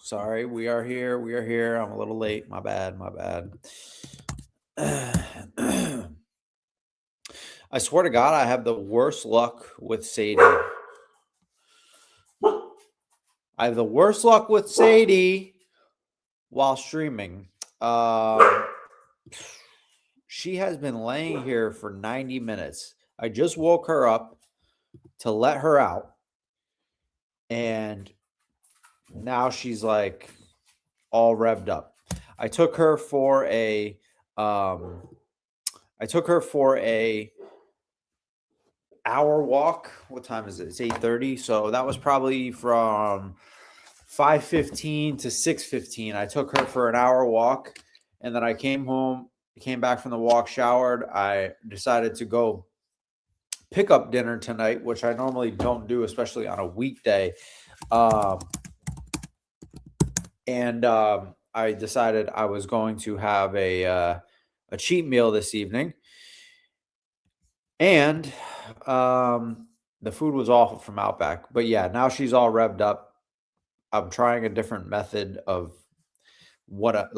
Sorry, we are here. We are here. I'm a little late. My bad. My bad. I swear to God, I have the worst luck with Sadie. I have the worst luck with Sadie while streaming. She has been laying here for 90 minutes. I just woke her up to let her out. And now she's like all revved up. I took her for a hour walk. What time is it? It's 8:30. So that was probably from 5:15 to 6:15. I took her for an hour walk, and then I came home, came back from the walk, showered. I decided to go pick up dinner tonight, which I normally don't do, especially on a weekday. I decided I was going to have a cheat meal this evening. And the food was awful from Outback. But yeah, now she's all revved up. I'm trying a different method of what I'm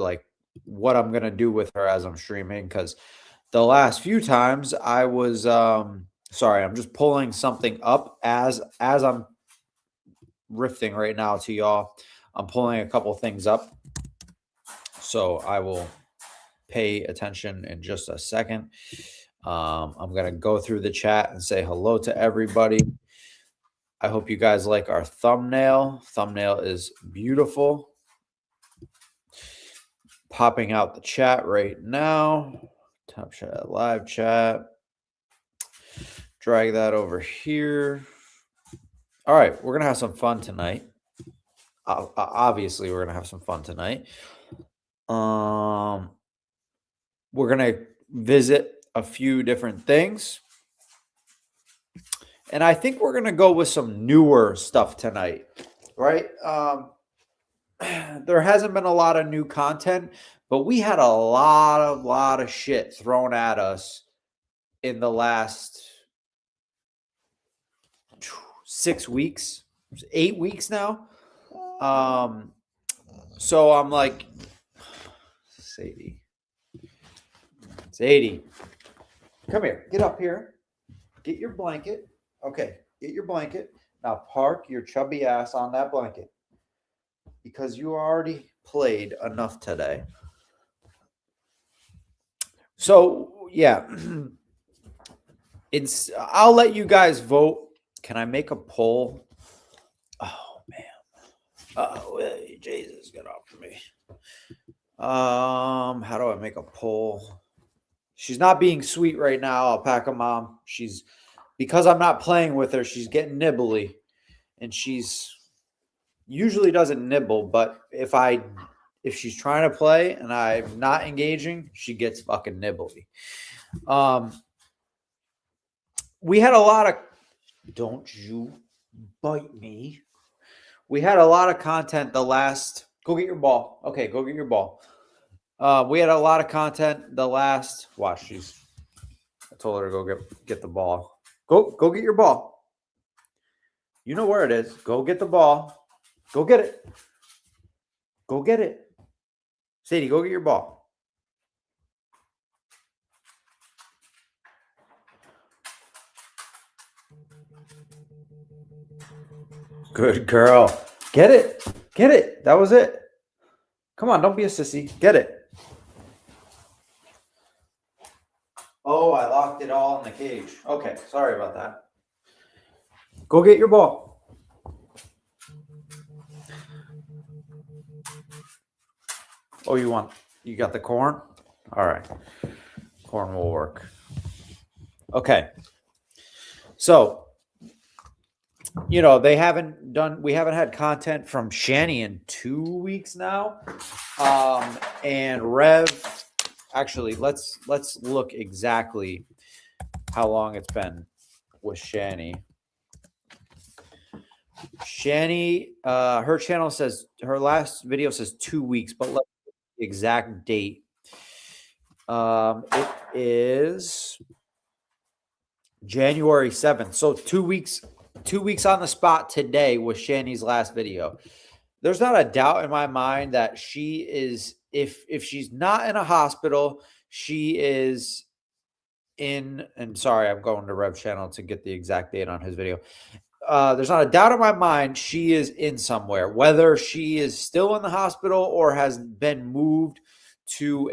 going to do with her as I'm streaming, because the last few times I was sorry, I'm just pulling something up as I'm riffing right now to y'all. I'm pulling a couple things up, so I will pay attention in just a second. I'm going to go through the chat and say hello to everybody. I hope you guys like our thumbnail. Thumbnail is beautiful. Popping out the chat right now. Top chat, live chat. Drag that over here. All right, we're going to have some fun tonight. Obviously, we're going to have some fun tonight. We're going to visit a few different things. And I think we're going to go with some newer stuff tonight, right? There hasn't been a lot of new content, but we had a lot of shit thrown at us in the last 6 weeks, 8 weeks now. So I'm like, Sadie, come here, get up here, get your blanket. Okay, get your blanket. Now park your chubby ass on that blanket, because you already played enough today. So yeah, I'll let you guys vote. Can I make a poll? Oh man. Oh Jesus, get off of me. How do I make a poll? She's not being sweet right now. Alpaca Mom. Because I'm not playing with her, she's getting nibbly, and she's usually doesn't nibble, but if she's trying to play and I'm not engaging, she gets fucking nibbly. We had a lot of, don't you bite me. We had a lot of content the last, go get your ball. Okay, go get your ball. We had a lot of content the last, watch, I told her to go get the ball. Go get your ball. You know where it is. Go get the ball. Go get it. Go get it. Sadie, go get your ball. Good girl. Get it. Get it. That was it. Come on, don't be a sissy. Get it. Oh, I locked it all in the cage. Okay, sorry about that. Go get your ball. Oh, you got the corn? All right. Corn will work. Okay. So, we haven't had content from Shanny in 2 weeks now. And Rev, actually, let's look exactly how long it's been with Shanny. Shanny, her channel says, her last video says 2 weeks, but let's look at the exact date. It is January 7th. So 2 weeks on the spot today was Shanny's last video. there's not a doubt in my mind that she is, if she's not in a hospital, she is in, and sorry, I'm going to Rev channel to get the exact date on his video. There's not a doubt in my mind she is in somewhere, whether she is still in the hospital or has been moved to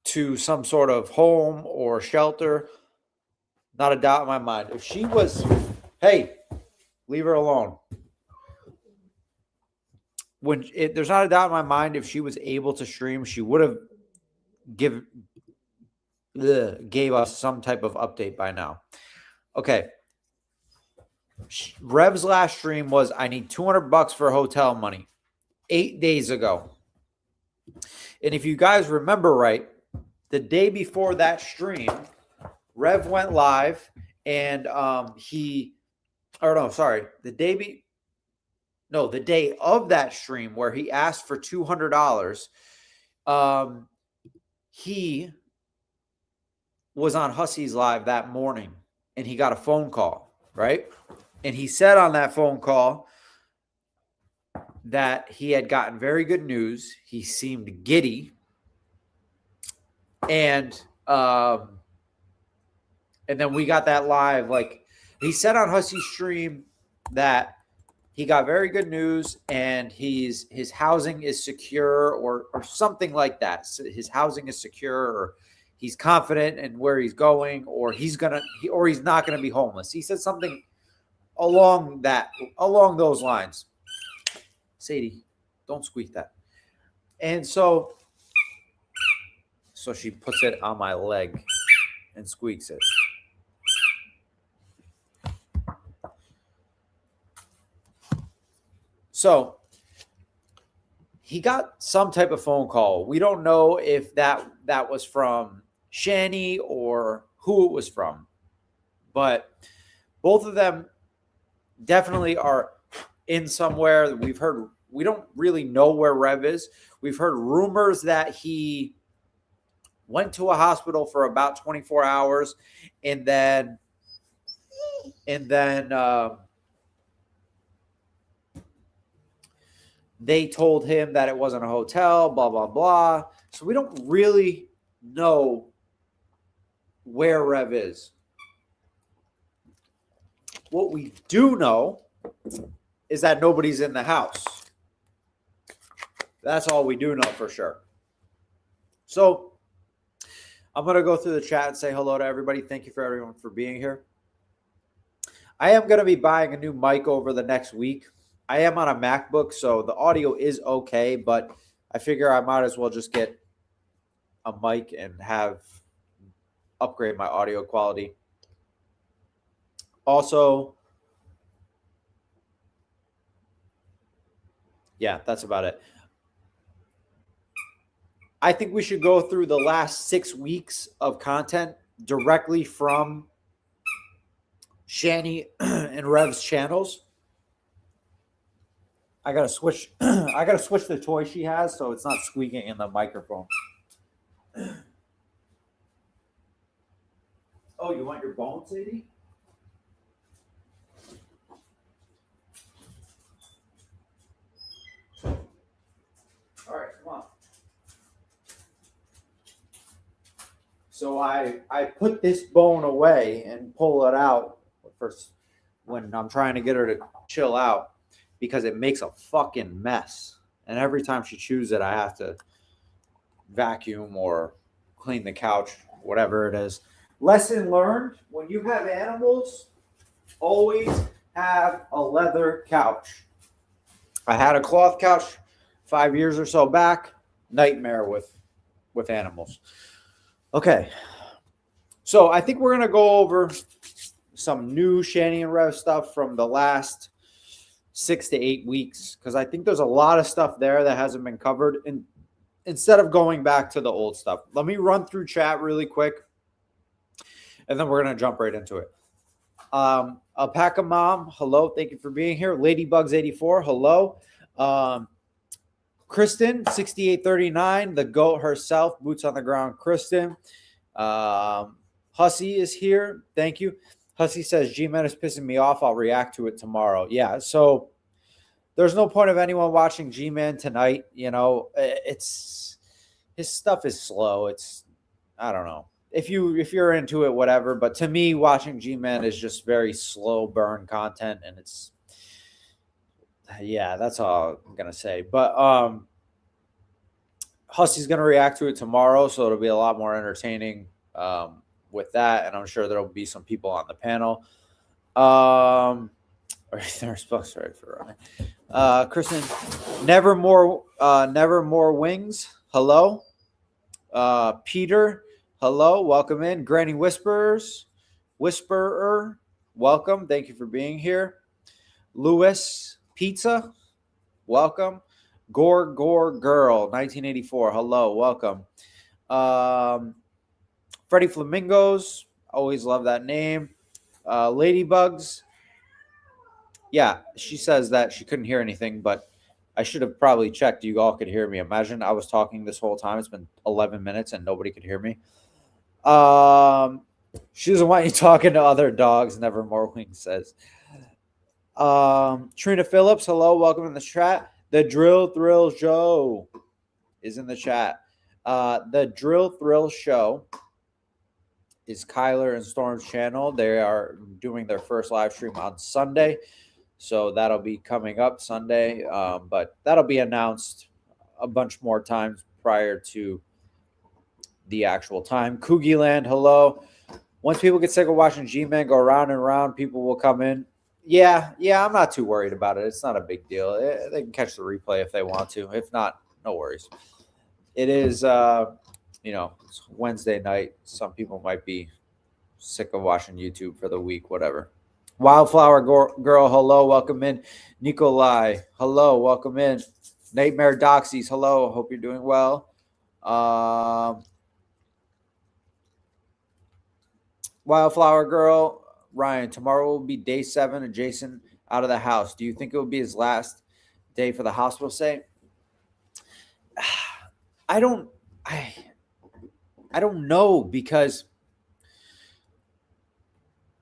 to some sort of home or shelter. Not a doubt in my mind. If she was, hey, leave her alone. There's not a doubt in my mind if she was able to stream, she would have gave us some type of update by now. Okay. Rev's last stream was, I need $200 for hotel money 8 days ago. And if you guys remember right, the day before that stream, Rev went live and the day of that stream where he asked for $200, he was on Hussy's live that morning and he got a phone call, right? And he said on that phone call that he had gotten very good news. He seemed giddy. And then we got that live. Like, he said on Hussy's stream that he got very good news and his housing is secure or something like that. So his housing is secure, or he's confident in where he's going, or he's not gonna be homeless. He said something along those lines. Sadie, don't squeak that. And so she puts it on my leg and squeaks it. So he got some type of phone call. We don't know if that was from Shanny or who it was from, but both of them definitely are in somewhere. We don't really know where Rev is. We've heard rumors that he went to a hospital for about 24 hours and then they told him that it wasn't a hotel, blah, blah, blah. So we don't really know where Rev is. What we do know is that nobody's in the house. That's all we do know for sure. So I'm going to go through the chat and say hello to everybody. Thank you for everyone for being here. I am going to be buying a new mic over the next week. I am on a MacBook, so the audio is okay, but I figure I might as well just get a mic and upgrade my audio quality. Also, yeah, that's about it. I think we should go through the last 6 weeks of content directly from Shanny and Rev's channels. I gotta switch the toy she has so it's not squeaking in the microphone. Oh, you want your bone, Sadie? All right, come on. So I put this bone away and pull it out first when I'm trying to get her to chill out, because it makes a fucking mess. And every time she chews it, I have to vacuum or clean the couch, whatever it is. Lesson learned, when you have animals, always have a leather couch. I had a cloth couch 5 years or so back. Nightmare with animals. Okay. So I think we're going to go over some new Shanny and Rev stuff from the last 6 to 8 weeks, because I think there's a lot of stuff there that hasn't been covered, and instead of going back to the old stuff. Let me run through chat really quick, and then we're going to jump right into it. Alpaca Mom, hello. Thank you for being here. Ladybugs84, hello. Kristen, 6839, the GOAT herself, boots on the ground, Kristen. Hussy is here. Thank you. Hussy says, G-Man is pissing me off. I'll react to it tomorrow. Yeah, so there's no point of anyone watching G-Man tonight. You know, it's his stuff is slow. It's, I don't know. If you're into it, whatever. But to me, watching G-Man is just very slow burn content, and it's, yeah, that's all I'm gonna say. But Hussy's gonna react to it tomorrow, so it'll be a lot more entertaining with that, and I'm sure there'll be some people on the panel. They're supposed to for running. Kristen, never more wings. Hello, Peter. Hello, welcome in. Granny Whisperer, welcome. Thank you for being here. Lewis Pizza, welcome. Gore Girl, 1984. Hello, welcome. Freddie Flamingos, always love that name. Ladybugs. Yeah, she says that she couldn't hear anything, but I should have probably checked. You all could hear me. Imagine I was talking this whole time. It's been 11 minutes and nobody could hear me. She doesn't want you talking to other dogs. Nevermore Wings says. Trina Phillips, hello, welcome in the chat. The Drill Thrill Show is in the chat. The Drill Thrill Show is Kyler and Storm's channel. They are doing their first live stream on Sunday. So that'll be coming up Sunday. But that'll be announced a bunch more times prior to the actual time. Coogie Land, hello. Once people get sick of watching G-Man go round and round, people will come in. Yeah, I'm not too worried about it. It's not a big deal. They can catch the replay if they want to. If not, no worries. It is, it's Wednesday night. Some people might be sick of watching YouTube for the week, whatever. Wildflower Girl, hello, welcome in. Nikolai, hello, welcome in. Nightmare Doxies, hello, hope you're doing well. Wildflower Girl, Ryan, tomorrow will be day 7 of Jason out of the house. Do you think it will be his last day for the hospital stay? I don't know, because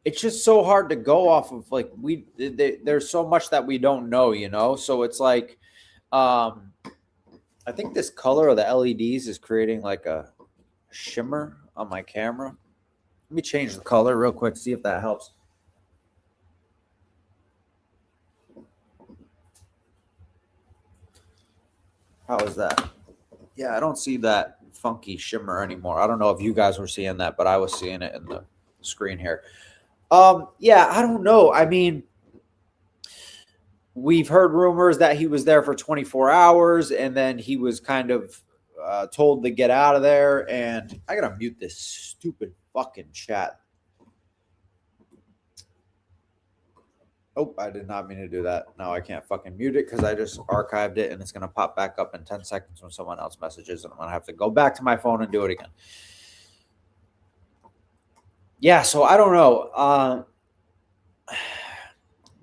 it's just so hard to go off of, like, there's so much that we don't know, you know? So it's like, I think this color of the LEDs is creating like a shimmer on my camera. Let me change the color real quick, see if that helps. How is that? Yeah, I don't see that funky shimmer anymore. I don't know if you guys were seeing that, but I was seeing it in the screen here. Yeah, I don't know. I mean, we've heard rumors that he was there for 24 hours and then he was kind of told to get out of there. And I gotta mute this stupid fucking chat. Oh, I did not mean to do that. Now I can't fucking mute it because I just archived it and it's going to pop back up in 10 seconds when someone else messages and I'm going to have to go back to my phone and do it again. Yeah, so I don't know.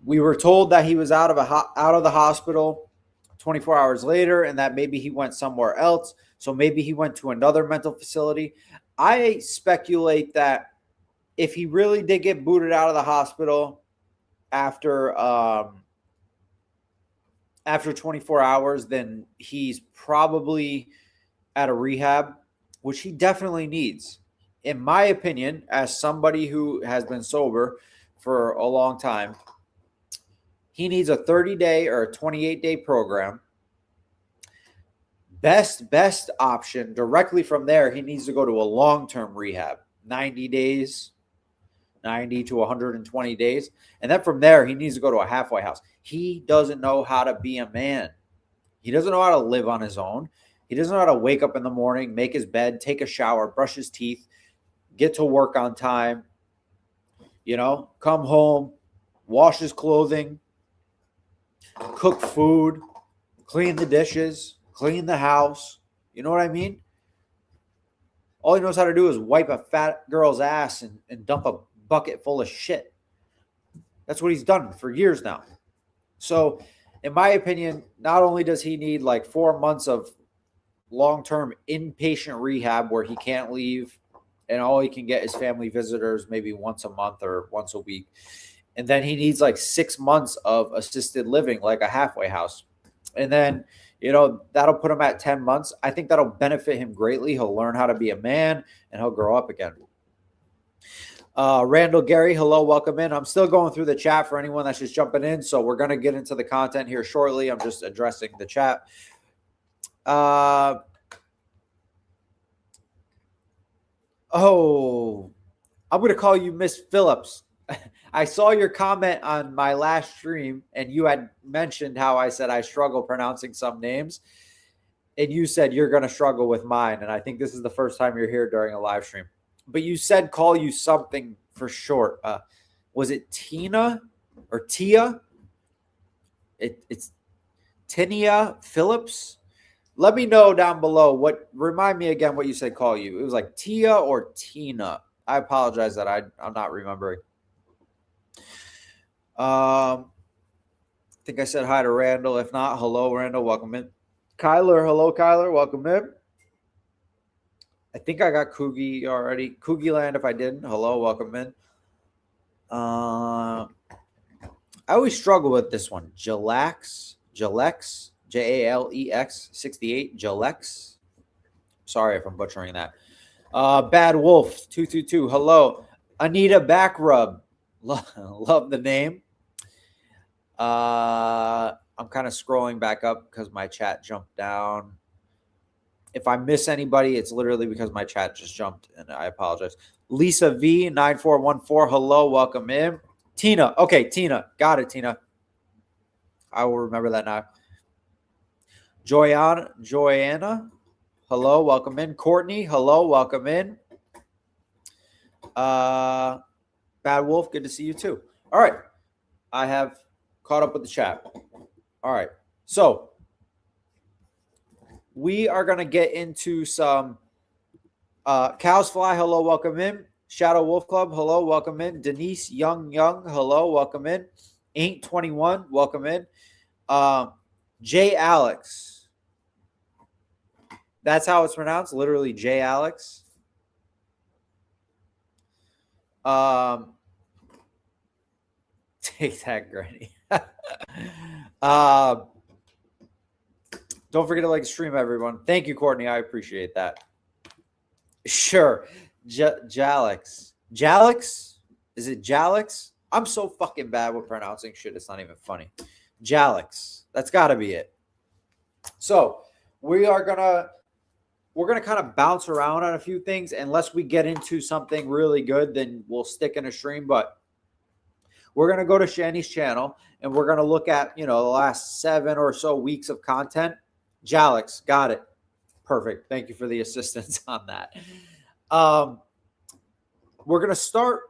We were told that he was out of the hospital 24 hours later and that maybe he went somewhere else. So maybe he went to another mental facility. I speculate that if he really did get booted out of the hospital after 24 hours, then he's probably at a rehab, which he definitely needs. In my opinion, as somebody who has been sober for a long time, he needs a 30-day or a 28-day program. Best option, directly from there, he needs to go to a long-term rehab, 90 days, 90 to 120 days. And then from there, he needs to go to a halfway house. He doesn't know how to be a man. He doesn't know how to live on his own. He doesn't know how to wake up in the morning, make his bed, take a shower, brush his teeth, get to work on time, come home, wash his clothing, cook food, clean the dishes, clean the house. You know what I mean? All he knows how to do is wipe a fat girl's ass and dump a bucket full of shit. That's what he's done for years now. So, in my opinion, not only does he need like 4 months of long-term inpatient rehab where he can't leave and all he can get is family visitors maybe once a month or once a week. And then he needs like 6 months of assisted living, like a halfway house. And then, that'll put him at 10 months. I think that'll benefit him greatly. He'll learn how to be a man and he'll grow up again. Randall Gary, hello, welcome in. I'm still going through the chat for anyone that's just jumping in. So we're going to get into the content here shortly. I'm just addressing the chat. Oh, I'm going to call you Miss Phillips. I saw your comment on my last stream, and you had mentioned how I said I struggle pronouncing some names. And you said you're going to struggle with mine. And I think this is the first time you're here during a live stream. But you said call you something for short. Was it Tina or Tia? It's Tinia Phillips. Let me know down below remind me again what you said call you. It was like Tia or Tina. I apologize that I'm not remembering. I think I said hi to Randall. If not, hello, Randall. Welcome in. Kyler, hello, Kyler. Welcome in. I think I got Coogie already. Coogie Land, if I didn't. Hello, welcome in. I always struggle with this one. Jalex, Jalex, Jalex 68, Jalex. Sorry if I'm butchering that. Bad Wolf 222. Hello, Anita Backrub. Love the name. I'm kind of scrolling back up because my chat jumped down. If I miss anybody, it's literally because my chat just jumped, and I apologize. Lisa V 9414. Hello, welcome in. Tina. Okay, Tina. Got it, Tina. I will remember that now. Joanna. Hello, welcome in. Courtney. Hello, welcome in. Bad Wolf. Good to see you too. All right, I have caught up with the chat. All right, so we are going to get into some Cows Fly. Hello, welcome in. Shadow Wolf Club. Hello, welcome in. Denise Young. Hello, welcome in. Ain't 21. Welcome in. J Alex. That's how it's pronounced. Literally J Alex. Take that, Granny. Don't forget to like the stream, everyone. Thank you, Courtney. I appreciate that. Sure. Jalex. Jalex? Is it Jalex? I'm so fucking bad with pronouncing shit. It's not even funny. Jalex. That's got to be it. So we're gonna kind of bounce around on a few things. Unless we get into something really good, then we'll stick in a stream. But we're going to go to Shanny's channel, and we're going to look at, the last 7 or so weeks of content. Jalex, got it. Perfect. Thank you for the assistance on that. We're going to start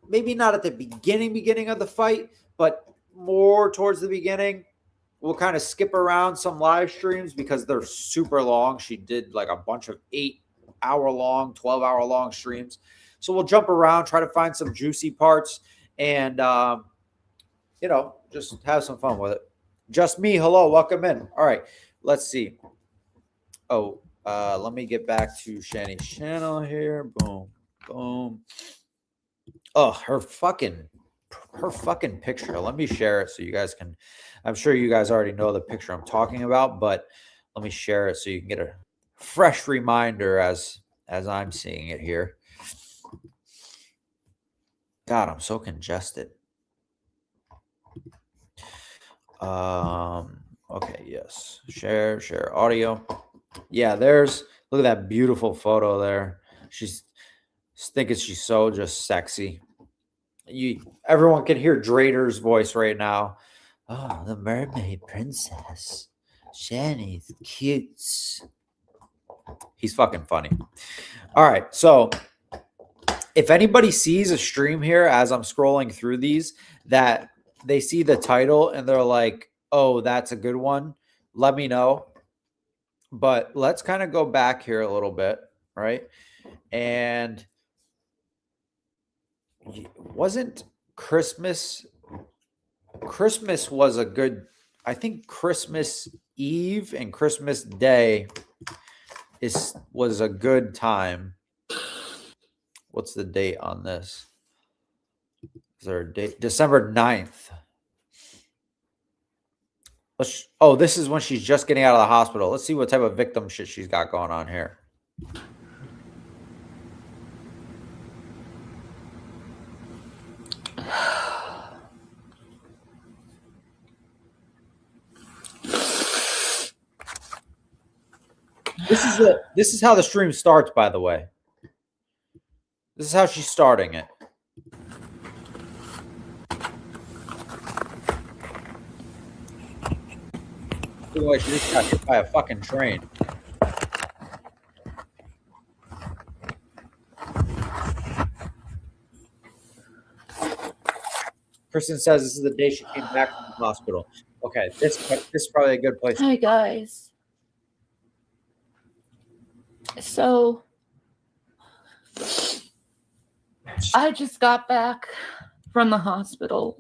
maybe not at the beginning of the fight, but more towards the beginning. We'll kind of skip around some live streams because they're super long. She did like a bunch of 8-hour-long, 12-hour-long streams. So we'll jump around, try to find some juicy parts, and, just have some fun with it. Just me. Hello. Welcome in. All right. Let's see. Oh, let me get back to Shanny's channel here. Boom. Boom. Oh, her fucking picture. Let me share it so you guys can, I'm sure you guys already know the picture I'm talking about, but let me share it so you can get a fresh reminder as I'm seeing it here. God, I'm so congested. Okay, yes. Share audio. Yeah, look at that beautiful photo there. She's thinking she's so just sexy. Everyone can hear Drader's voice right now. Oh, the mermaid princess. Shanny's cute. He's fucking funny. All right, so if anybody sees a stream here as I'm scrolling through these that they see the title and they're like, oh, that's a good one, let me know. But let's kind of go back here a little bit, right? And wasn't Christmas was a good, I think Christmas Eve and Christmas Day was a good time What's the date on this? Is there a date? December 9th. Oh, this is when she's just getting out of the hospital. Let's see what type of victim shit she's got going on here. This is how the stream starts, by the way. This is how she's starting it. Like she just got hit by a fucking train. Kristen says this is the day she came back from the hospital. Okay, this is probably a good place. Hi guys. So I just got back from the hospital.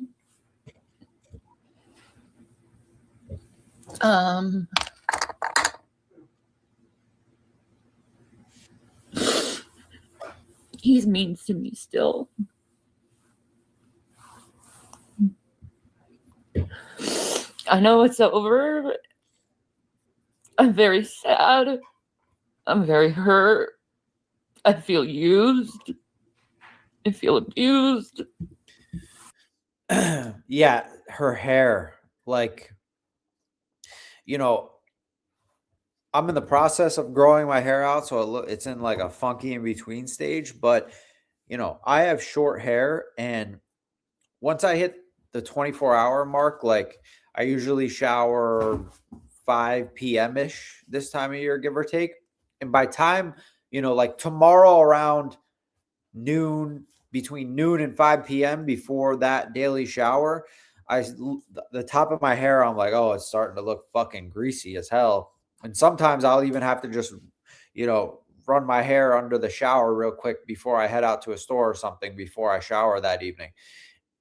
He's mean to me still. I know it's over. I'm very sad. I'm very hurt. I feel used. I feel abused. Yeah, her hair, like, you know, I'm in the process of growing my hair out, so it's in like a funky in between stage. But you know, I have short hair, and once I hit the 24-hour mark, like I usually shower 5 p.m. ish this time of year, give or take. And by time, you know, like tomorrow around noon, between noon and 5 p.m. before that daily shower, the top of my hair, I'm like, oh, it's starting to look fucking greasy as hell. And sometimes I'll even have to just, you know, run my hair under the shower real quick before I head out to a store or something before I shower that evening.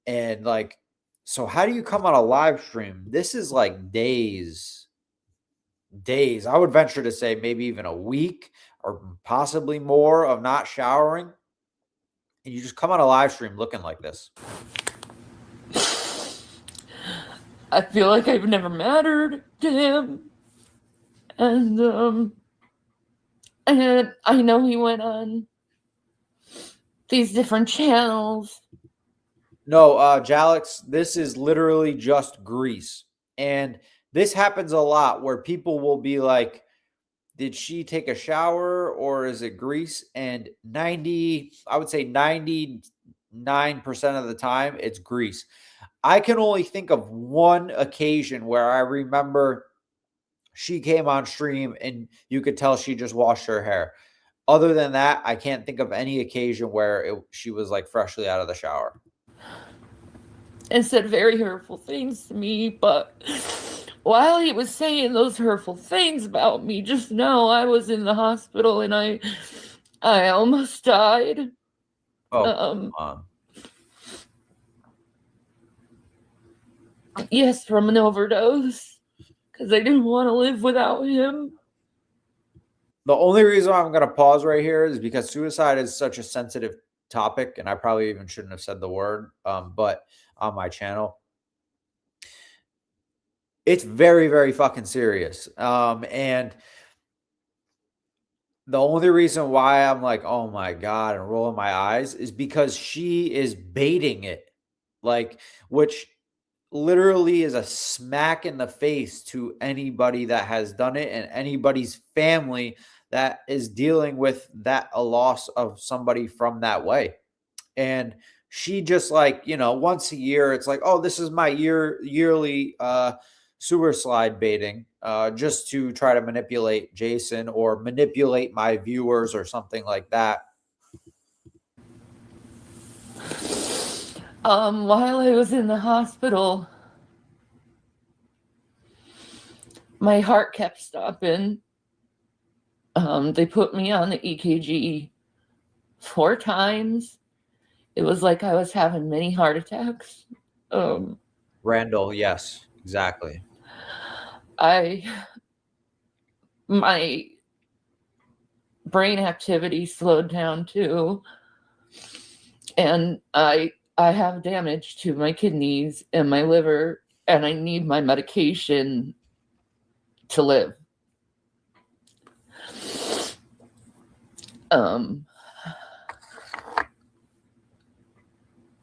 And like, so how do you come on a live stream? This is like days. I would venture to say maybe even a week or possibly more of not showering. And you just come on a live stream looking like this. I feel like I've never mattered to him. And I know he went on these different channels. No, Jalix, this is literally just grease. And this happens a lot where people will be like, did she take a shower or is it grease? And I would say 99% of the time, it's grease. I can only think of one occasion where I remember she came on stream and you could tell she just washed her hair. Other than that, I can't think of any occasion where she was like freshly out of the shower. And said very hurtful things to me, but while he was saying those hurtful things about me, just know I was in the hospital and I almost died. Oh, yes, from an overdose, because I didn't want to live without him. The only reason I'm going to pause right here is because suicide is such a sensitive topic, and I probably even shouldn't have said the word, but on my channel, it's very, very fucking serious. And the only reason why I'm like, oh my God, and rolling my eyes is because she is baiting it, like, which literally is a smack in the face to anybody that has done it and anybody's family that is dealing with a loss of somebody from that way. And she just like, you know, once a year, it's like, oh, this is my yearly sewer slide baiting, just to try to manipulate Jason or manipulate my viewers or something like that. While I was in the hospital, my heart kept stopping. They put me on the EKG 4 times. It was like I was having many heart attacks. Randall, yes, exactly. My brain activity slowed down too. And I have damage to my kidneys and my liver, and I need my medication to live. And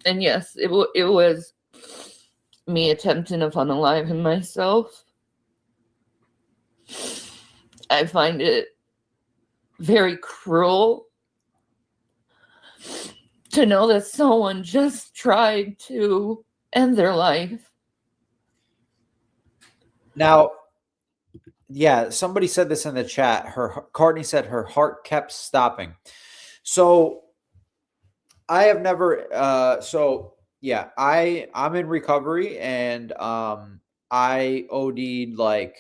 yes, it was me attempting to unalive myself. I find it very cruel to know that someone just tried to end their life. Now, yeah, somebody said this in the chat. Courtney said her heart kept stopping. So I have never so yeah, I'm in recovery, and I OD'd like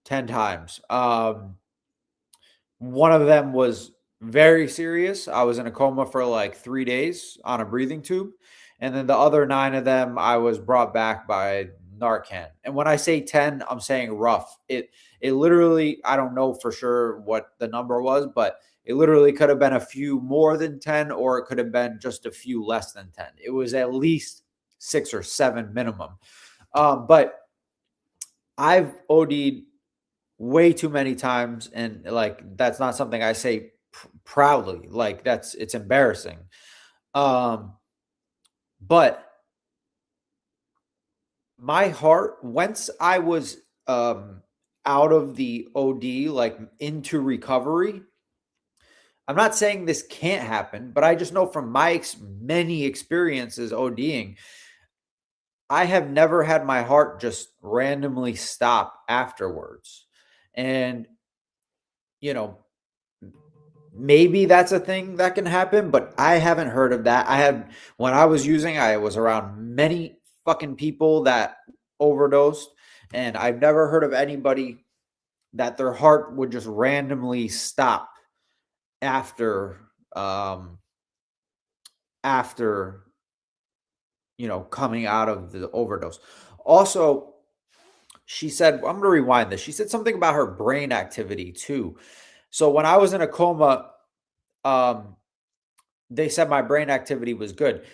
10 times. One of them was very serious. I was in a coma for like 3 days on a breathing tube. And then the other 9 of them, I was brought back by Narcan. And when I say 10, I'm saying rough. It literally, I don't know for sure what the number was, but it literally could have been a few more than 10, or it could have been just a few less than 10. It was at least 6 or 7 minimum. But I've OD'd way too many times, and like that's not something I say proudly. Like it's embarrassing. But my heart, once I was out of the OD, like into recovery, I'm not saying this can't happen, but I just know from my many experiences ODing, I have never had my heart just randomly stop afterwards. And you know, maybe that's a thing that can happen, but I haven't heard of that. When I was using, I was around many fucking people that overdosed, and I've never heard of anybody that their heart would just randomly stop after after coming out of the overdose. Also, she said, I'm going to rewind this. She said something about her brain activity too. So when I was in a coma, they said my brain activity was good.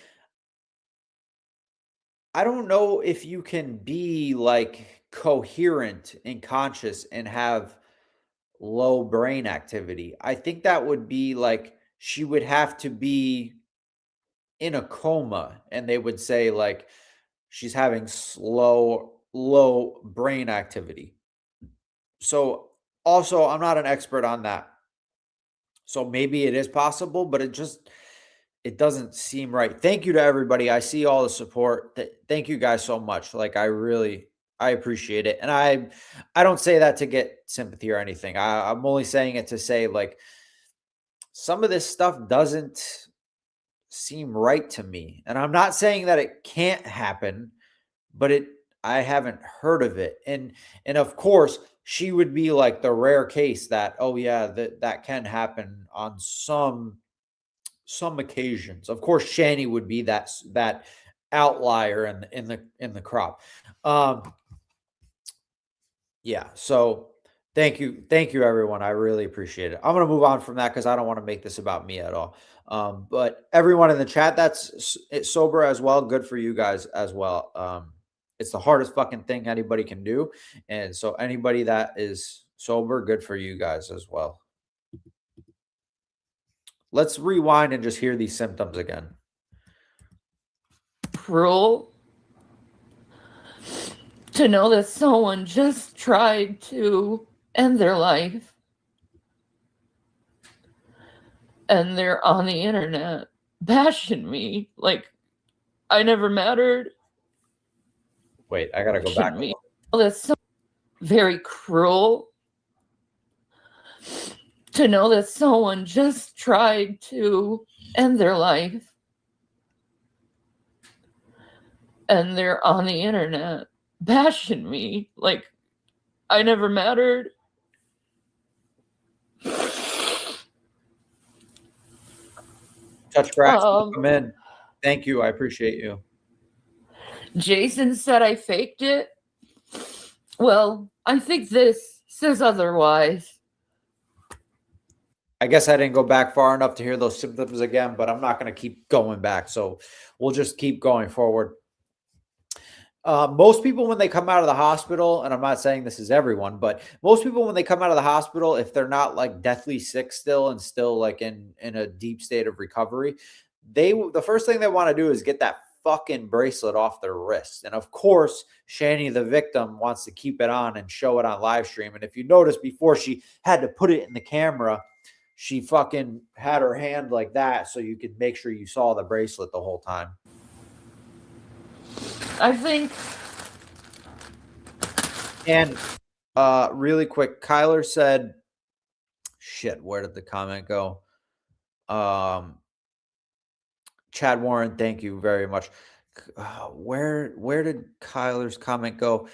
I don't know if you can be like coherent and conscious and have low brain activity. I think that would be like she would have to be in a coma, and they would say like she's having low brain activity. So also, I'm not an expert on that. So maybe it is possible, but it doesn't seem right. Thank you to everybody. I see all the support. Thank you guys so much. Like I appreciate it. And I don't say that to get sympathy or anything. I'm only saying it to say like some of this stuff doesn't seem right to me. And I'm not saying that it can't happen, but I haven't heard of it. And of course, she would be like the rare case that, oh yeah, that can happen on some occasions. Of course, Shanny would be that outlier in the crop. Yeah. So thank you everyone. I really appreciate it. I'm gonna move on from that because I don't want to make this about me at all. But everyone in the chat that's sober as well, good for you guys as well. It's the hardest fucking thing anybody can do, and so anybody that is sober, good for you guys as well. Let's rewind and just hear these symptoms again. Cruel to know that someone just tried to end their life, and they're on the internet bashing me like I never mattered. Wait, I gotta go back. Me. That's so very cruel to know that someone just tried to end their life, and they're on the internet bashing me like I never mattered. Touch grass, come in. Thank you. I appreciate you. Jason said I faked it. Well, I think this says otherwise. I guess I didn't go back far enough to hear those symptoms again, but I'm not going to keep going back. So we'll just keep going forward. Most people, when they come out of the hospital, and I'm not saying this is everyone, but most people, when they come out of the hospital, if they're not like deathly sick still and still like in a deep state of recovery, the first thing they want to do is get that fucking bracelet off their wrist. And of course, Shanny, the victim, wants to keep it on and show it on live stream. And if you notice, before she had to put it in the camera, she fucking had her hand like that so you could make sure you saw the bracelet the whole time. I think. And really quick, Kyler said, shit, where did the comment go? Chad Warren, thank you very much. Where did Kyler's comment go?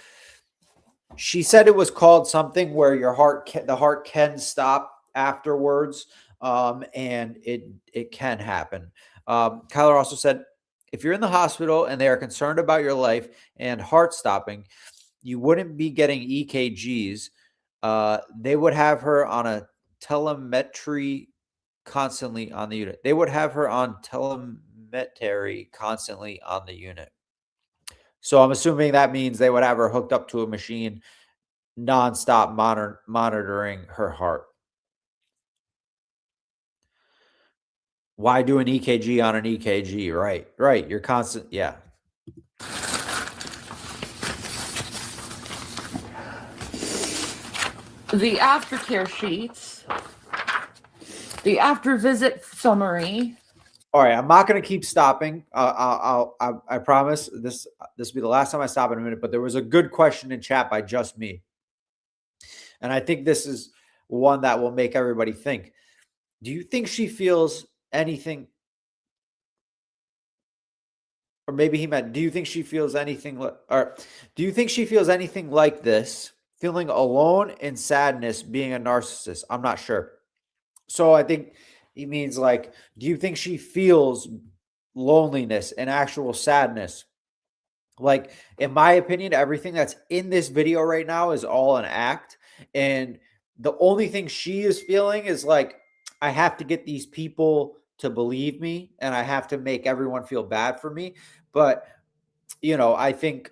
She said it was called something where the heart can stop afterwards, and it can happen. Kyler also said, if you're in the hospital and they are concerned about your life and heart stopping, you wouldn't be getting EKGs. They would have her on a telemetry constantly on the unit. They would have her on telemetry constantly on the unit. So I'm assuming that means they would have her hooked up to a machine nonstop monitoring her heart. Why do an EKG on an EKG? Right. You're constant. Yeah. The aftercare sheets, the after visit summary. All right, I'm not going to keep stopping. I promise this will be the last time I stop in a minute. But there was a good question in chat by Just Me, and I think this is one that will make everybody think. Do you think she feels anything? Or maybe he meant, do you think she feels anything or do you think she feels anything like this? Feeling alone and sadness, being a narcissist? I'm not sure. So I think he means like, do you think she feels loneliness and actual sadness? Like, in my opinion, everything that's in this video right now is all an act. And the only thing she is feeling is like, I have to get these people to believe me and I have to make everyone feel bad for me. But, I think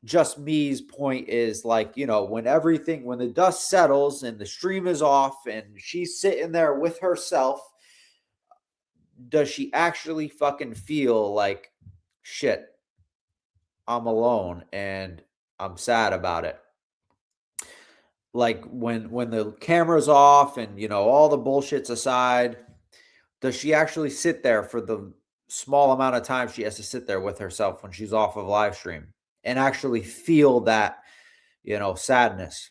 Just Me's point is like, when the dust settles and the stream is off and she's sitting there with herself, does she actually fucking feel like, shit, I'm alone and I'm sad about it? Like when the camera's off and all the bullshit's aside, does she actually sit there for the small amount of time she has to sit there with herself when she's off of live stream and actually feel that sadness?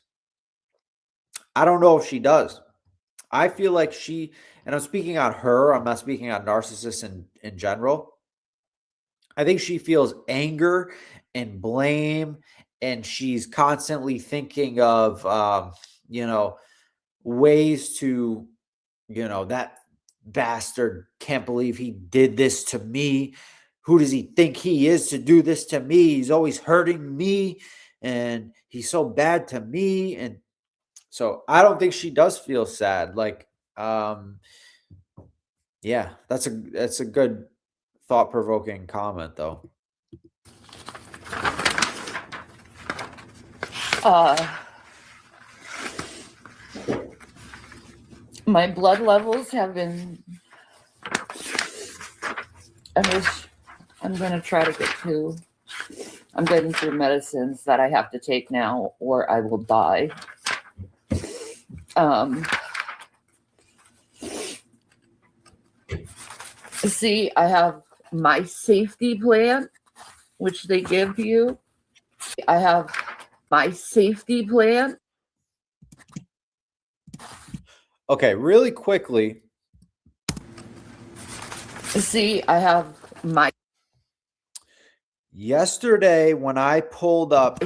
I don't know if she does. I feel like and I'm speaking on her, I'm not speaking on narcissists in general. I think she feels anger and blame, and she's constantly thinking of, ways to, that bastard can't believe he did this to me. Who does he think he is to do this to me? He's always hurting me, and he's so bad to me. And so I don't think she does feel sad. Like, yeah, that's a good thought-provoking comment, though. My blood levels have been. I'm going to try to get to. I'm getting through medicines that I have to take now, or I will die. See, I have my safety plan, which they give you. I have my safety plan. Okay, really quickly. See, I have my. Yesterday, when I pulled up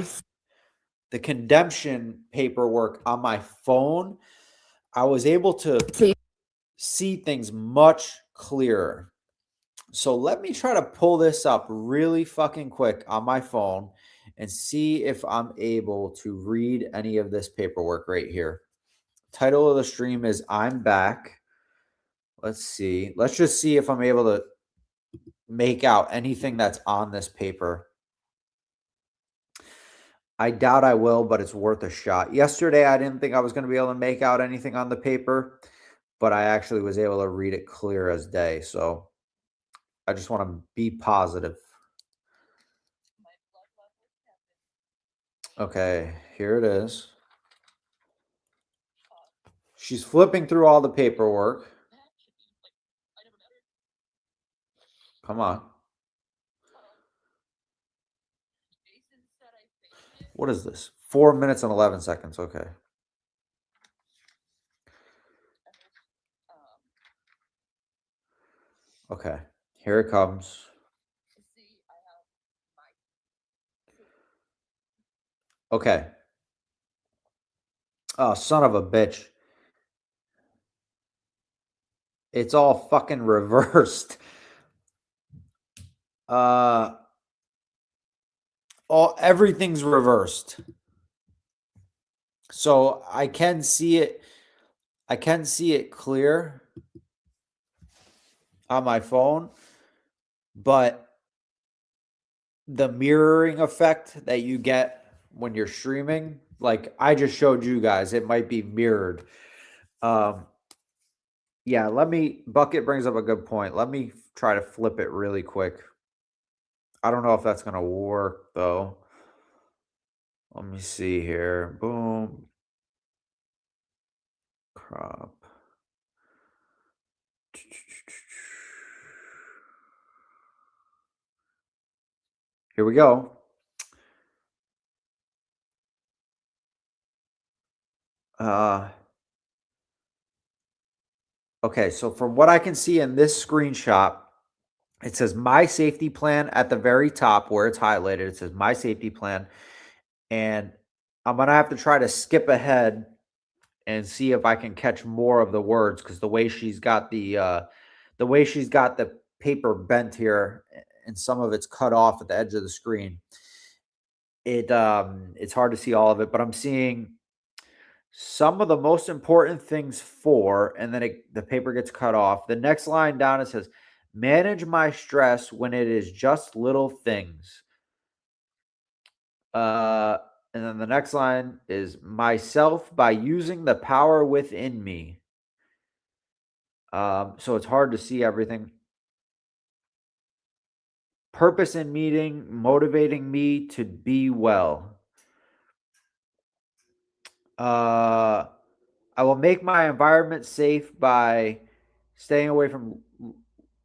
the condemnation paperwork on my phone, I was able to see things much clearer. So let me try to pull this up really fucking quick on my phone and see if I'm able to read any of this paperwork right here. Title of the stream is I'm Back. Let's see. Let's just see if I'm able to make out anything that's on this paper. I doubt I will, but it's worth a shot. Yesterday, I didn't think I was going to be able to make out anything on the paper, but I actually was able to read it clear as day. So I just want to be positive. Okay, here it is. She's flipping through all the paperwork. Come on. What is this? 4 minutes and 11 seconds. Okay. Okay. Here it comes. Okay. Oh, son of a bitch. It's all fucking reversed. Everything's reversed. So I can see it. I can see it clear on my phone, but the mirroring effect that you get when you're streaming, like I just showed you guys, it might be mirrored. Yeah, Bucket brings up a good point. Let me try to flip it really quick. I don't know if that's going to work though. Let me see here. Boom. Crop. Here we go. Okay, so from what I can see in this screenshot, it says my safety plan at the very top where it's highlighted. It says my safety plan. And I'm going to have to try to skip ahead and see if I can catch more of the words, because the way she's got the paper bent here and some of it's cut off at the edge of the screen. It's hard to see all of it, but I'm seeing some of the most important things for, and then the paper gets cut off. The next line down, it says, manage my stress when it is just little things. And then the next line is myself by using the power within me. So it's hard to see everything. Purpose in meeting, motivating me to be well. I will make my environment safe by staying away from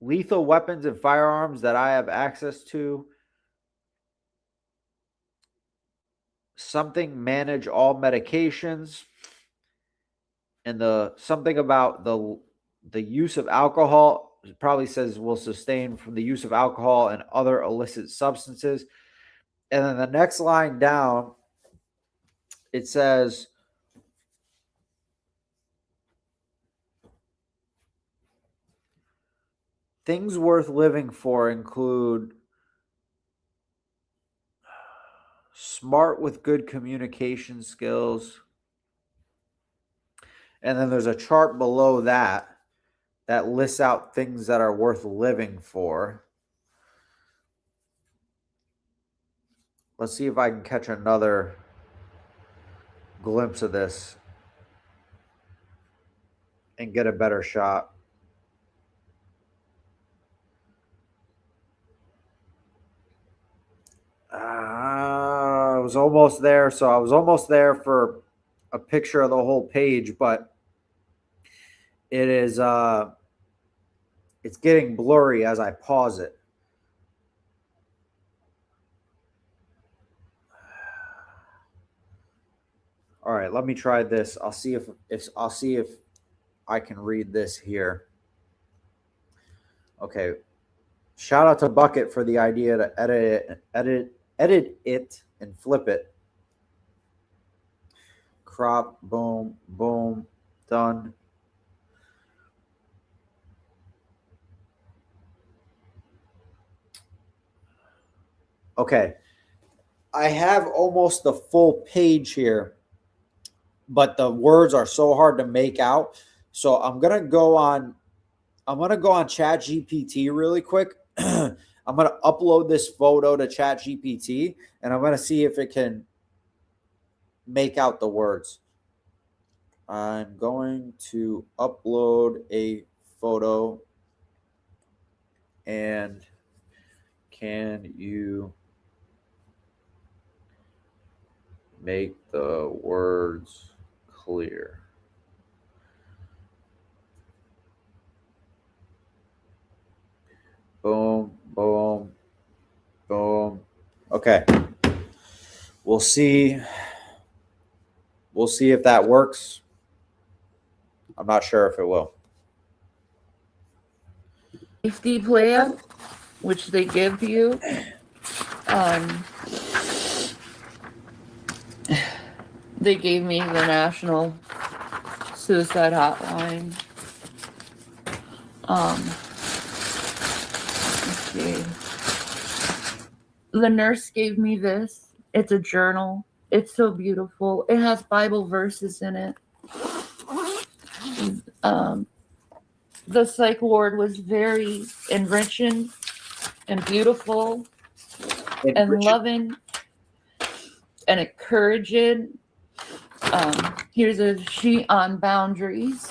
lethal weapons and firearms that I have access to. Something manage all medications. And something about the use of alcohol, it probably says will sustain from the use of alcohol and other illicit substances. And then the next line down, it says, things worth living for include smart with good communication skills. And then there's a chart below that lists out things that are worth living for. Let's see if I can catch another glimpse of this and get a better shot. I was almost there. So I was almost there for a picture of the whole page, but it is it's getting blurry as I pause it. All right, let me try this. I'll see if I can read this here. Okay. Shout out to Bucket for the idea to edit it and flip it. Crop, boom, boom, done. Okay. I have almost the full page here, but the words are so hard to make out. So I'm going to go on I'm going to go on ChatGPT really quick. I'm going to upload this photo to ChatGPT, and I'm going to see if it can make out the words. I'm going to upload a photo, and can you make the words clear? Boom, boom, boom. Okay. We'll see. We'll see if that works. I'm not sure if it will. Safety plan, which they give you. They gave me the National Suicide Hotline. Let's see. The nurse gave me this. It's a journal. It's so beautiful. It has Bible verses in it. The psych ward was very enriching and beautiful and loving and encouraging. Here's a sheet on boundaries.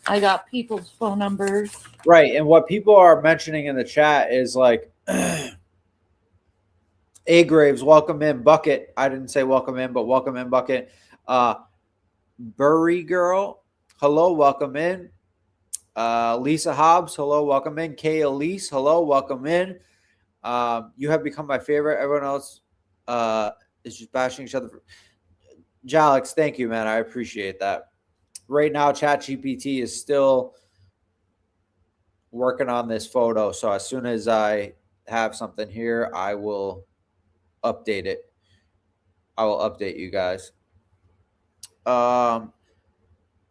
I got people's phone numbers. Right. And what people are mentioning in the chat is like, A Graves, welcome in. Bucket. I didn't say welcome in, but welcome in, Bucket. Burry Girl, hello, welcome in. Lisa Hobbs, hello, welcome in. Kay Elise, hello, welcome in. You have become my favorite. Everyone else is just bashing each other. Jalix, thank you, man. I appreciate that. Right now, ChatGPT is still working on this photo. So as soon as I have something here, I will update it. I will update you guys.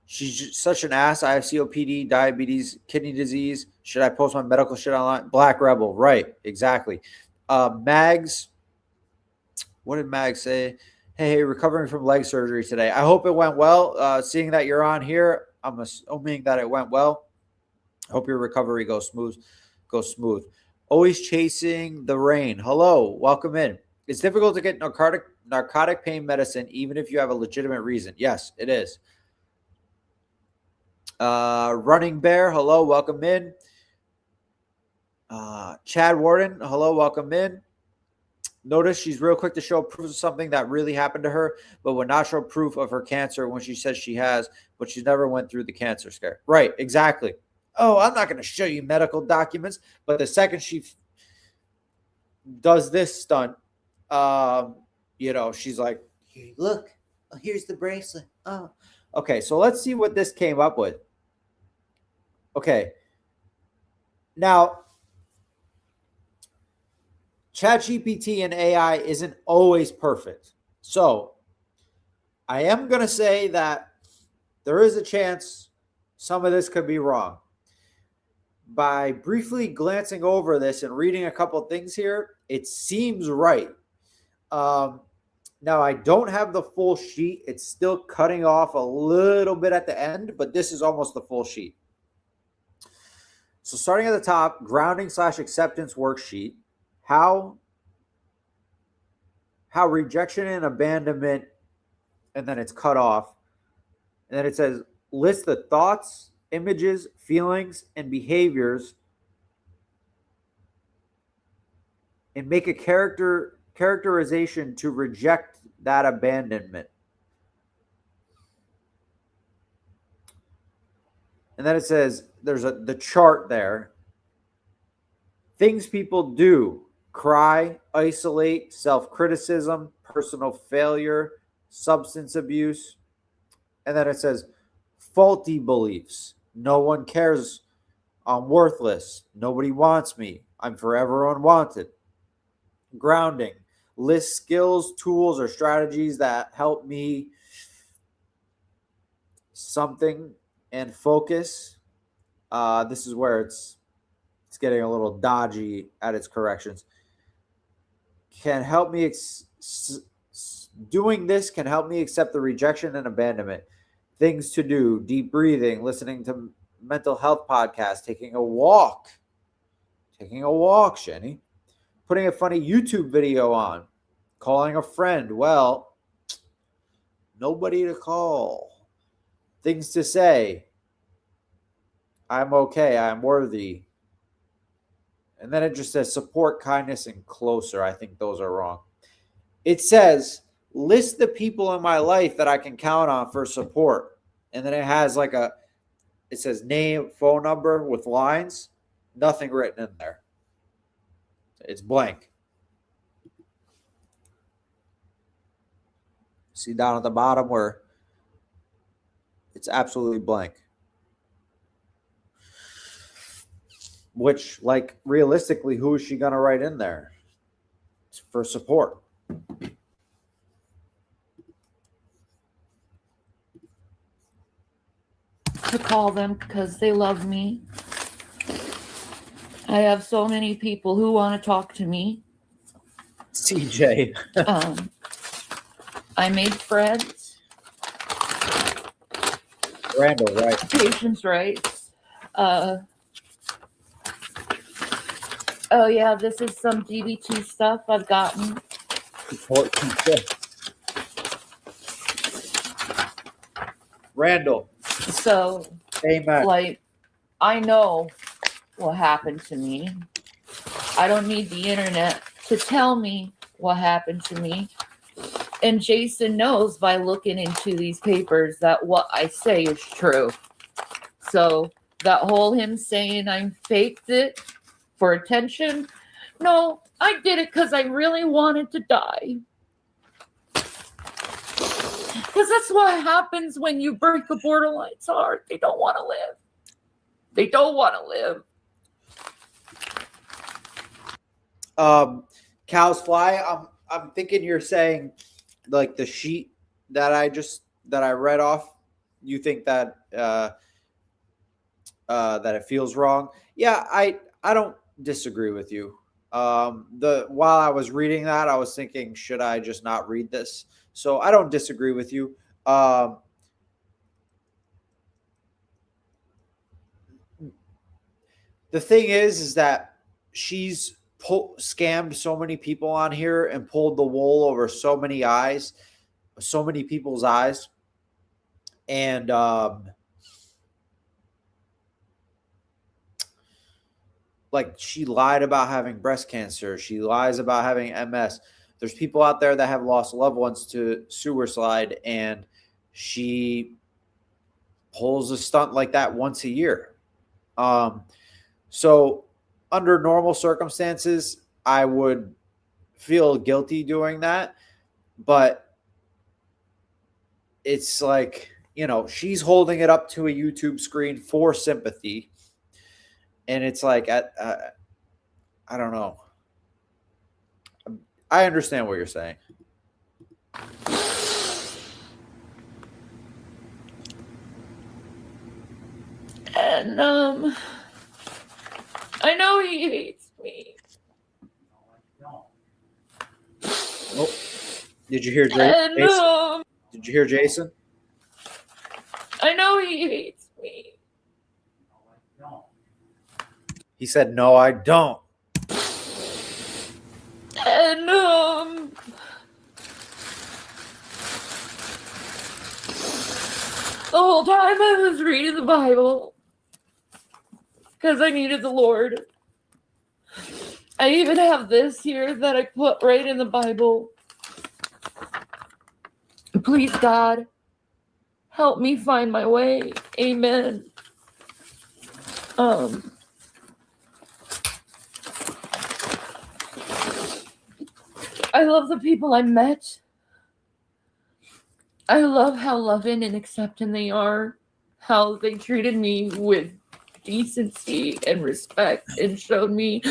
She's such an ass. I have COPD, diabetes, kidney disease. Should I post my medical shit online? Black Rebel, right? Exactly. Mags, what did Mags say? Hey, recovering from leg surgery today. I hope it went well. Seeing that you're on here, I'm assuming that it went well. Hope your recovery goes smooth. Always chasing the rain. Hello, welcome in. It's difficult to get narcotic pain medicine, even if you have a legitimate reason. Yes, it is. Running Bear, hello, welcome in. Chad Warden, hello, welcome in. Notice she's real quick to show proof of something that really happened to her, but would not show proof of her cancer when she says she has, but she's never went through the cancer scare. Right, exactly. Oh, I'm not going to show you medical documents, but the second she does this stunt, she's like, look, here's the bracelet. Oh, okay. So let's see what this came up with. Okay. Now, ChatGPT and AI isn't always perfect. So I am going to say that there is a chance some of this could be wrong. By briefly glancing over this and reading a couple things here, it seems right. Now, I don't have the full sheet. It's still cutting off a little bit at the end, but this is almost the full sheet. So starting at the top, grounding/acceptance worksheet, how rejection and abandonment, and then it's cut off. And then it says, list the thoughts, images, feelings, and behaviors, and make a characterization to reject that abandonment. And then it says, there's the chart there. Things people do: cry, isolate, self-criticism, personal failure, substance abuse. And then it says faulty beliefs: no one cares, I'm worthless, nobody wants me, I'm forever unwanted. Grounding: list skills, tools, or strategies that help me something and focus. This is where it's getting a little dodgy at its corrections. Can help me Doing this can help me accept the rejection and abandonment. Things to do: deep breathing, listening to mental health podcasts, taking a walk, Shanny, putting a funny YouTube video on, calling a friend. Well, nobody to call. Things to say: I'm okay, I'm worthy. And then it just says support, kindness, and closer. I think those are wrong. It says list the people in my life that I can count on for support. And then it has like it says name, phone number with lines, nothing written in there. It's blank. See down at the bottom where it's absolutely blank. Which, like, realistically, who is she going to write in there for support? To call them because they love me. I have so many people who want to talk to me. CJ. I made friends. Randall, right? Patients' rights. Oh yeah, this is some GBT stuff I've gotten. Randall. So, amen. Like, I know what happened to me. I don't need the internet to tell me what happened to me. And Jason knows by looking into these papers that what I say is true. So that whole him saying I faked it for attention, no, I did it because I really wanted to die. Because that's what happens when you break a borderline's heart. They don't want to live. They don't want to live. Cows fly. I'm thinking you're saying like the sheet that I read off. You think that that it feels wrong? Yeah, I don't disagree with you. While I was reading that, I was thinking, should I just not read this? So I don't disagree with you. The thing is that she's scammed so many people on here and pulled the wool over so many people's eyes. And like she lied about having breast cancer. She lies about having MS. There's people out there that have lost loved ones to sewer slide, and she pulls a stunt like that once a year. So under normal circumstances, I would feel guilty doing that. But it's like, she's holding it up to a YouTube screen for sympathy. And it's like, I don't know. I understand what you're saying. And I know he hates me. Oh, did you hear Jason? Did you hear Jason? I know he hates me. He said, "No, I don't." And the whole time I was reading the Bible because I needed the Lord. I even have this here that I put right in the Bible. Please, God, help me find my way. Amen. I love the people I met. I love how loving and accepting they are, how they treated me with decency and respect and showed me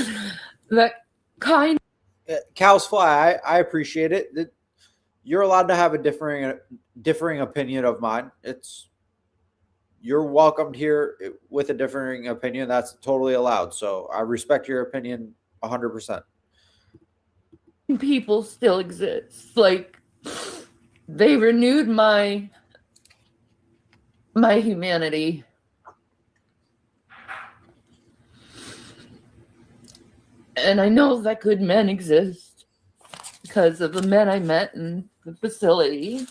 that kind. Cows fly. I appreciate it. You're allowed to have a differing opinion of mine. You're welcomed here with a differing opinion. That's totally allowed. So I respect your opinion 100%. People still exist. Like, they renewed my humanity. And I know that good men exist because of the men I met in the facility.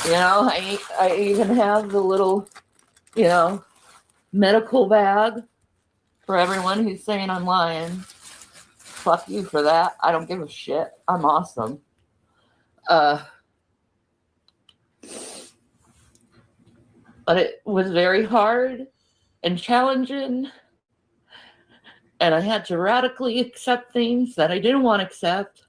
You know, I even have the little, you know, medical bag for everyone who's saying I'm lying. Fuck you for that. I don't give a shit. I'm awesome. But it was very hard and challenging. And I had to radically accept things that I didn't want to accept.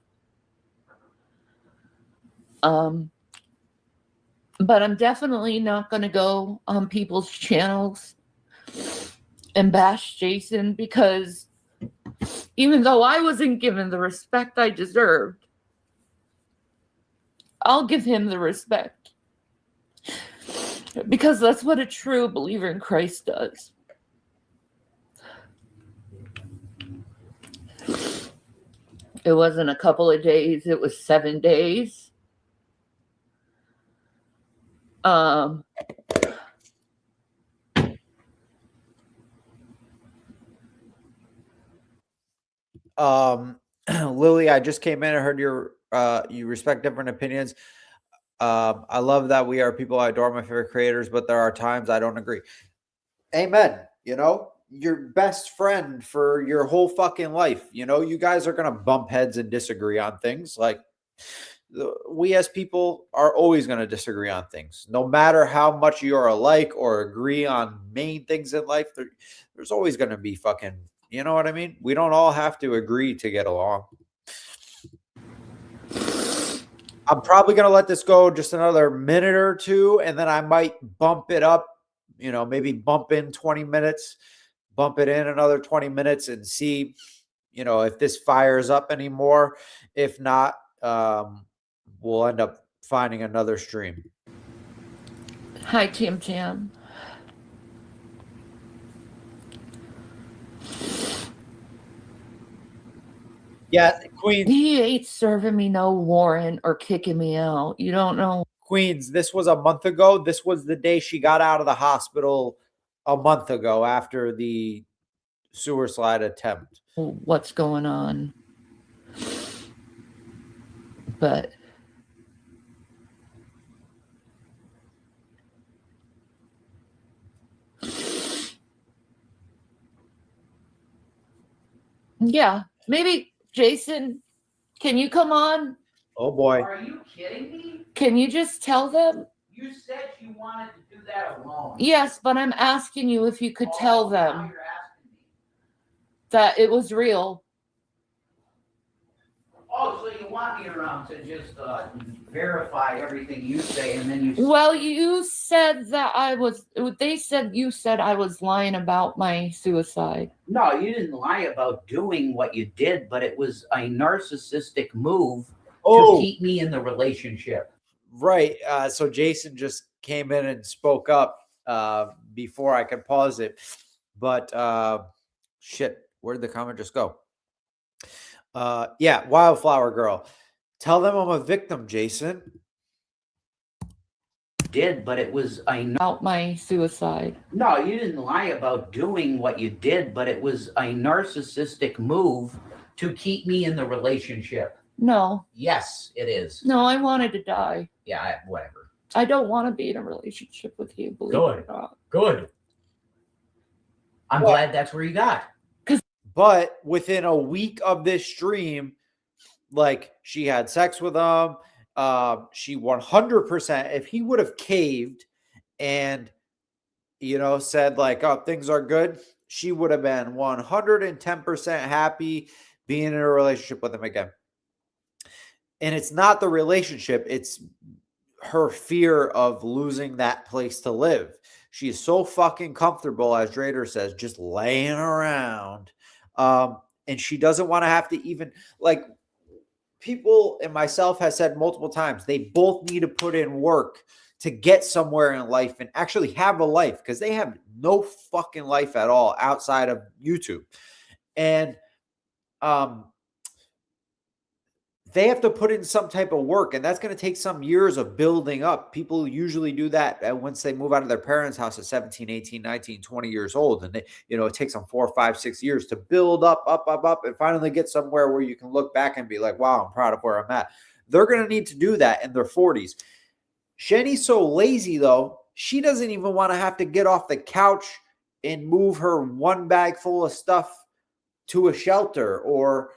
But I'm definitely not going to go on people's channels and bash Jason, because even though I wasn't given the respect I deserved, I'll give him the respect, because that's what a true believer in Christ does. It wasn't a couple of days, it was 7 days. Lily, I just came in and heard your you respect different opinions. I love that we are people. I adore my favorite creators, but there are times I don't agree. Amen. You know, your best friend for your whole fucking life. You know, you guys are gonna bump heads and disagree on things. Like, we as people are always going to disagree on things, no matter how much you're alike or agree on main things in life. There's always going to be fucking, you know what I mean? We don't all have to agree to get along. I'm probably going to let this go just another minute or two, and then I might bump it up, you know, maybe bump in 20 minutes, bump it in another 20 minutes and see, you know, if this fires up anymore. If not, we'll end up finding another stream. Hi, Tim Tam. Yeah, Queens. He ain't serving me no warrant or kicking me out. You don't know. Queens, this was a month ago. This was the day she got out of the hospital a month ago after the sewer slide attempt. What's going on. But yeah, maybe Jason, can you come on? Oh boy. Are you kidding me? Can you just tell them? You said you wanted to do that alone. Yes, but I'm asking you if you could tell Now them you're asking me. that it was real. Oh, so you want me around to just verify everything you say, and then you... Well, you said that they said you said I was lying about my suicide. No, you didn't lie about doing what you did, but it was a narcissistic move to keep me in the relationship. Right. So Jason just came in and spoke up before I could pause it. But shit, where'd the comment just go? Yeah, Wildflower Girl. Tell them I'm a victim, Jason. Did, but it was about my suicide. No, you didn't lie about doing what you did, but it was a narcissistic move to keep me in the relationship. No. Yes, it is. No, I wanted to die. Yeah, whatever. I don't want to be in a relationship with you, believe it or not. Good. I'm glad that's where you got. But within a week of this stream, like, she had sex with him. She 100%, if he would have caved and, you know, said like, oh, things are good, she would have been 110% happy being in a relationship with him again. And it's not the relationship, it's her fear of losing that place to live. She is so fucking comfortable, as Drader says, just laying around. And she doesn't want to have to even, like, people and myself has said multiple times, they both need to put in work to get somewhere in life and actually have a life, because they have no fucking life at all outside of YouTube. And they have to put in some type of work, and that's going to take some years of building up. People usually do that once they move out of their parents' house at 17, 18, 19, 20 years old. And they, it takes them 4, 5, 6 years to build up, and finally get somewhere where you can look back and be like, wow, I'm proud of where I'm at. They're going to need to do that in their 40s. Shanny's so lazy, though, she doesn't even want to have to get off the couch and move her one bag full of stuff to a shelter, or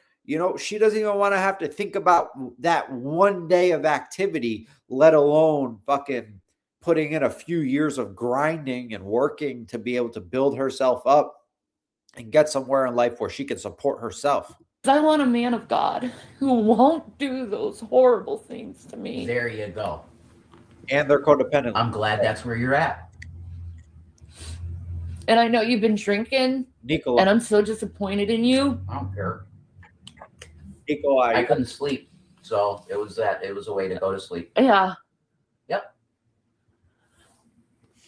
she doesn't even want to have to think about that one day of activity, let alone fucking putting in a few years of grinding and working to be able to build herself up and get somewhere in life where she can support herself. I want a man of God who won't do those horrible things to me. There you go. And they're codependent. I'm glad that's where you're at. And I know you've been drinking, Nikolai, and I'm so disappointed in you. I don't care. Nikolai, I couldn't sleep, so it was a way to go to sleep. Yeah. Yep.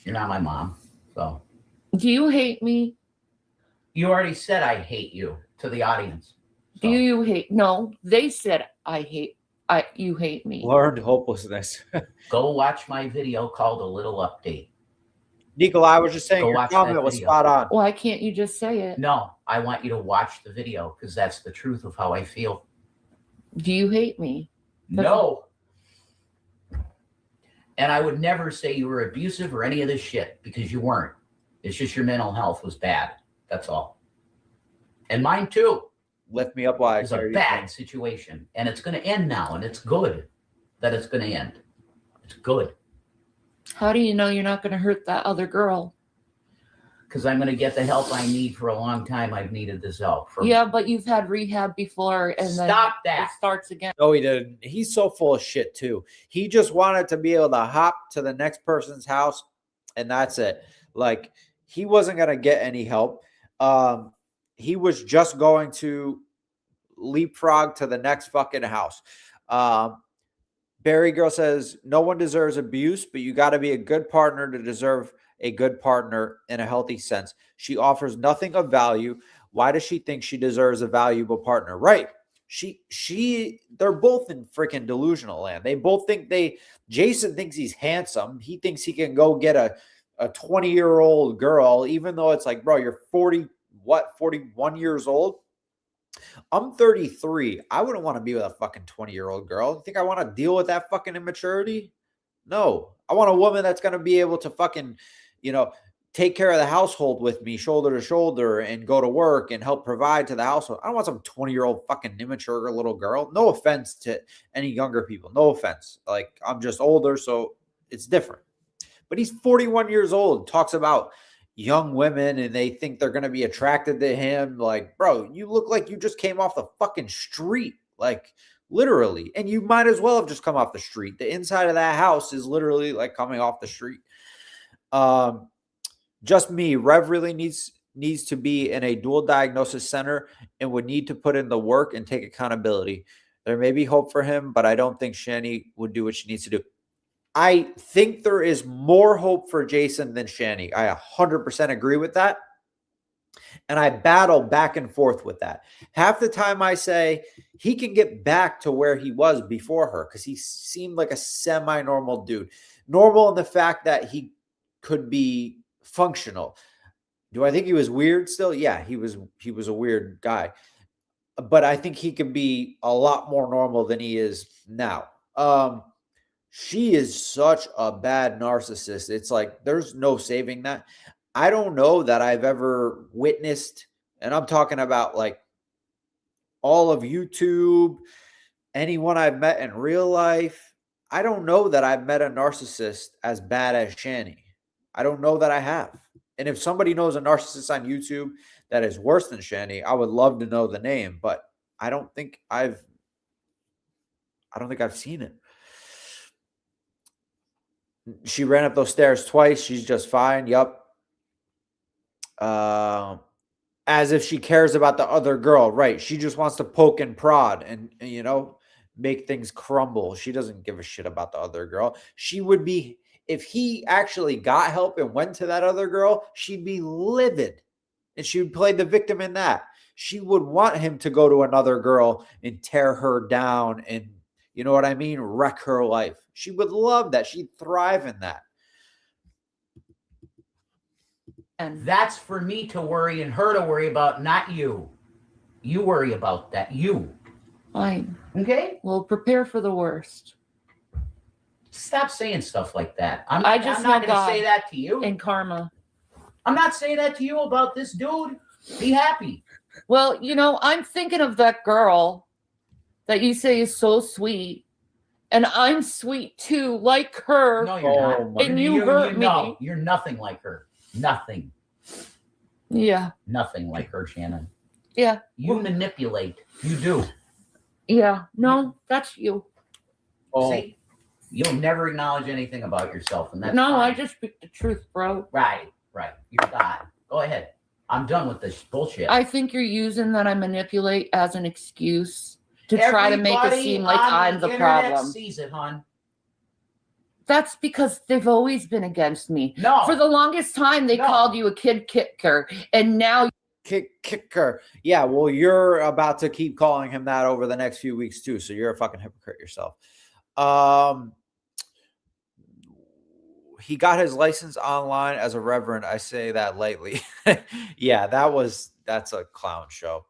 You're not my mom, so. Do you hate me? You already said I hate you to the audience. Do you hate? No, they said you hate me. learned hopelessness. Go watch my video called A Little Update. Nikolai, I was just saying Go your watch comment that was video. spot on. Why can't you just say it? No, I want you to watch the video because that's the truth of how I feel. Do you hate me? No. And I would never say you were abusive or any of this shit because you weren't. It's just your mental health was bad. That's all. And mine too. Lift me up while I It's a carry you. bad situation. And it's going to end now. And it's good that it's going to end. It's good. How do you know you're not going to hurt that other girl? Because I'm going to get the help I need for a long time. I've needed this help. Yeah, but you've had rehab before, and then Stop it that. starts again. No, he didn't. He's so full of shit too. He just wanted to be able to hop to the next person's house, and that's it. Like, he wasn't going to get any help. He was just going to leapfrog to the next fucking house. Barry Girl says, no one deserves abuse, but you got to be a good partner to deserve a good partner in a healthy sense. She offers nothing of value. Why does she think she deserves a valuable partner? Right. They're both in freaking delusional land. They both think Jason thinks he's handsome. He thinks he can go get a 20-year-old girl, even though it's like, bro, you're 41 years old? I'm 33. I wouldn't want to be with a fucking 20-year-old girl. You think I want to deal with that fucking immaturity? No. I want a woman that's going to be able to fucking, take care of the household with me shoulder to shoulder and go to work and help provide to the household. I don't want some 20-year-old fucking immature little girl. No offense to any younger people. No offense. Like, I'm just older, so it's different. But he's 41 years old, talks about young women and they think they're going to be attracted to him. Like, bro, you look like you just came off the fucking street. Like, literally. And you might as well have just come off the street. The inside of that house is literally like coming off the street. Just me. Rev really needs to be in a dual diagnosis center and would need to put in the work and take accountability. There may be hope for him, but I don't think Shanny would do what she needs to do. I think there is more hope for Jason than Shanny. I 100% agree with that. And I battle back and forth with that. Half the time I say he can get back to where he was before her because he seemed like a semi-normal dude. Normal in the fact that he could be functional. Do I think he was weird still? Yeah, he was a weird guy. But I think he can be a lot more normal than he is now. She is such a bad narcissist. It's like there's no saving that. I don't know that I've ever witnessed, and I'm talking about like all of YouTube, anyone I've met in real life. I don't know that I've met a narcissist as bad as Shanny. I don't know that I have. And if somebody knows a narcissist on YouTube that is worse than Shanny, I would love to know the name, but I don't think I've seen it. She ran up those stairs twice. She's just fine. Yup. As if she cares about the other girl. Right. She just wants to poke and prod and make things crumble. She doesn't give a shit about the other girl. She would be, if he actually got help and went to that other girl, she'd be livid. And she would play the victim in that. she would want him to go to another girl and tear her down and, you know what I mean, wreck her life. She would love that. She'd thrive in that. And that's for me to worry and her to worry about, not you. You worry about that. You. Fine. Okay? Well, prepare for the worst. Stop saying stuff like that. I'm I not just going know to God say that to you. and karma. I'm not saying that to you about this dude. Be happy. Well, you know, I'm thinking of that girl that you say is so sweet. And I'm sweet too, like her. No, you're not. And you hurt me. No, you're nothing like her. Nothing. Yeah. Nothing like her, Shannon. Yeah. You manipulate. You do. Yeah. No, that's you. See? You'll never acknowledge anything about yourself. And that's no, fine. I just speak the truth, bro. Right. You're God. Go ahead. I'm done with this bullshit. I think you're using that I manipulate as an excuse to try to make it seem like I'm the problem. Sees it, hon. That's because they've always been against me. No. For the longest time, they called you a kid kicker, and now kicker. Yeah, well, you're about to keep calling him that over the next few weeks too. So you're a fucking hypocrite yourself. He got his license online as a reverend. I say that lightly. Yeah, that's a clown show.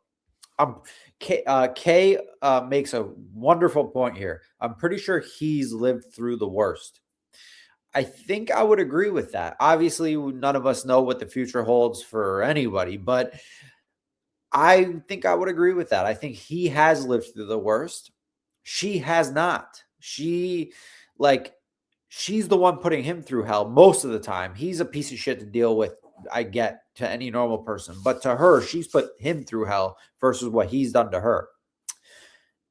Kay makes a wonderful point here. I'm pretty sure he's lived through the worst. I think I would agree with that. Obviously, none of us know what the future holds for anybody, but I think I would agree with that. I think he has lived through the worst. She has not. She's the one putting him through hell most of the time. He's a piece of shit to deal with, I get, to any normal person. But to her, she's put him through hell versus what he's done to her.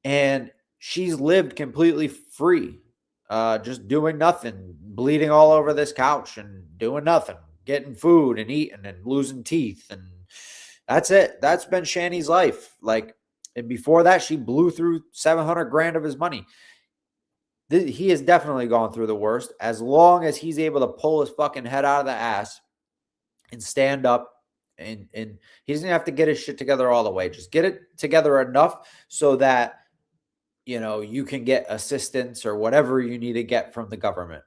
And she's lived completely free, just doing nothing, bleeding all over this couch and doing nothing, getting food and eating and losing teeth. And that's it. That's been Shanny's life. And before that, she blew through $700,000 of his money. He has definitely gone through the worst. As long as he's able to pull his fucking head out of the ass and stand up, and he doesn't have to get his shit together all the way. Just get it together enough so that, you know, you can get assistance or whatever you need to get from the government,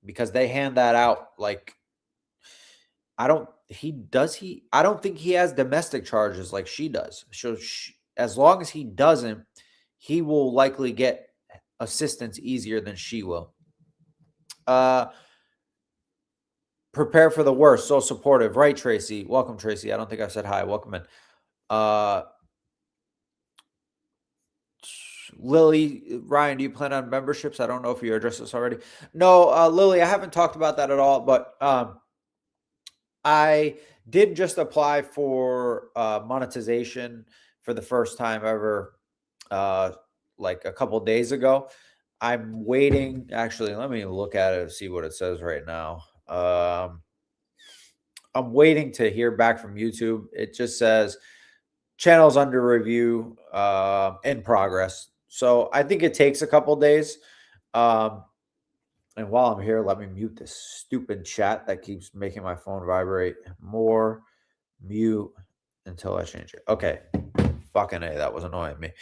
because they hand that out. I don't think he has domestic charges like she does. So as long as he doesn't, he will likely get assistance easier than she will. Prepare for the worst. So supportive. Right, Tracy? Welcome, Tracy. I don't think I've said hi. Welcome in. Lily, Ryan, do you plan on memberships? I don't know if you addressed this already. No, Lily, I haven't talked about that at all, but I did just apply for monetization for the first time ever, like a couple days ago. I'm waiting. Actually, let me look at it and see what it says right now. I'm waiting to hear back from YouTube. It just says channels under review, in progress. So I think it takes a couple days. And while I'm here, let me mute this stupid chat that keeps making my phone vibrate more. Mute until I change it. Okay. Fucking A, that was annoying me.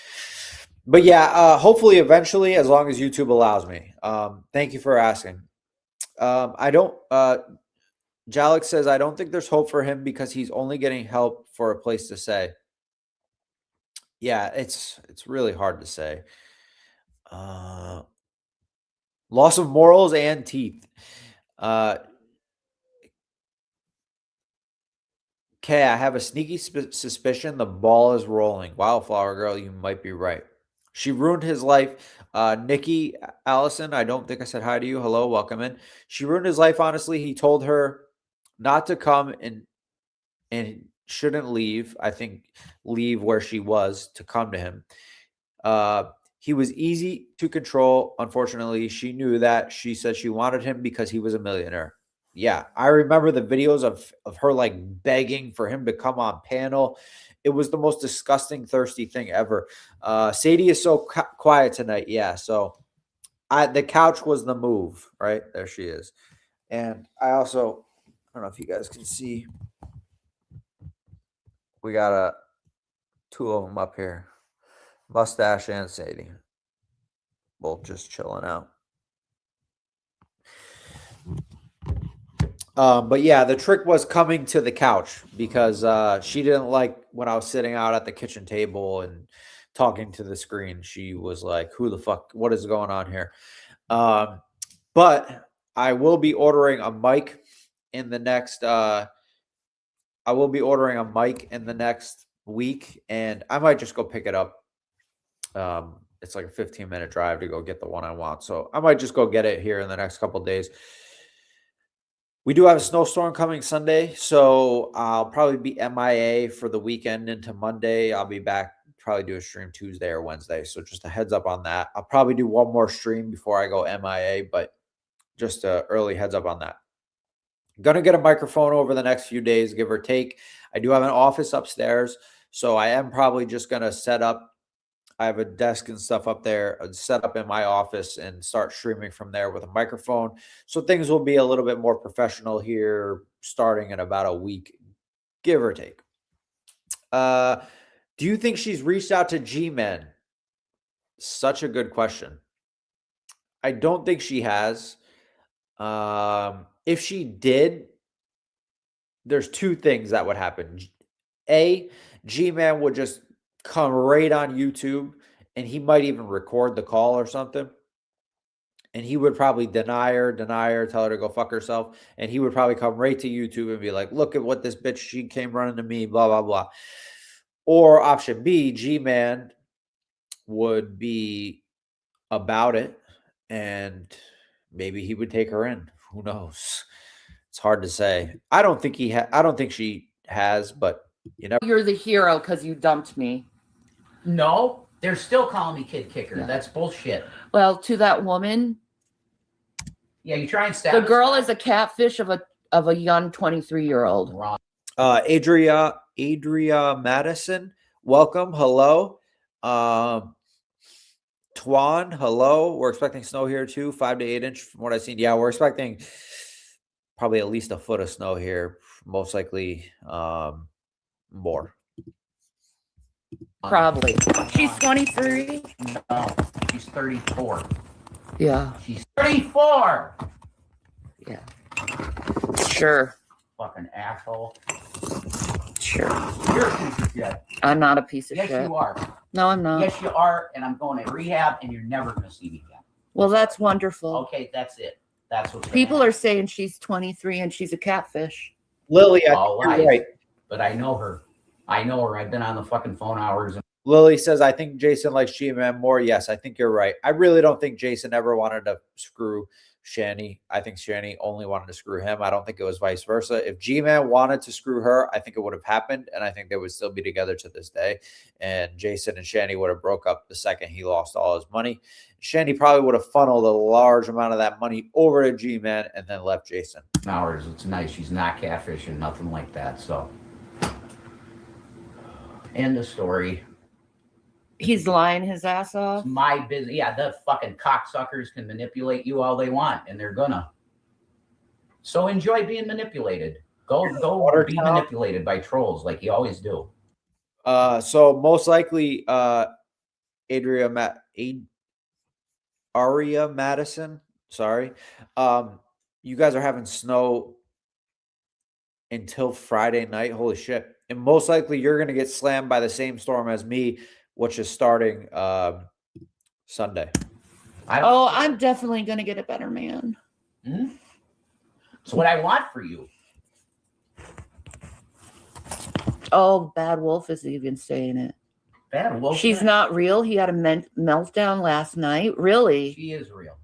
But yeah, hopefully eventually, as long as YouTube allows me. Thank you for asking. Jalek says, I don't think there's hope for him because he's only getting help for a place to stay. Yeah, it's really hard to say. Loss of morals and teeth. Okay, I have a sneaky suspicion the ball is rolling. Wildflower girl, you might be right. She ruined his life. Nikki Allison, I don't think I said hi to you. Hello, welcome in. She ruined his life, honestly. He told her not to come and shouldn't leave. I think leave where she was to come to him. He was easy to control. Unfortunately, she knew that. She said she wanted him because he was a millionaire. Yeah, I remember the videos of her like begging for him to come on panel. It was the most disgusting, thirsty thing ever. Sadie is so quiet tonight. Yeah, so the couch was the move, right? There she is. And I don't know if you guys can see. We got Two of them up here. Mustache and Sadie. Both just chilling out. But yeah, the trick was coming to the couch because she didn't like when I was sitting out at the kitchen table and talking to the screen. She was like, who the fuck, what is going on here? But I will be ordering a mic in the next week, and I might just go pick it up. It's like a 15-minute drive to go get the one I want. So I might just go get it here in the next couple of days. We do have a snowstorm coming Sunday, so I'll probably be MIA for the weekend into Monday. I'll be back, probably do a stream Tuesday or Wednesday. So just a heads up on that. I'll probably do one more stream before I go MIA, but just a early heads up on that. Going to get a microphone over the next few days, give or take. I do have an office upstairs, so I am probably just going to set up. I have a desk and stuff up there, set up in my office and start streaming from there with a microphone. So things will be a little bit more professional here starting in about a week, give or take. Do you think she's reached out to G-Men? Such a good question. I don't think she has. If she did, there's two things that would happen. A, G-Man would just come right on YouTube and he might even record the call or something. And he would probably deny her, tell her to go fuck herself. And he would probably come right to YouTube and be like, look at what this bitch, she came running to me, blah, blah, blah. Or option B, G-Man would be about it and maybe he would take her in. Who knows? It's hard to say. I don't think she has, but you know. You're the hero because you dumped me. No, they're still calling me kid kicker. Yeah. That's bullshit. Well, to that woman. Yeah, you try and stab. The girl is a catfish of a young 23-year-old. Wrong. Adria Madison, welcome. Hello. Twan, hello. We're expecting snow here too, 5 to 8 inch from what I've seen. Yeah, we're expecting probably at least a foot of snow here, most likely more. Probably. She's 23. No, she's 34. Yeah. She's 34. Yeah. Sure. Fucking asshole. Sure. You're a piece of shit. I'm not a piece of yes, shit. Yes, you are. No, I'm not. Yes, you are. And I'm going to rehab and you're never going to see me again. Well, that's wonderful. Okay, that's it. That's what people are saying. She's 23 and she's a catfish. Lily, you're right. But I know her. I've been on the fucking phone hours. Lily says, I think Jason likes G-Man more. Yes, I think you're right. I really don't think Jason ever wanted to screw Shanny. I think Shanny only wanted to screw him. I don't think it was vice versa. If G-Man wanted to screw her, I think it would have happened, and I think they would still be together to this day. And Jason and Shanny would have broke up the second he lost all his money. Shanny probably would have funneled a large amount of that money over to G-Man and then left Jason. Hours, it's nice. She's not catfishing, nothing like that. So, end of story. He's lying his ass off. It's my business. Yeah, the fucking cocksuckers can manipulate you all they want, and they're gonna. So enjoy being manipulated. Go be manipulated by trolls like you always do. So most likely, Aria Madison. Sorry, you guys are having snow until Friday night. Holy shit! And most likely, you're gonna get slammed by the same storm as me, which is starting Sunday. I'm definitely going to get a better man. Mm-hmm. It's what I want for you. Oh, Bad Wolf is even saying it. Bad Wolf? She's not real. He had a meltdown last night. Really? She is real.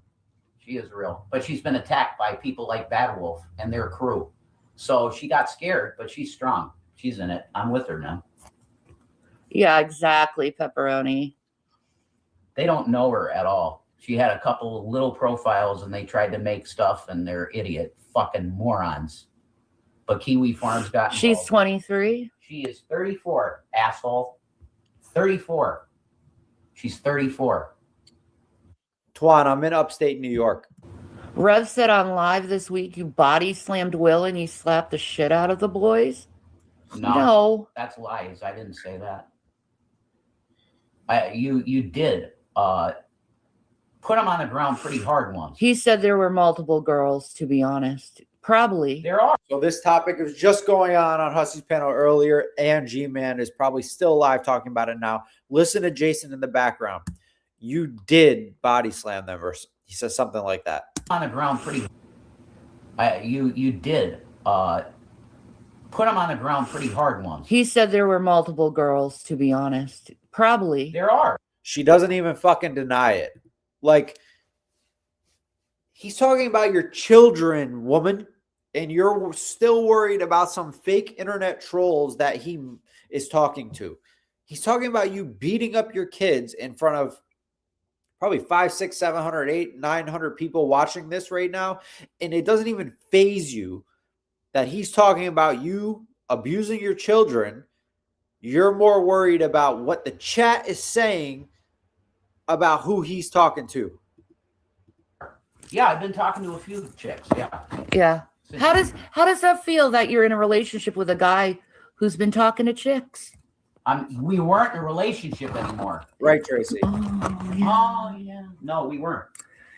She is real. But she's been attacked by people like Bad Wolf and their crew. So she got scared, but she's strong. She's in it. I'm with her now. Yeah, exactly, Pepperoni. They don't know her at all. She had a couple of little profiles and they tried to make stuff and they're idiot fucking morons. But Kiwi Farms got involved. She's 23? She is 34, asshole. 34. She's 34. Twan, I'm in upstate New York. Rev said on live this week you body slammed Will and you slapped the shit out of the boys. No. That's lies. I didn't say that. You did put him on the ground pretty hard once. He said there were multiple girls, to be honest. Probably. There are. So this topic was just going on Hussey's panel earlier, and G-Man is probably still live talking about it now. Listen to Jason in the background. You did body slam them, or he says something like that. On the ground pretty. You did put him on the ground pretty hard once. He said there were multiple girls, to be honest. Probably. There are. She doesn't even fucking deny it. Like, he's talking about your children, woman, and you're still worried about some fake internet trolls that he is talking to. He's talking about you beating up your kids in front of probably 500, 600, 700, 800, 900 people watching this right now, and it doesn't even faze you that he's talking about you abusing your children. You're more worried about what the chat is saying about who he's talking to. Yeah, I've been talking to a few chicks. Yeah. Yeah. How does that feel that you're in a relationship with a guy who's been talking to chicks? We weren't in a relationship anymore. Right, Tracy? Oh, yeah. Oh, yeah. No, we weren't.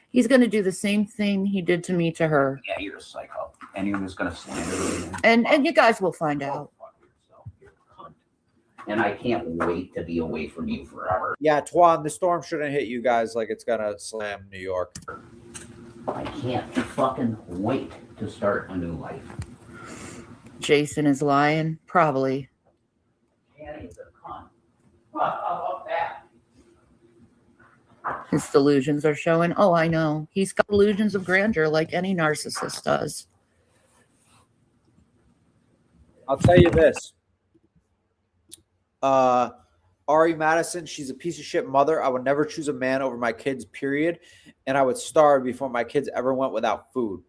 He's going to do the same thing he did to me to her. Yeah, you're a psycho. And he was going to slander me. And you guys will find out. And I can't wait to be away from you forever. Yeah, Twan, the storm shouldn't hit you guys like it's going to slam New York. I can't fucking wait to start a new life. Jason is lying? Probably. Shanny's a cunt. How about that? His delusions are showing. Oh, I know. He's got delusions of grandeur like any narcissist does. I'll tell you this. Ari Madison, she's a piece of shit mother. I would never choose a man over my kids, period. And I would starve before my kids ever went without food.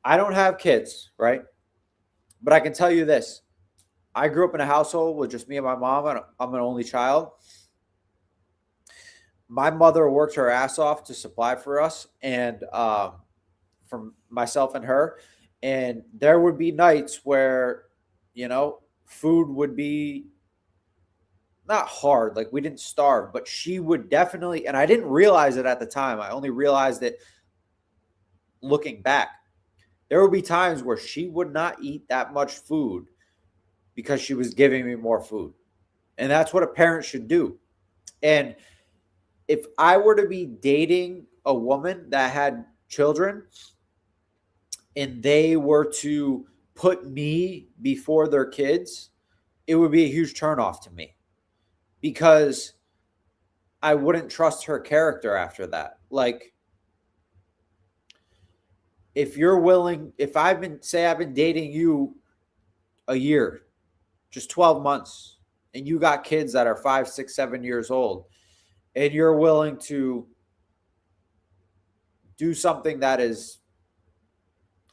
I don't have kids, right? But I can tell you this. I grew up in a household with just me and my mom, and I'm an only child. My mother worked her ass off to supply for us and from myself and her. And there would be nights where, you know, food would be not hard, like we didn't starve, but she would definitely, and I didn't realize it at the time. I only realized it looking back. There would be times where she would not eat that much food because she was giving me more food. And that's what a parent should do. And if I were to be dating a woman that had children and they were to put me before their kids, it would be a huge turnoff to me. Because I wouldn't trust her character after that. Like, if you're willing, if I've been dating you a year, just 12 months, and you got kids that are 5, 6, 7 years old, and you're willing to do something that is,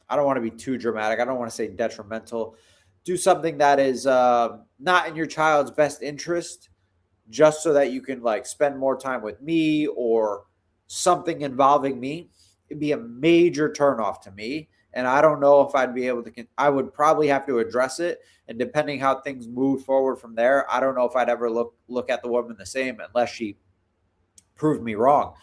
I don't want to be too dramatic, I don't want to say detrimental, do something that is not in your child's best interest, just so that you can like spend more time with me or something involving me, it'd be a major turnoff to me. And I don't know if I'd be able to, I would probably have to address it. And depending how things move forward from there, I don't know if I'd ever look at the woman the same unless she proved me wrong.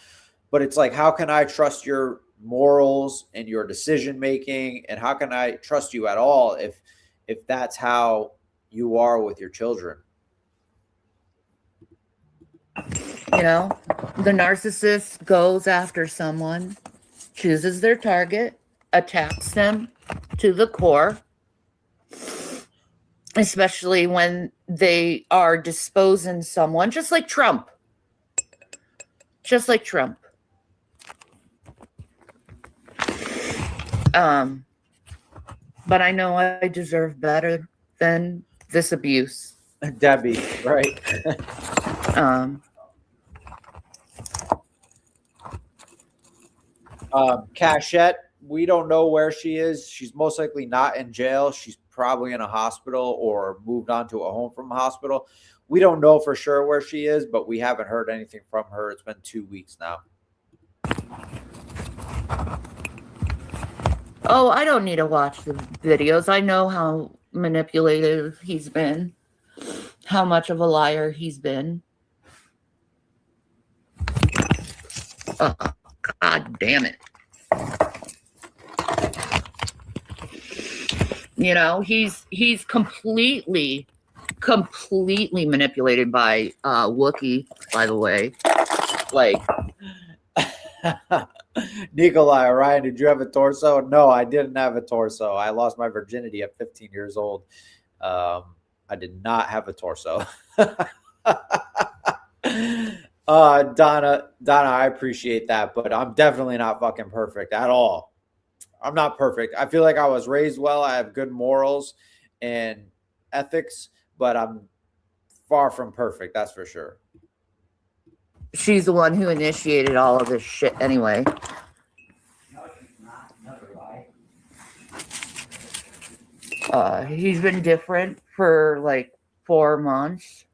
But it's like, how can I trust your morals and your decision making? And how can I trust you at all if that's how you are with your children? You know, the narcissist goes after someone, chooses their target, attacks them to the core, especially when they are disposing someone, just like Trump. Just like Trump. But I know I deserve better than this abuse. Debbie, right? Cachette, we don't know where she is. She's most likely not in jail. She's probably in a hospital or moved on to a home from a hospital. We don't know for sure where she is, but we haven't heard anything from her. It's been 2 weeks now. Oh, I don't need to watch the videos. I know how manipulative he's been, how much of a liar he's been. Oh, God damn it. You know, he's completely manipulated by Wookiee, by the way. Like, Nikolai, Ryan, did you have a torso? No, I didn't have a torso. I lost my virginity at 15 years old. I did not have a torso. Donna, I appreciate that, but I'm definitely not fucking perfect at all. I'm not perfect. I feel like I was raised well. I have good morals and ethics, but I'm far from perfect. That's for sure. she's the one who initiated all of this shit anyway. No, she's not. Another lie. He's been different for like 4 months.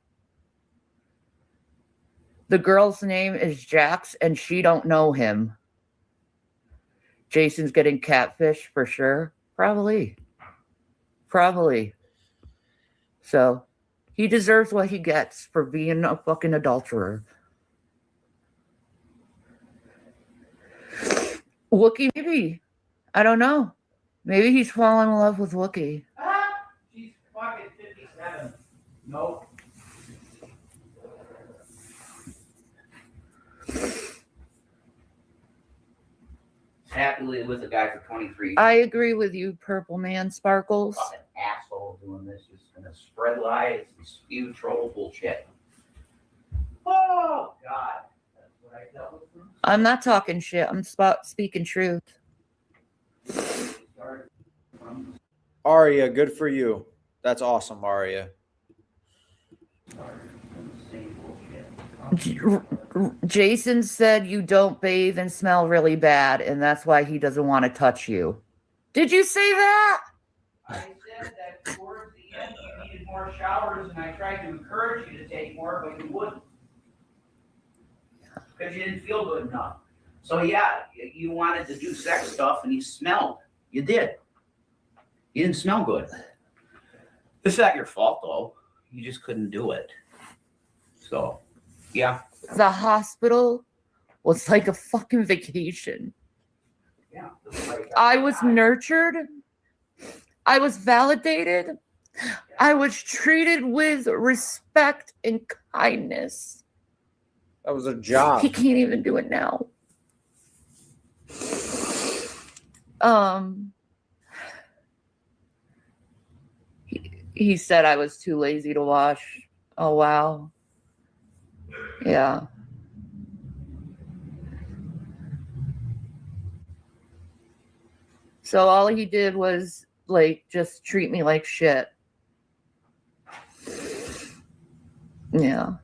The girl's name is Jax, and she don't know him. Jason's getting catfish for sure. Probably. So he deserves what he gets for being a fucking adulterer. Wookiee, maybe. I don't know. Maybe he's fallen in love with Wookiee. She's fucking 57. Nope. Happily with a guy for 23 years. I agree with you, Purple Man Sparkles. Fucking asshole doing this. Just gonna spread lies and spew troll bullshit. Oh, God. That's what I dealt with. I'm not talking shit. I'm speaking truth. Aria, good for you. That's awesome, Aria. Jason said you don't bathe and smell really bad, and that's why he doesn't want to touch you. Did you say that? I said that towards the end you needed more showers, and I tried to encourage you to take more, but you wouldn't. Because you didn't feel good enough. So yeah, you wanted to do sex stuff, and you smelled. You did. You didn't smell good. It's not your fault, though. You just couldn't do it. So, yeah. The hospital was like a fucking vacation. Yeah. Like I was nurtured. I was validated. I was treated with respect and kindness. That was a job. He can't even do it now. He said I was too lazy to wash. Oh, wow. Yeah. So all he did was like just treat me like shit. Yeah.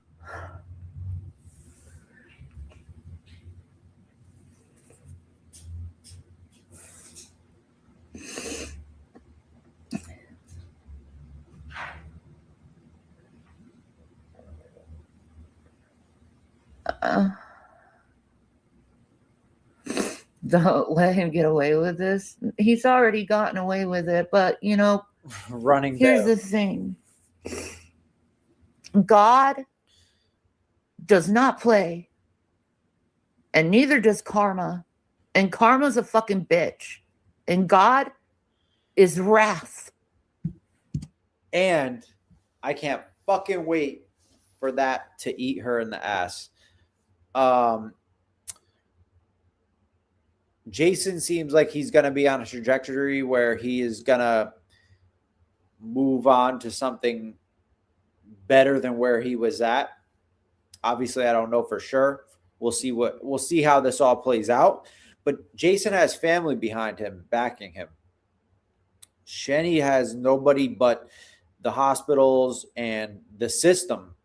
Don't let him get away with this. He's already gotten away with it, but you know, Running here's down. the thing. God does not play, and neither does karma. And karma's a fucking bitch. And God is wrath. And I can't fucking wait for that to eat her in the ass. Jason seems like he's going to be on a trajectory where he is going to move on to something better than where he was at. Obviously, I don't know for sure. We'll see how this all plays out. But Jason has family behind him, backing him. Shanny has nobody but the hospitals and the system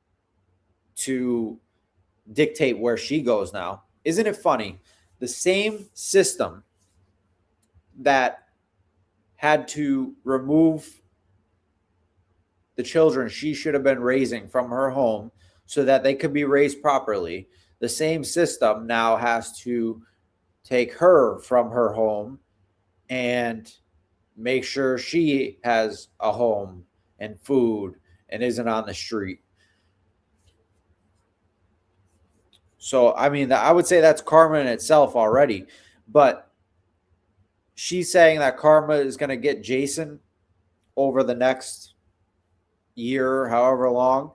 to dictate where she goes now. Isn't it funny? The same system that had to remove the children she should have been raising from her home so that they could be raised properly, the same system now has to take her from her home and make sure she has a home and food and isn't on the street. So, I mean, I would say that's karma in itself already. But she's saying that karma is going to get Jason over the next year, however long.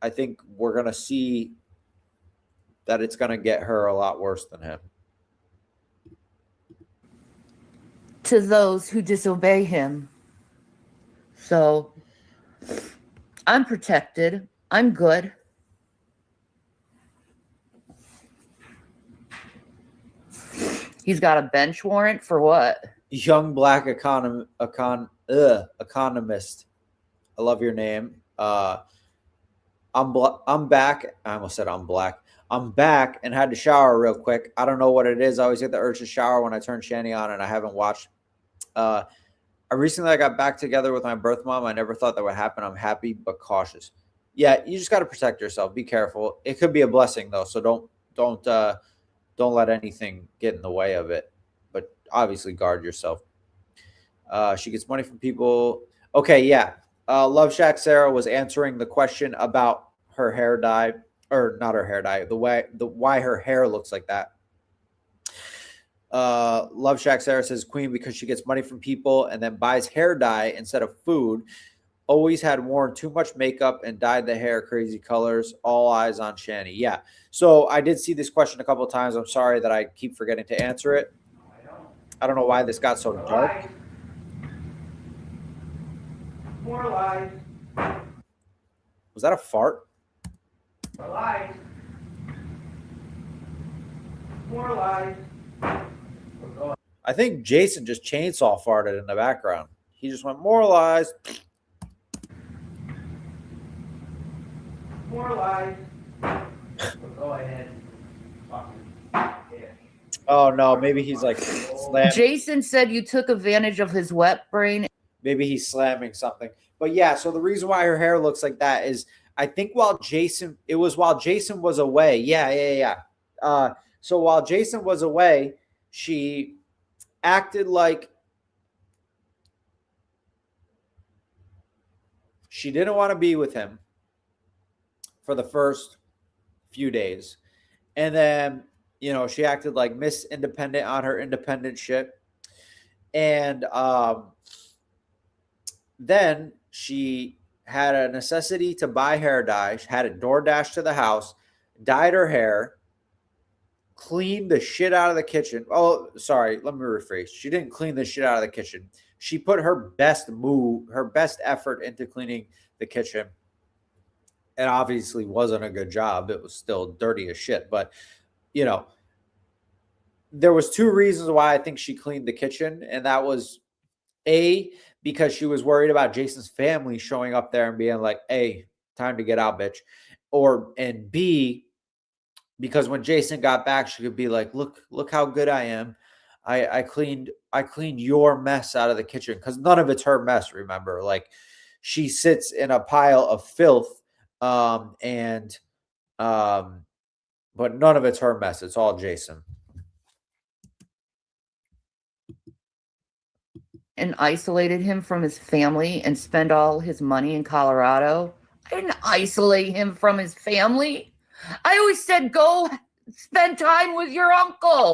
I think we're going to see that it's going to get her a lot worse than him. To those who disobey him. So I'm protected. I'm good. He's got a bench warrant for what? Young black economist. I love your name. I'm back. I almost said I'm black. I'm back and had to shower real quick. I don't know what it is. I always get the urge to shower when I turn Shanny on, and I haven't watched. I recently got back together with my birth mom. I never thought that would happen. I'm happy but cautious. Yeah, you just got to protect yourself. Be careful. It could be a blessing though, so don't let anything get in the way of it. But obviously, guard yourself. She gets money from people. Okay, yeah. Love Shack Sarah was answering the question about her hair dye, or not her hair dye, why her hair looks like that. Love Shack Sarah says Queen because she gets money from people and then buys hair dye instead of food. Always had worn too much makeup and dyed the hair crazy colors. All eyes on Shanny. Yeah. So I did see this question a couple of times. I'm sorry that I keep forgetting to answer it. I don't know why this got so dark. More lies. Was that a fart? More lies. More lies. I think Jason just chainsaw farted in the background. He just went, more lies. More lies. Go ahead. Oh, no. Maybe he's like slamming. Jason said you took advantage of his wet brain. Maybe he's slamming something. But yeah, so the reason why her hair looks like that is I think while Jason was away. Yeah. So while Jason was away, she acted like she didn't want to be with him for the first few days. And then, she acted like Miss Independent on her independent shit. And then she had a necessity to buy hair dye. She had it DoorDash to the house, dyed her hair, cleaned the shit out of the kitchen. Oh, sorry. Let me rephrase. She didn't clean the shit out of the kitchen. She put her best effort into cleaning the kitchen. It obviously wasn't a good job. It was still dirty as shit. But, there was two reasons why I think she cleaned the kitchen. And that was A, because she was worried about Jason's family showing up there and being like, hey, time to get out, bitch. And B, because when Jason got back, she could be like, look how good I am. I cleaned your mess out of the kitchen, because none of it's her mess, remember. Like, she sits in a pile of filth, but none of it's her mess. It's all Jason. And isolated him from his family and spend all his money in Colorado. I didn't isolate him from his family. I always said, go spend time with your uncle.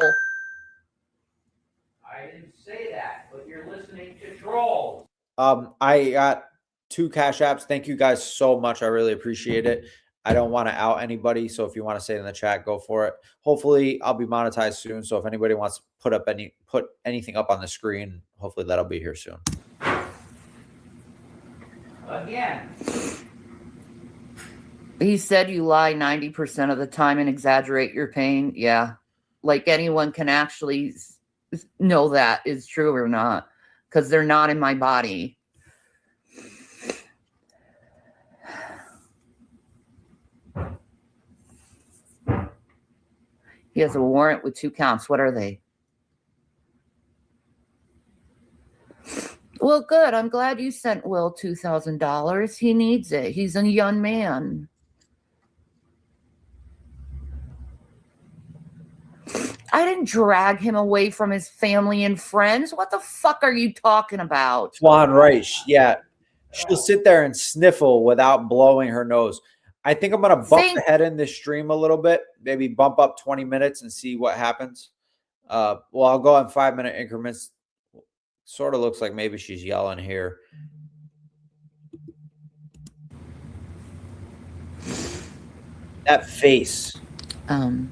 I didn't say that, but you're listening to trolls. I got 2 Cash Apps. Thank you guys so much. I really appreciate it. I don't want to out anybody, so if you want to say it in the chat, go for it. Hopefully, I'll be monetized soon. So if anybody wants to put anything up on the screen, hopefully that'll be here soon. Again. He said you lie 90% of the time and exaggerate your pain. Yeah. Like anyone can actually know that is true or not, because they're not in my body. He has a warrant with 2 counts. What are they? Well, good. I'm glad you sent Will $2,000. He needs it. He's a young man. I didn't drag him away from his family and friends. What the fuck are you talking about? Swan Reich. Yeah. She'll sit there and sniffle without blowing her nose. I think I'm gonna bump Same. ahead in this stream a little bit. Maybe bump up 20 minutes and see what happens. Well, I'll go on 5-minute increments. Sort of looks like maybe she's yelling here. That face. Ugh.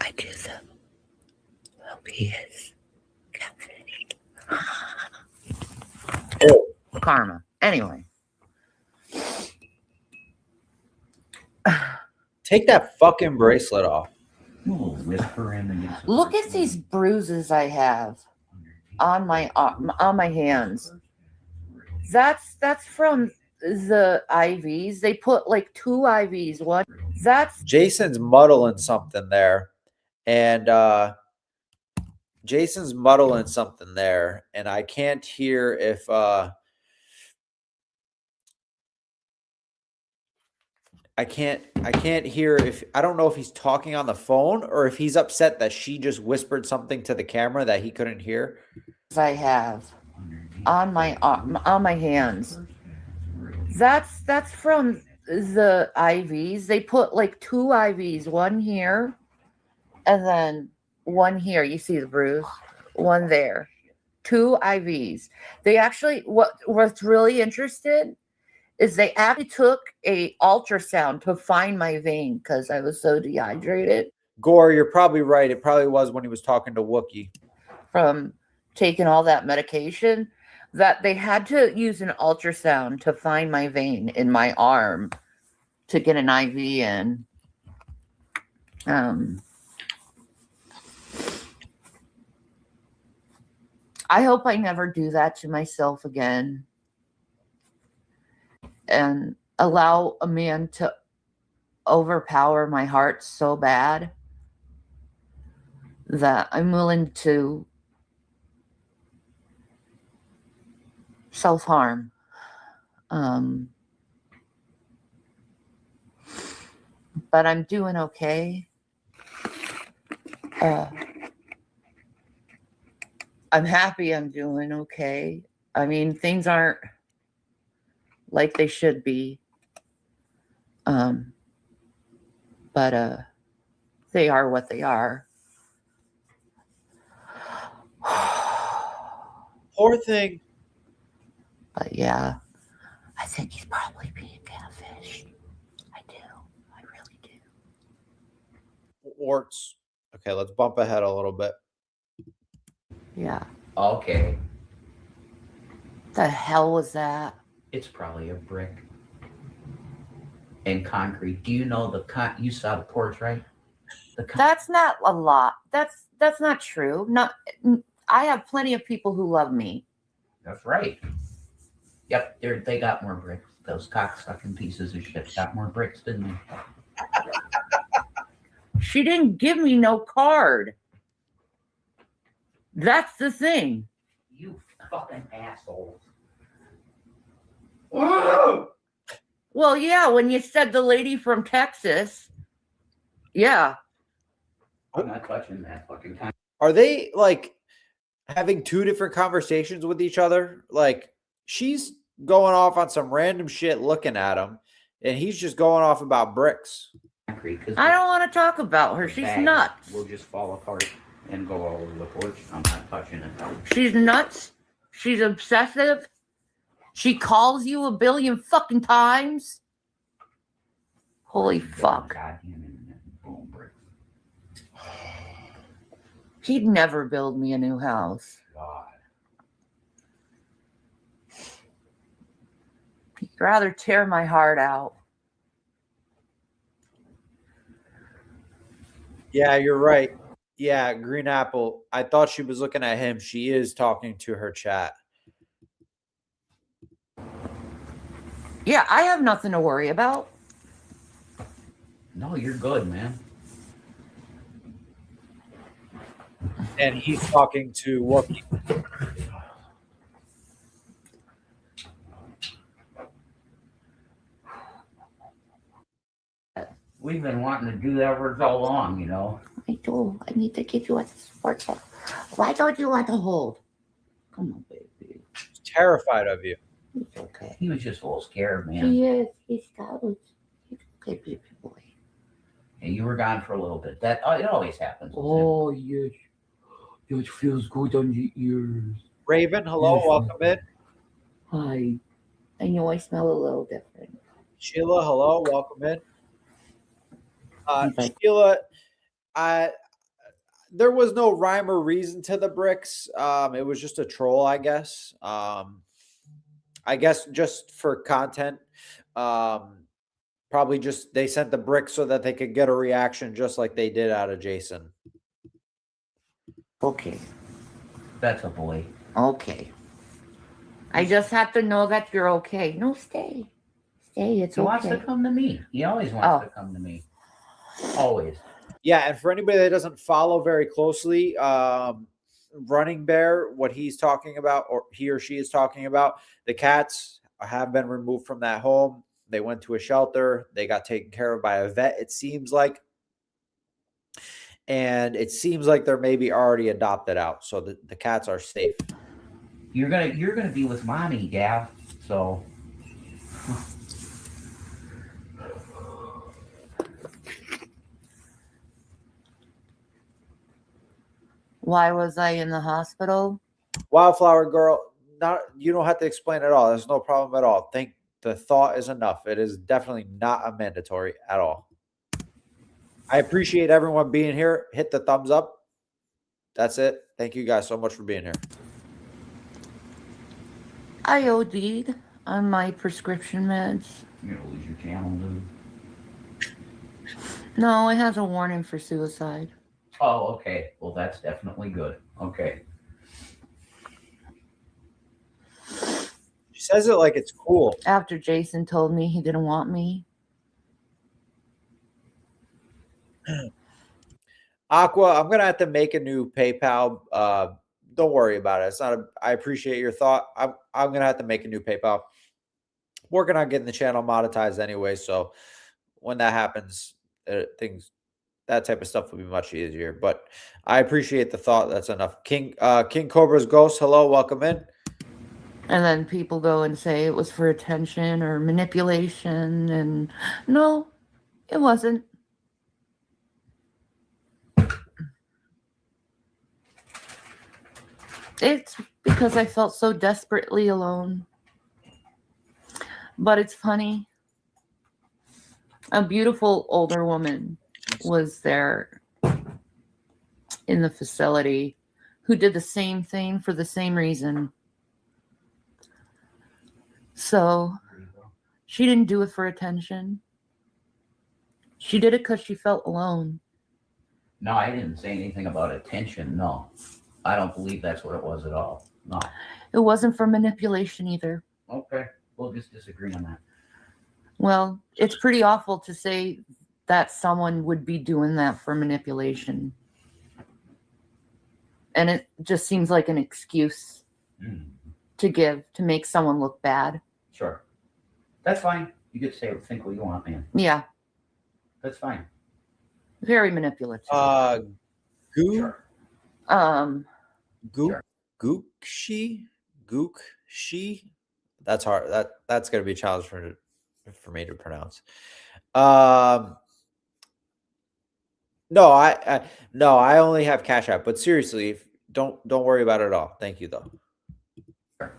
I just hope he is catfished. Ew. Karma. Anyway. Take that fucking bracelet off. We'll whisper him and get some Look at these bruises I have on my hands. That's from the IVs. They put like 2 IVs. One. That's Jason's muddling something there. And Jason's muddling something there. And I can't hear if I can't hear if I don't know if he's talking on the phone or if he's upset that she just whispered something to the camera that he couldn't hear. I have on my hands. That's from the IVs. They put like 2 IVs, one here and then one here. You see the bruise? One there. 2 IVs. They actually what's really interesting is they actually took a ultrasound to find my vein because I was so dehydrated Gore, you're probably right. It probably was when he was talking to Wookie. from taking all that medication, that they had to use an ultrasound to find my vein in my arm to get an IV in. I hope I never do that to myself again and allow a man to overpower my heart so bad that I'm willing to self-harm. But I'm doing okay. I'm happy I'm doing okay. I mean, things aren't like they should be. But they are what they are. Poor thing. But yeah, I think he's probably being catfished. I do. I really do. Warts. Okay, let's bump ahead a little bit. Yeah. Okay, The hell was that? it's probably a brick and concrete. Do you know you saw the porch, right? That's not a lot. That's not true. I have plenty of people who love me. That's right. Yep, they got more bricks. Those cocksucking pieces of shit got more bricks, didn't they? She didn't give me no card. That's the thing. You fucking assholes. Well, yeah, when you said the lady from Texas, yeah. I'm not touching that fucking time. Are they like having 2 different conversations with each other? Like she's going off on some random shit looking at him, and he's just going off about bricks. I don't want to talk about her. She's nuts. Will just fall apart and go all over the porch. I'm not touching it. She's nuts. She's obsessive. She calls you a billion fucking times. Holy fuck. Boom, bricks. He'd never build me a new house. God. He'd rather tear my heart out. Yeah, you're right. Yeah, Green Apple. I thought she was looking at him. She is talking to her chat. Yeah, I have nothing to worry about. No, you're good, man. And he's talking to Wookie. We've been wanting to do that for so long, you know. I do. I need to give you a support. Why don't you want to hold? Come on, baby. He's terrified of you. It's okay. He was just a little scared, man. He is. He's got it. He's okay, baby boy. And you were gone for a little bit. That it always happens. Oh, yes. It feels good on the ears. Raven, hello, Yes, welcome in. Hi. I know I smell a little different. Sheila, hello, welcome in. Okay. Sheila, there was no rhyme or reason to the bricks. It was just a troll, I guess. I guess just for content. Probably just they sent the bricks so that they could get a reaction just like they did out of Jason. Okay. That's a boy. Okay. I just have to know that you're okay. No, stay. Stay. It's He wants to okay. come to me. He always wants to come to me. Always. Yeah, and for anybody that doesn't follow very closely, Running Bear, what he's talking about, or he or she is talking about, the cats have been removed from that home. They went to a shelter. They got taken care of by a vet, it seems like. And it seems like they're maybe already adopted out. So the cats are safe. You're gonna be with mommy, Gav. So Why was I in the hospital? Wildflower Girl, you don't have to explain at all. There's no problem at all. Think the thought is enough. It is definitely not a mandatory at all. I appreciate everyone being here. Hit the thumbs up. That's it. Thank you guys so much for being here. I OD'd on my prescription meds. you're gonna lose your channel, dude. No, it has a warning for suicide. Oh, okay. Well, that's definitely good. Okay. She says it like it's cool. After Jason told me he didn't want me. Aqua, I'm gonna have to make a new PayPal. Don't worry about it. It's not. I appreciate your thought. I'm gonna have to make a new PayPal. Working on getting the channel monetized anyway. So when that happens, that type of stuff will be much easier. But I appreciate the thought. That's enough. King Cobra's Ghost. Hello, welcome in. And then people go and say it was for attention or manipulation. And no, it wasn't. It's because I felt so desperately alone. But it's funny. A beautiful older woman was there in the facility who did the same thing for the same reason. So she didn't do it for attention. She did it because she felt alone. No, I didn't say anything about attention. No, I don't believe that's what it was at all. No. It wasn't for manipulation either. Okay. We'll just disagree on that. Well, it's pretty awful to say that someone would be doing that for manipulation. And it just seems like an excuse to give to make someone look bad. Sure. That's fine. You get to say think what you want, man. Yeah, That's fine. very manipulative. Sure. Gookshi. That's hard. That's gonna be a challenge for me to pronounce. No, I only have Cash App, but seriously, don't worry about it at all. Thank you though. Sure.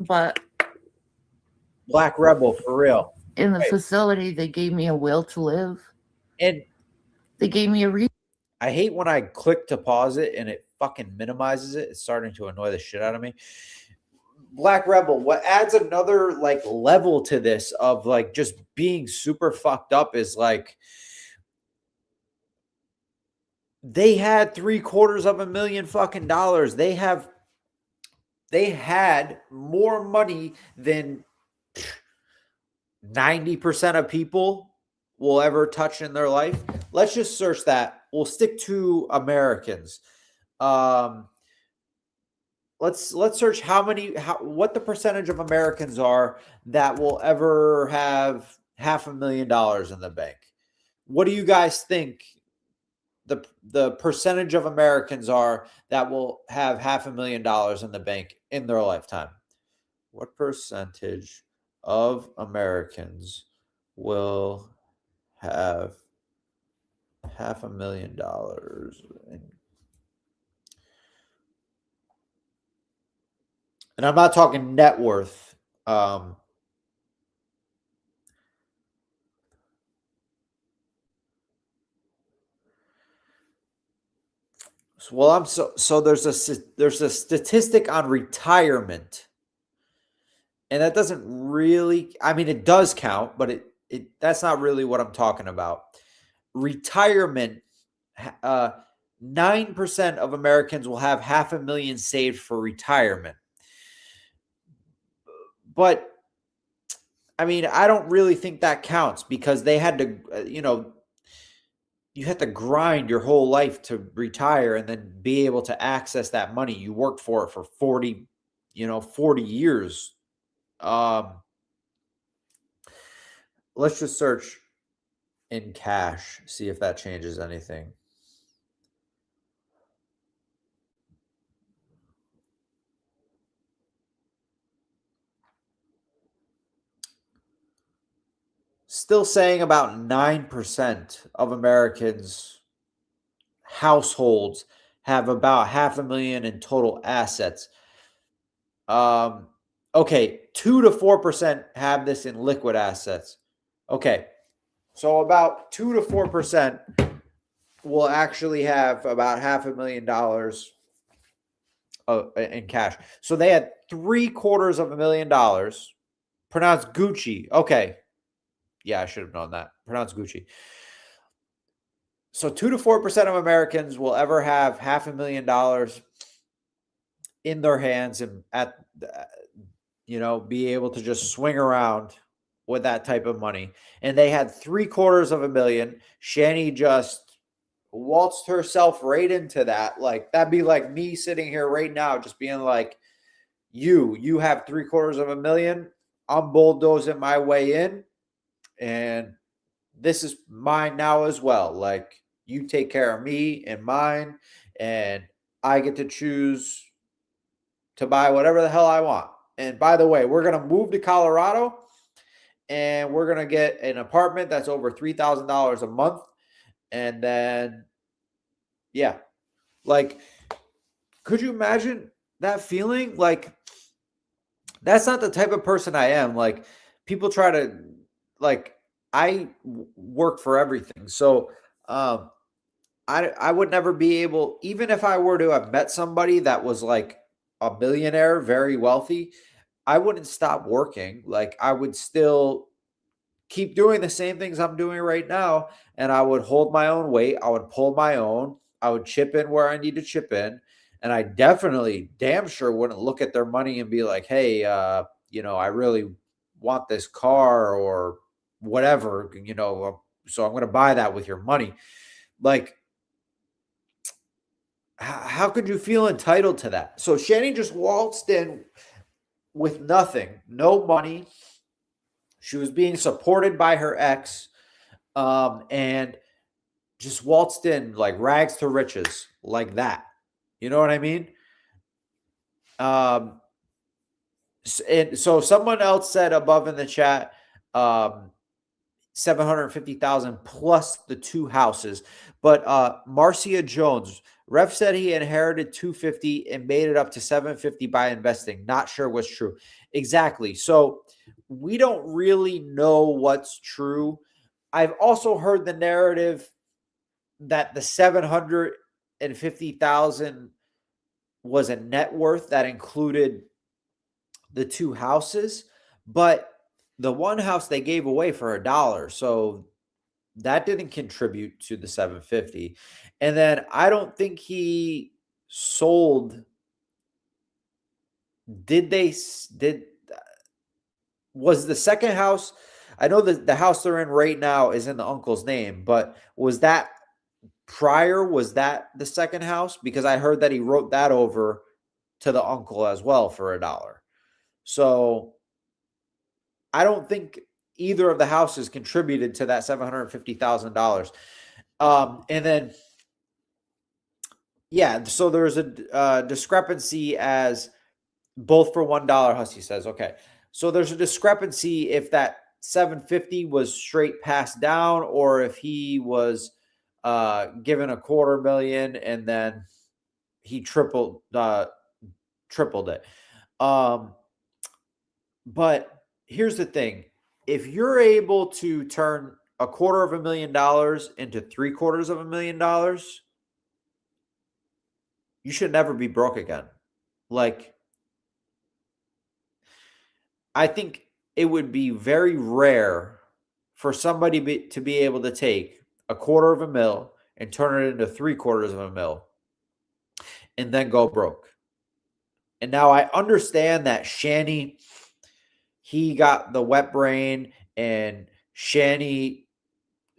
But Black Rebel for real. in the Right. facility, they gave me a will to live. And They gave me a reason. I hate when I click to pause it and it fucking minimizes it. It's starting to annoy the shit out of me. Black Rebel, what adds another like level to this of like just being super fucked up is like they had $750,000 fucking dollars. They had more money than 90% of people will ever touch in their life. Let's just search that. We'll stick to Americans. let's search what the percentage of Americans are that will ever have $500,000 in the bank. What do you guys think the percentage of Americans are that will have $500,000 in the bank in their lifetime? What percentage of Americans will have $500,000 and I'm not talking net worth. So there's a statistic on retirement, and that doesn't really, I mean, it does count, but that's not really what I'm talking about. Retirement, 9% of Americans will have $500,000 saved for retirement. But I mean, I don't really think that counts because they had to, you had to grind your whole life to retire and then be able to access that money. You worked for it for 40 years. Let's just search in cash, see if that changes anything. Still saying about 9% of Americans' households have about $500,000 in total assets. Okay, 2 to 4% have this in liquid assets. Okay, so about 2 to 4% will actually have about $500,000 in cash. So they had $750,000, pronounced Gucci. Okay. Yeah, I should have known that. Pronounced Gucci. So 2 to 4% of Americans will ever have $500,000 in their hands and be able to just swing around with that type of money. And they had $750,000. Shanny just waltzed herself right into that. Like, that'd be like me sitting here right now, just being like, you have $750,000. I'm bulldozing my way in. And this is mine now as well. Like, you take care of me and mine, and I get to choose to buy whatever the hell I want. And by the way, we're going to move to Colorado, and we're going to get an apartment that's over $3,000 a month. And then, yeah, like, could you imagine that feeling? Like, that's not the type of person I am. Like, people try to, like, I work for everything. So I would never be able, even if I were to have met somebody that was like a millionaire, very wealthy, I wouldn't stop working. Like, I would still keep doing the same things I'm doing right now. And I would hold my own weight. I would pull my own. I would chip in where I need to chip in. And I definitely damn sure wouldn't look at their money and be like, hey, I really want this car or whatever, so I'm going to buy that with your money. Like, how could you feel entitled to that? So Shanny just waltzed in with nothing, no money. She was being supported by her ex, and just waltzed in like rags to riches like that. You know what I mean? And so someone else said above in the chat, 750,000 plus the 2 houses. But Marcia Jones, Rev said he inherited 250 and made it up to 750 by investing. Not sure what's true. Exactly. So we don't really know what's true. I've also heard the narrative that the 750,000 was a net worth that included the 2 houses, but the one house they gave away for $1. So that didn't contribute to the 750. And then I don't think he sold. Was the second house? I know that the house they're in right now is in the uncle's name, but was that prior? Was that the second house? Because I heard that he wrote that over to the uncle as well for $1. So I don't think either of the houses contributed to that $750,000. And then, yeah, so there's a discrepancy as both for $1. Hussey says, okay. So there's a discrepancy if that 750 was straight passed down or if he was given $250,000 and then he tripled it. But here's the thing. If you're able to turn $250,000 into $750,000, you should never be broke again. Like, I think it would be very rare for somebody to be able to take $250,000 and turn it into $750,000 and then go broke. And now I understand that Shanny, he got the wet brain and Shanny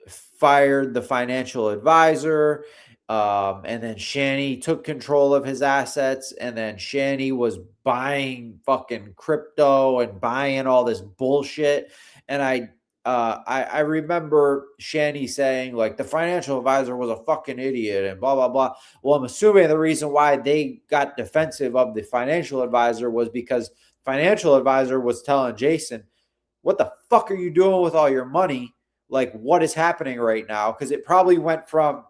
fired the financial advisor. And then Shanny took control of his assets. And then Shanny was buying fucking crypto and buying all this bullshit. And I remember Shanny saying like the financial advisor was a fucking idiot and blah, blah, blah. Well, I'm assuming the reason why they got defensive of the financial advisor was because financial advisor was telling Jason, what the fuck are you doing with all your money? Like, what is happening right now? Because it probably went from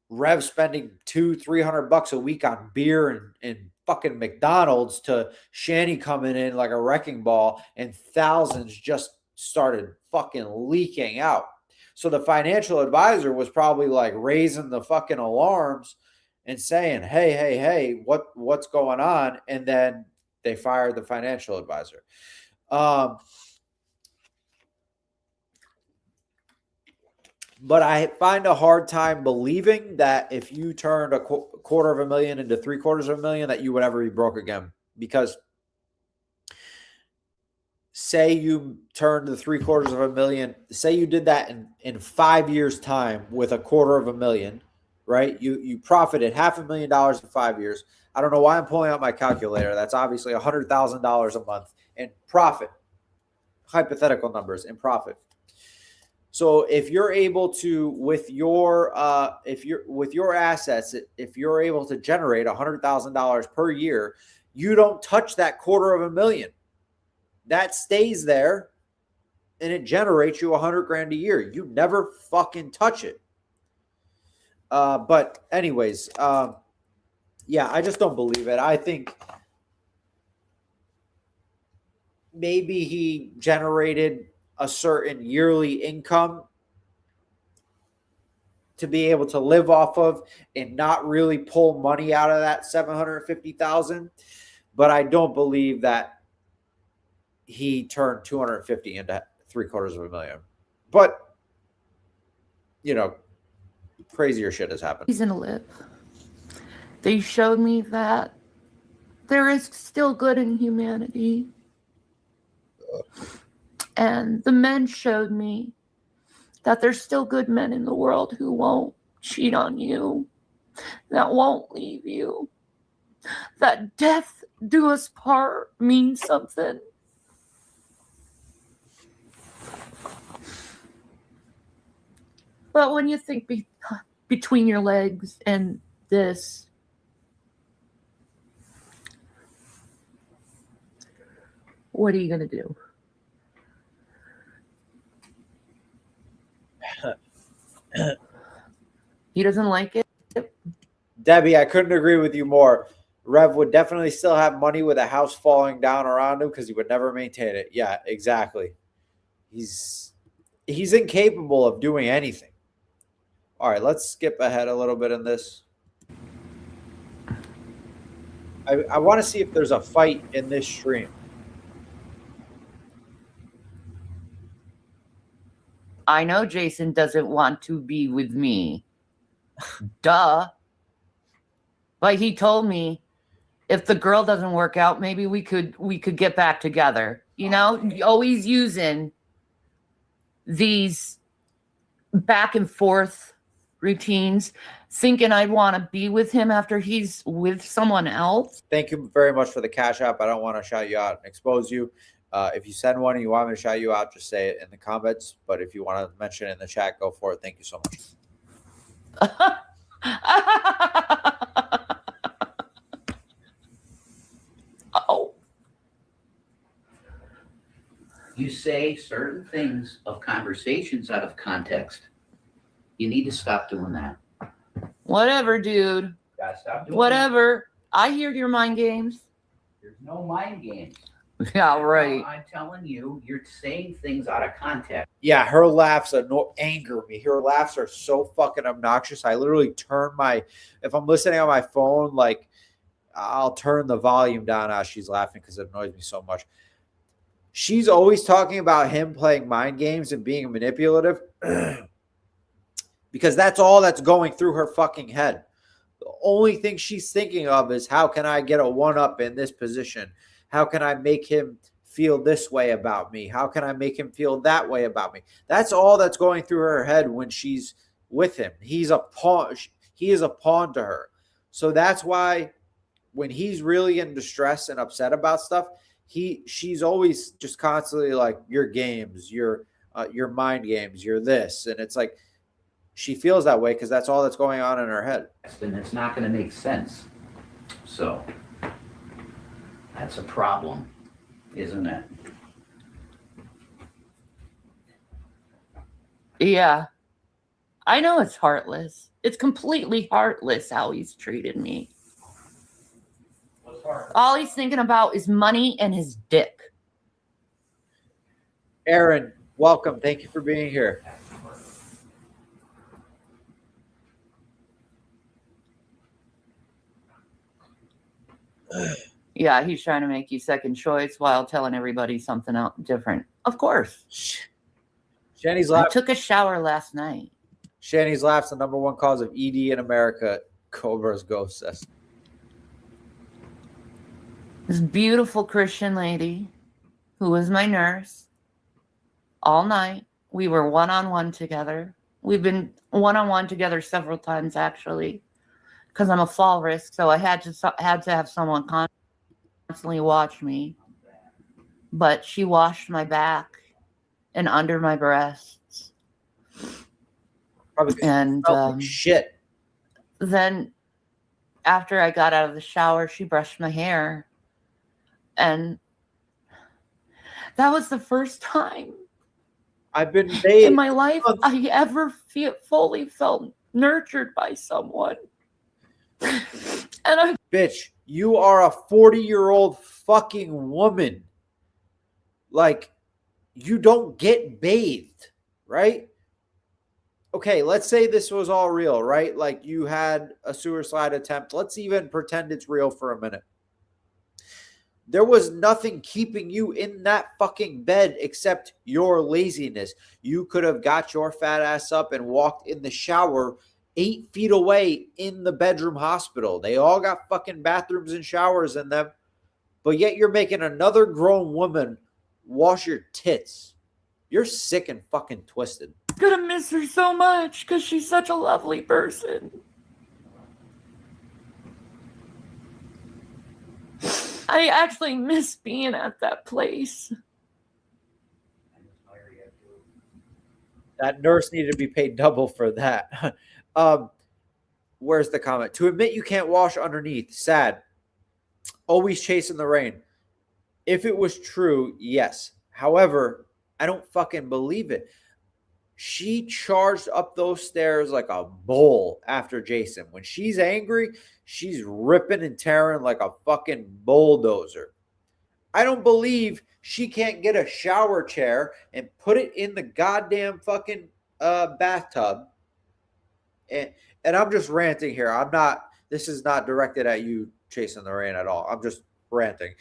Rev spending $200-$300 a week on beer and fucking McDonald's to Shanny coming in like a wrecking ball and thousands just started fucking leaking out. So the financial advisor was probably like raising the fucking alarms and saying, hey, what's going on? And then they fired the financial advisor. But I find a hard time believing that if you turned $250,000 into $750,000 that you would ever be broke again. Because say you turned the $750,000, say you did that in 5 years' time with $250,000, right? You profited $500,000 in 5 years. I don't know why I'm pulling out my calculator. That's obviously $100,000 a month in profit. Hypothetical numbers in profit. So if you're able to, with your assets, if you're able to generate $100,000 per year, you don't touch that $250,000. That stays there, and it generates you $100,000 a year. You never fucking touch it. But anyways, yeah, I just don't believe it. I think maybe he generated a certain yearly income to be able to live off of and not really pull money out of that $750,000. But I don't believe that he turned 250 into $750,000. But, you know, crazier shit has happened. Reason to live. They showed me that there is still good in humanity. And the men showed me that there's still good men in the world who won't cheat on you, that won't leave you, that death do us part means something. But when you think between your legs and this, what are you going to do? He doesn't like it. Debbie, I couldn't agree with you more. Rev would definitely still have money with a house falling down around him because he would never maintain it. Yeah, exactly. He's incapable of doing anything. All right, let's skip ahead a little bit in this. I want to see if there's a fight in this stream. I know Jason doesn't want to be with me. Duh. But he told me if the girl doesn't work out, maybe we could get back together. You know, always using these back and forth routines, thinking I'd want to be with him after he's with someone else. Thank you very much for the Cash App. I don't want to shout you out and expose you. If you send one and you want me to shout you out, just say it in the comments. But if you want to mention it in the chat, go for it. Thank you so much. Oh. You say certain things of conversations out of context. You need to stop doing that. Whatever, dude. Gotta stop doing Whatever. I hear your mind games. that. There's no mind games. Yeah, right. I'm telling you, you're saying things out of context. Yeah, her laughs anger me. Her laughs are so fucking obnoxious. I literally turn if I'm listening on my phone, like I'll turn the volume down as she's laughing because it annoys me so much. She's always talking about him playing mind games and being manipulative because that's all that's going through her fucking head. The only thing she's thinking of is how can I get a one-up in this position? How can I make him feel this way about me? How can I make him feel that way about me? That's all that's going through her head when she's with him. He's a pawn. He is a pawn to her. So that's why when he's really in distress and upset about stuff, she's always just constantly like, your games, your mind games, you're this. And it's like she feels that way because that's all that's going on in her head. And it's not going to make sense. So that's a problem, isn't it? Yeah. I know it's heartless. It's completely heartless how he's treated me. What's hard? All he's thinking about is money and his dick. Aaron, welcome. Thank you for being here. Yeah, he's trying to make you second choice while telling everybody something else different. Of course. Shanny's I laugh. took a shower last night. Shanny's laugh's the number one cause of ED in America. Cobra's ghost says. This beautiful Christian lady who was my nurse all night. We were one-on-one together. We've been one-on-one together several times, actually, because I'm a fall risk. So I had to have someone constantly watch me. But she washed my back and under my breasts. Probably And shit. then after I got out of the shower, she brushed my hair. And that was the first time I've been bathed. in my life I ever fully felt nurtured by someone. And Bitch, you are a 40-year-old fucking woman. Like, you don't get bathed, right? Okay, let's say this was all real, right? Like you had a suicide attempt. Let's even pretend it's real for a minute. There was nothing keeping you in that fucking bed except your laziness. You could have got your fat ass up and walked in the shower 8 feet away in the bedroom hospital. They all got fucking bathrooms and showers in them. But yet you're making another grown woman wash your tits. You're sick and fucking twisted. I'm gonna miss her so much because she's such a lovely person. I actually miss being at that place. That nurse needed to be paid double for that. Where's the comment? To admit you can't wash underneath. Sad. Always chasing the rain. If it was true, yes. However, I don't fucking believe it. She charged up those stairs like a bull after Jason. When she's angry, she's ripping and tearing like a fucking bulldozer. I don't believe she can't get a shower chair and put it in the goddamn fucking bathtub. And I'm just ranting here. This is not directed at you chasing the rain at all. I'm just ranting.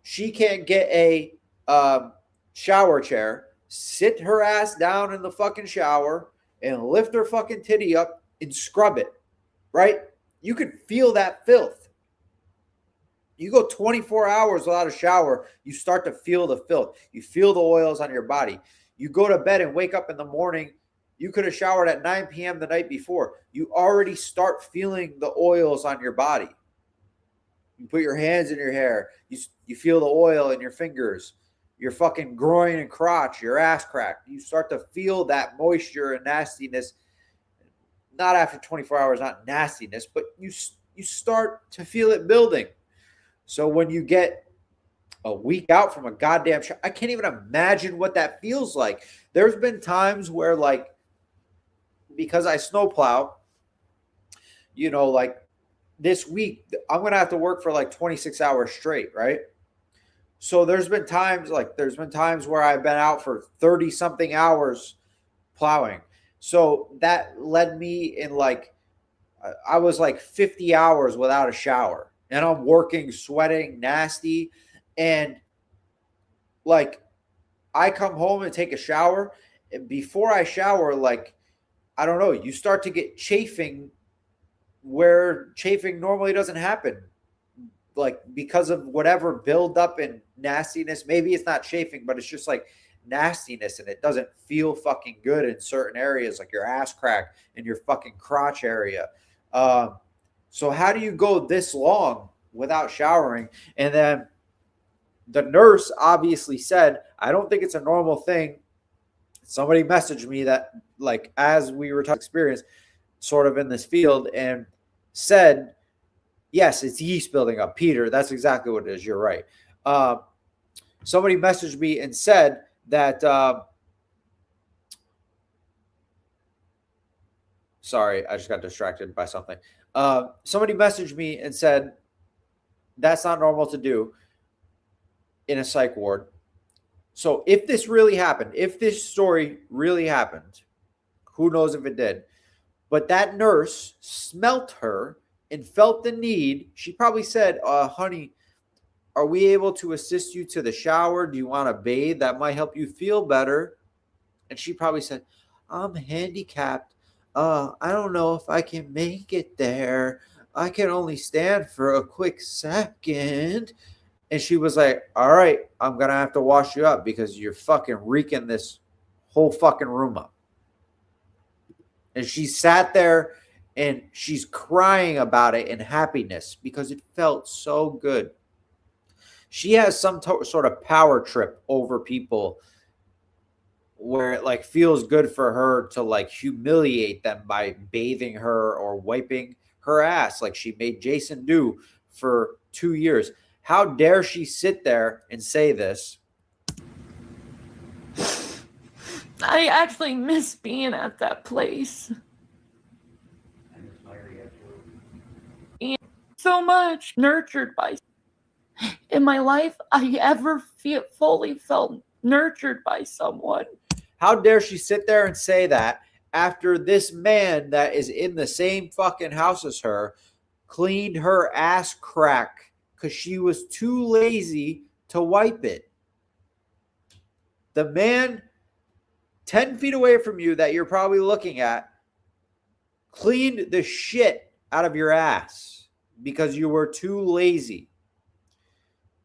She can't get a shower chair, sit her ass down in the fucking shower and lift her fucking titty up and scrub it, right? You can feel that filth. You go 24 hours without a shower, you start to feel the filth. You feel the oils on your body. You go to bed and wake up in the morning You could have showered at 9 p.m. the night before. You already start feeling the oils on your body. You put your hands in your hair. You feel the oil in your fingers, your fucking groin and crotch, your ass crack. You start to feel that moisture and nastiness. Not after 24 hours, not nastiness, but you start to feel it building. So when you get a week out from a goddamn shower, I can't even imagine what that feels like. There's been times where, like, because I snowplow, you know, like this week, I'm going to have to work for like 26 hours straight, right? So there's been times where I've been out for 30 something hours plowing. So that led me in like, I was like 50 hours without a shower, and I'm working, sweating, nasty. And like, I come home and take a shower, and before I shower, like, I don't know, you start to get chafing where chafing normally doesn't happen. Like, because of whatever buildup and nastiness. Maybe it's not chafing, but it's just like nastiness, and it doesn't feel fucking good in certain areas, like your ass crack and your fucking crotch area. So how do you go this long without showering? And then the nurse obviously said, I don't think it's a normal thing. Somebody messaged me that, like, as we were talking experience sort of in this field, and said, yes, it's yeast building up. Peter, that's exactly what it is. You're right. Somebody messaged me and said that, sorry, I just got distracted by something. Somebody messaged me and said, that's not normal to do in a psych ward. So if this really happened, if this story really happened, who knows if it did, but that nurse smelt her and felt the need. She probably said, honey, are we able to assist you to the shower? Do you want to bathe? That might help you feel better. And she probably said, I'm handicapped. I don't know if I can make it there. I can only stand for a quick second. And she was like, all right, I'm going to have to wash you up because you're fucking reeking this whole fucking room up. And she sat there and she's crying about it in happiness because it felt so good. She has some sort of power trip over people where it like feels good for her to like humiliate them by bathing her or wiping her ass like she made Jason do for 2 years. How dare she sit there and say this? I actually miss being at that place. And so much nurtured by. In my life, I ever fully felt nurtured by someone. How dare she sit there and say that after this man that is in the same fucking house as her cleaned her ass crack because she was too lazy to wipe it. The man 10 feet away from you that you're probably looking at cleaned the shit out of your ass because you were too lazy.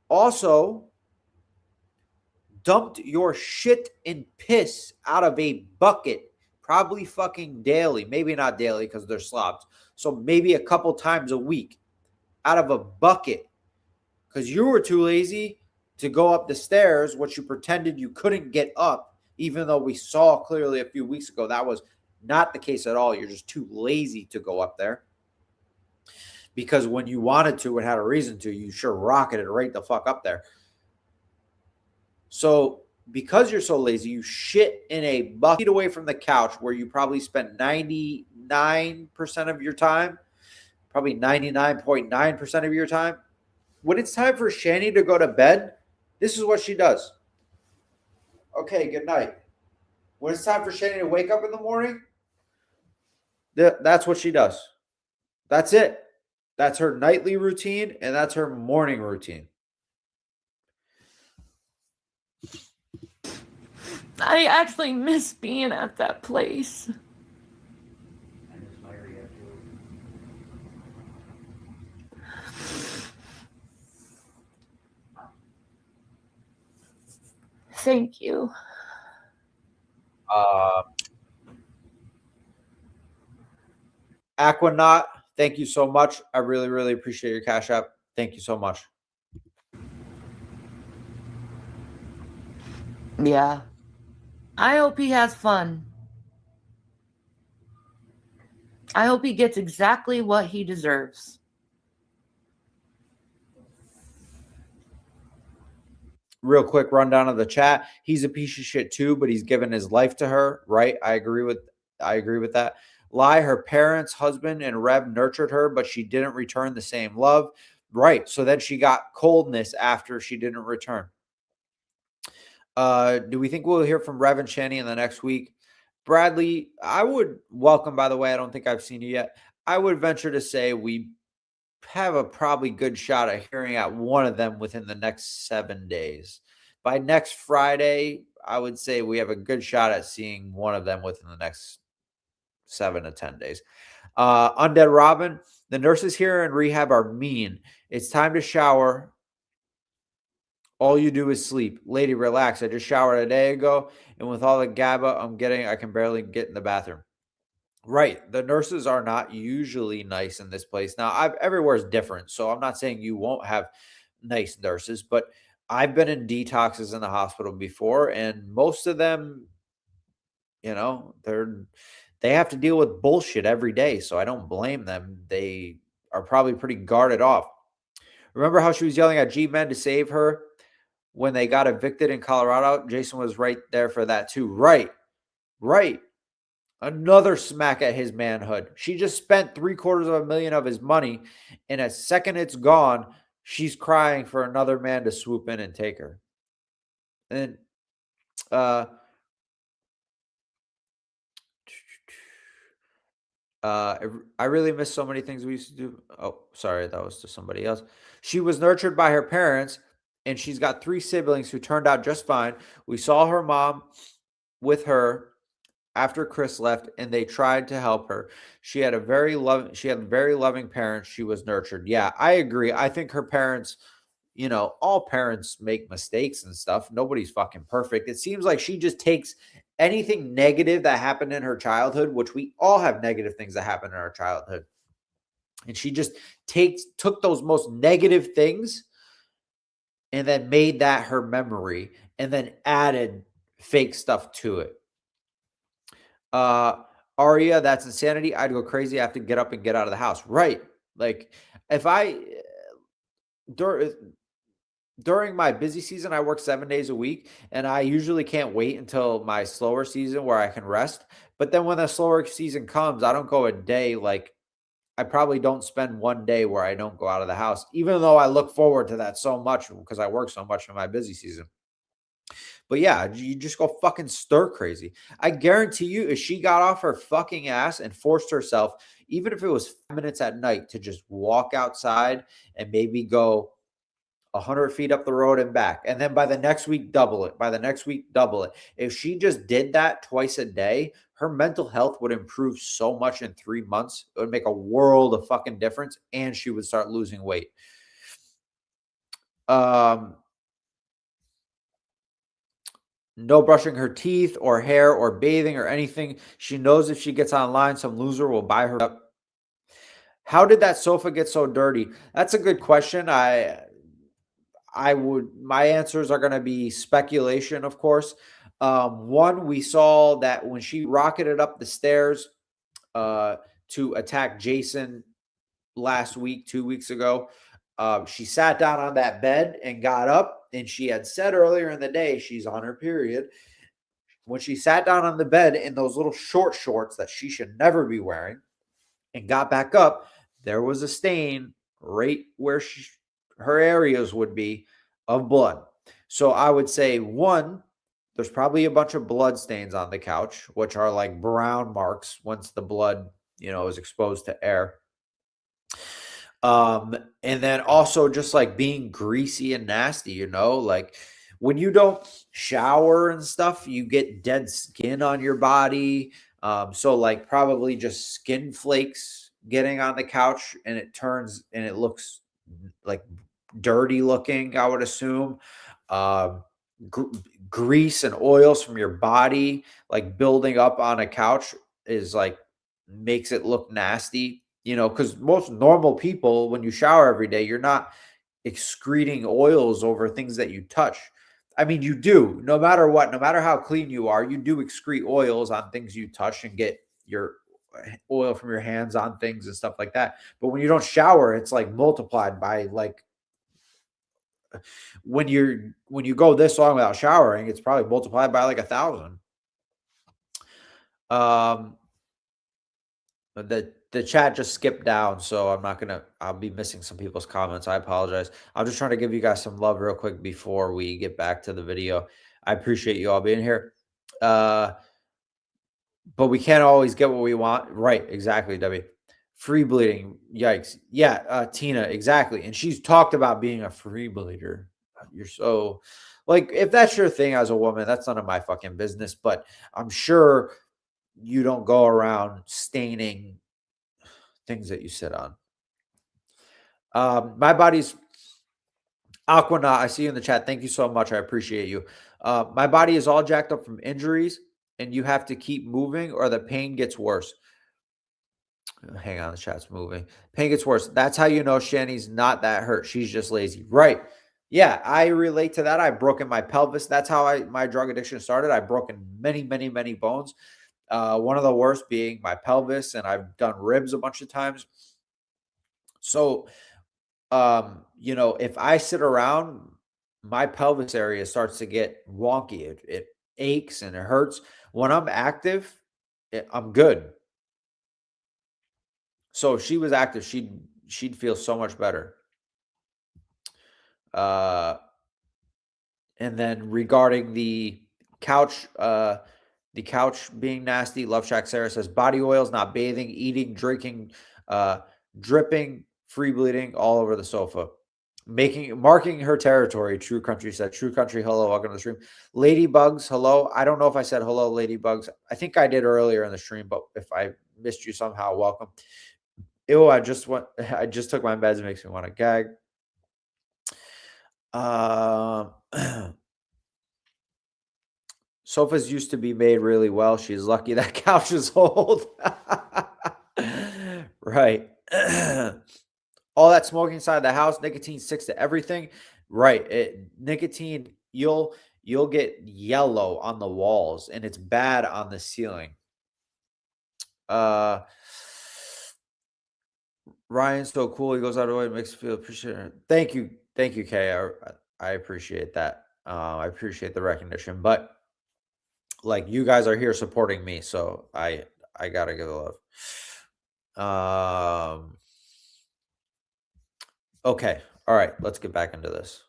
Also, dumped your shit and piss out of a bucket, probably fucking daily. Maybe not daily because they're slobs. So maybe a couple times a week out of a bucket because you were too lazy to go up the stairs, which you pretended you couldn't get up, even though we saw clearly a few weeks ago that was not the case at all. You're just too lazy to go up there. Because when you wanted to and had a reason to, you sure rocketed right the fuck up there. So because you're so lazy, you shit in a bucket away from the couch where you probably spent 99% of your time, probably 99.9% of your time. When it's time for Shanny to go to bed, this is what she does. Okay, good night. When it's time for Shanny to wake up in the morning, that's what she does. That's it. That's her nightly routine, and that's her morning routine. I actually miss being at that place. Thank you. Aquanaut, thank you so much. I really, really appreciate your Cash App. Thank you so much. Yeah. I hope he has fun. I hope he gets exactly what he deserves. Real quick rundown of the chat. He's a piece of shit too, but he's given his life to her, right? I agree with that. Lie, her parents, husband, and Rev nurtured her, but she didn't return the same love. Right. So then she got coldness after she didn't return. Do we think we'll hear from Rev and Shanny in the next week? Bradley, I would welcome, by the way, I don't think I've seen you yet. I would venture to say we have a probably good shot at hearing at one of them within the next 7 days. By next Friday, I would say we have a good shot at seeing one of them within the next 7 to 10 days. Undead Robin, the nurses here in rehab are mean. It's time to shower. All you do is sleep. Lady, relax. I just showered a day ago, and with all the GABA I'm getting, I can barely get in the bathroom. Right. The nurses are not usually nice in this place. Now, everywhere is different, so I'm not saying you won't have nice nurses, but I've been in detoxes in the hospital before, and most of them, they have to deal with bullshit every day, so I don't blame them. They are probably pretty guarded off. Remember how she was yelling at G-Men to save her when they got evicted in Colorado? Jason was right there for that too. Right. Another smack at his manhood. She just spent $750,000 of his money, and a second it's gone, she's crying for another man to swoop in and take her. And I really miss so many things we used to do. Oh, sorry, that was to somebody else. She was nurtured by her parents, and she's got 3 siblings who turned out just fine. We saw her mom with her after Chris left, and they tried to help her. She had very loving parents. She was nurtured. Yeah, I agree. I think her parents, all parents make mistakes and stuff. Nobody's fucking perfect. It seems like she just takes anything negative that happened in her childhood, which we all have negative things that happen in our childhood. And she just took those most negative things and then made that her memory and then added fake stuff to it. Aria, that's insanity. I'd go crazy. I have to get up and get out of the house. Right. Like if during my busy season, I work 7 days a week, and I usually can't wait until my slower season where I can rest. But then when the slower season comes, I don't go a day. Like I probably don't spend 1 day where I don't go out of the house, even though I look forward to that so much because I work so much in my busy season. But yeah, you just go fucking stir crazy. I guarantee you, if she got off her fucking ass and forced herself, even if it was 5 minutes at night, to just walk outside and maybe go 100 feet up the road and back. And then by the next week, double it. By the next week, double it. If she just did that twice a day, her mental health would improve so much in 3 months. It would make a world of fucking difference, and she would start losing weight. No brushing her teeth or hair or bathing or anything. She knows if she gets online, some loser will buy her up. How did that sofa get so dirty? That's a good question. My answers are going to be speculation, of course. One, we saw that when she rocketed up the stairs to attack Jason last week, 2 weeks ago, she sat down on that bed and got up, and she had said earlier in the day she's on her period. When she sat down on the bed in those little short shorts that she should never be wearing and got back up, there was a stain right where her areas would be of blood. So I would say, one, there's probably a bunch of blood stains on the couch, which are like brown marks once the blood, is exposed to air. And then also just like being greasy and nasty, like when you don't shower and stuff, you get dead skin on your body. So like probably just skin flakes getting on the couch, and it looks like dirty looking, I would assume. Grease and oils from your body like building up on a couch is like makes it look nasty, you know, because most normal people, when you shower every day, you're not excreting oils over things that you touch. I mean, you do, no matter what, no matter how clean you are, you do excrete oils on things you touch and get your oil from your hands on things and stuff like that. But when you don't shower, it's like multiplied by like when you go this long without showering, it's probably multiplied by like 1,000. The chat just skipped down, so I'll be missing some people's comments. I apologize. I'm just trying to give you guys some love real quick before we get back to the video. I appreciate you all being here. But we can't always get what we want. Right, exactly, Debbie. Free bleeding, yikes. Yeah, Tina, exactly. And she's talked about being a free bleeder. You're so, like, if that's your thing as a woman, that's none of my fucking business. But I'm sure you don't go around staining things that you sit on. My body's Aquanaut. I see you in the chat. Thank you so much. I appreciate you. My body is all jacked up from injuries, and you have to keep moving or the pain gets worse. Hang on, the chat's moving. Pain gets worse. That's how you know Shanny's not that hurt. She's just lazy. Right. Yeah, I relate to that. I've broken my pelvis. That's how my drug addiction started. I've broken many, many, many bones. One of the worst being my pelvis, and I've done ribs a bunch of times. So, you know, if I sit around, my pelvis area starts to get wonky. It aches and it hurts. When I'm active, I'm good. So if she was active, she'd feel so much better. And then regarding the couch being nasty, Love Shack Sarah says body oils, not bathing, eating, drinking, dripping, free bleeding all over the sofa. Marking her territory. True Country said, True Country, hello, welcome to the stream. Ladybugs, hello. I don't know if I said hello, Ladybugs. I think I did earlier in the stream, but if I missed you somehow, welcome. Ew, I just took my meds. It makes me want to gag. Sofas used to be made really well. She's lucky that couch is old. Right. All that smoking inside the house, nicotine sticks to everything. Right. Nicotine, you'll get yellow on the walls, and it's bad on the ceiling. Ryan's so cool. He goes out of the way, makes me feel appreciated. Thank you, Kay. I appreciate that. I appreciate the recognition, but like, you guys are here supporting me, so I gotta give the love. Okay, all right. Let's get back into this.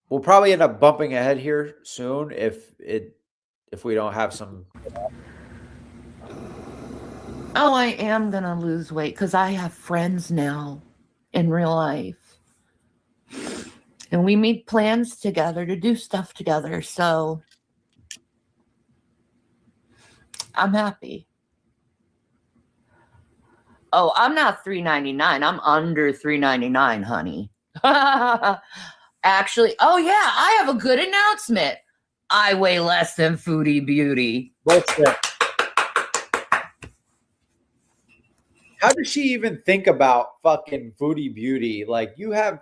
We'll probably end up bumping ahead here soon if we don't have some. Oh, I am going to lose weight because I have friends now in real life. And we make plans together to do stuff together. So I'm happy. Oh, I'm not $3.99. I'm under $3.99, honey. Actually, oh yeah, I have a good announcement. I weigh less than Foodie Beauty. Bullshit. How does she even think about fucking Foodie Beauty? Like, you're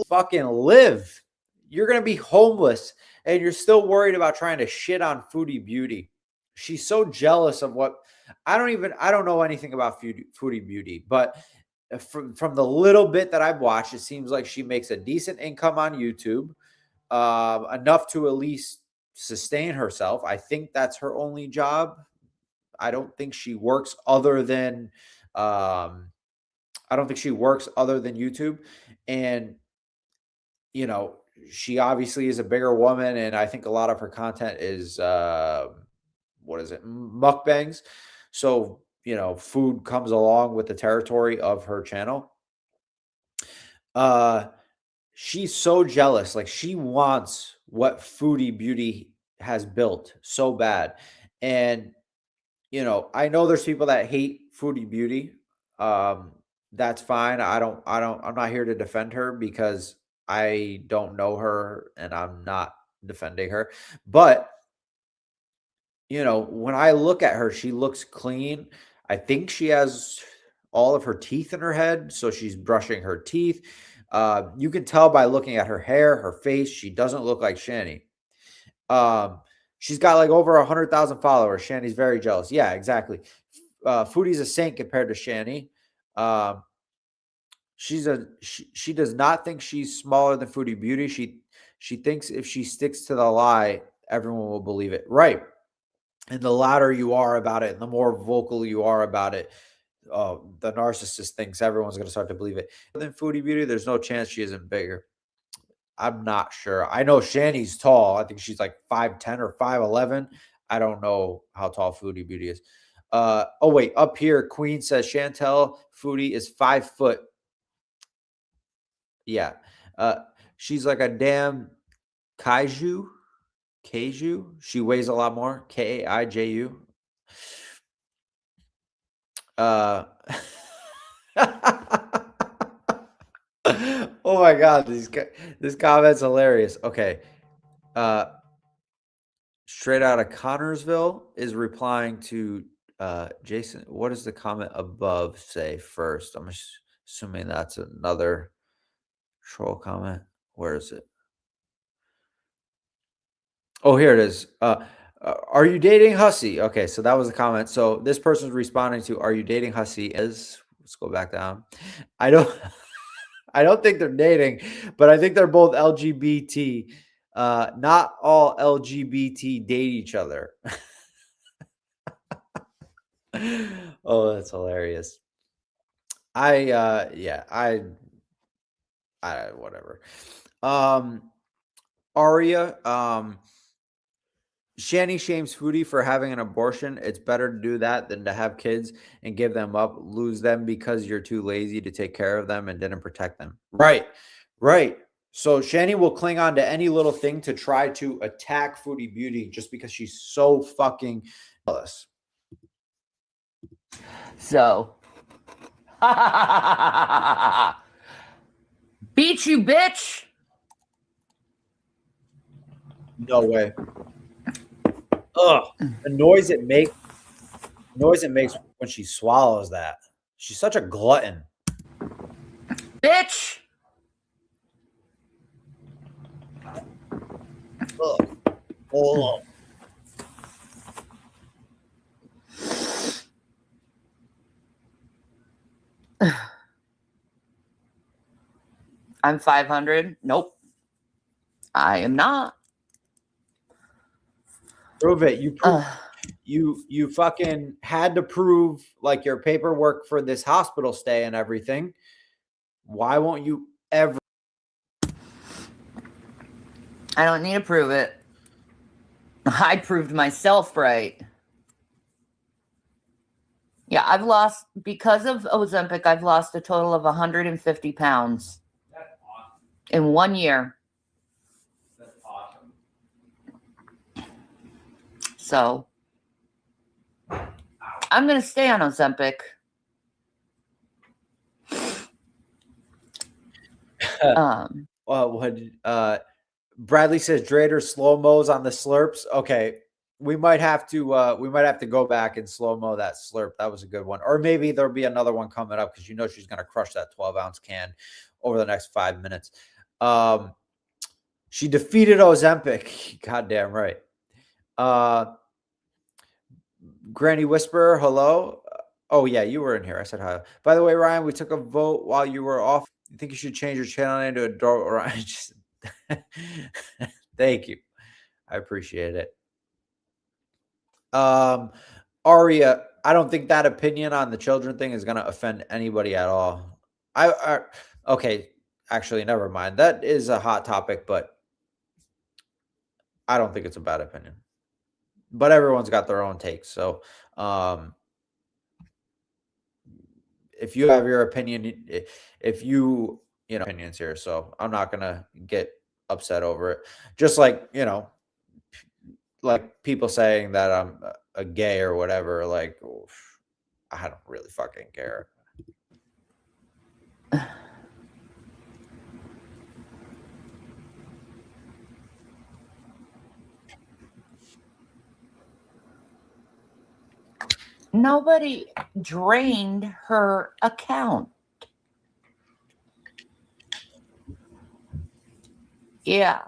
fucking live. You're going to be homeless, and you're still worried about trying to shit on Foodie Beauty. She's so jealous of what I don't know anything about Foodie Beauty, but from the little bit that I've watched, it seems like she makes a decent income on YouTube, enough to at least sustain herself. I think that's her only job. I don't think she works other than YouTube. And, you know, she obviously is a bigger woman, and I think a lot of her content is mukbangs. So, you know, food comes along with the territory of her channel. She's so jealous. Like, she wants what Foodie Beauty has built so bad. And, you know, I know there's people that hate Foodie Beauty. That's fine. I'm not here to defend her because I don't know her, and I'm not defending her. But, you know, when I look at her, she looks clean. I think she has all of her teeth in her head, so she's brushing her teeth. You can tell by looking at her hair, her face. She doesn't look like Shanny. She's got like over 100,000 followers. Shanny's very jealous. Yeah, exactly. Foodie's a saint compared to Shanny. She does not think she's smaller than Foodie Beauty. She thinks if she sticks to the lie, everyone will believe it. Right. And the louder you are about it, and the more vocal you are about it, the narcissist thinks everyone's going to start to believe it. Than Foodie Beauty, there's no chance she isn't bigger. I'm not sure. I know Shanny's tall. I think she's like 5'10" or 5'11". I don't know how tall Foodie Beauty is. Oh wait, up here, Queen says Chantel Foodie is 5 foot. Yeah. She's like a damn kaiju. Kaiju. She weighs a lot more. Kaiju. Oh my god, this comment's hilarious. Okay. Straight out of Connorsville is replying to Jason. What does the comment above say first? I'm assuming that's another troll comment. Where is it? Oh, here it is. Are you dating Hussy? Okay, so that was the comment. So this person's responding to "Are you dating Hussy?" Let's go back down. I don't think they're dating, but I think they're both LGBT. Not all LGBT date each other. Oh, that's hilarious. Whatever. Aria, Shanny shames Foodie for having an abortion. It's better to do that than to have kids and give them up, lose them because you're too lazy to take care of them and didn't protect them. Right. So Shanny will cling on to any little thing to try to attack Foodie Beauty just because she's so fucking jealous. So, beat you, bitch. No way. Ugh. The noise it makes when she swallows that. She's such a glutton. Bitch. Ugh. Oh. I'm 500. Nope. I am not. Prove it. You fucking had to prove like your paperwork for this hospital stay and everything. Why won't you ever? I don't need to prove it. I proved myself right. Yeah, I've lost, because of Ozempic, I've lost a total of 150 pounds. That's awesome. In 1 year. That's awesome. So, I'm going to stay on Ozempic. Bradley says Drader slow-mos on the slurps. Okay. We might have to go back and slow-mo that slurp. That was a good one. Or maybe there'll be another one coming up because she's gonna crush that 12-ounce can over the next 5 minutes. She defeated Ozempic. Goddamn right. Granny Whisperer, hello. Oh yeah, you were in here. I said hi. By the way, Ryan, we took a vote while you were off. You think you should change your channel name to Adult Ryan? Thank you. I appreciate it. Aria, I don't think that opinion on the children thing is going to offend anybody at all. Okay, actually, never mind. That is a hot topic, but I don't think it's a bad opinion. But everyone's got their own takes. So, if you have your opinion, if you opinions here, so I'm not going to get upset over it. Just like, like people saying that I'm a gay or whatever, like, I don't really fucking care. Nobody drained her account. Yeah.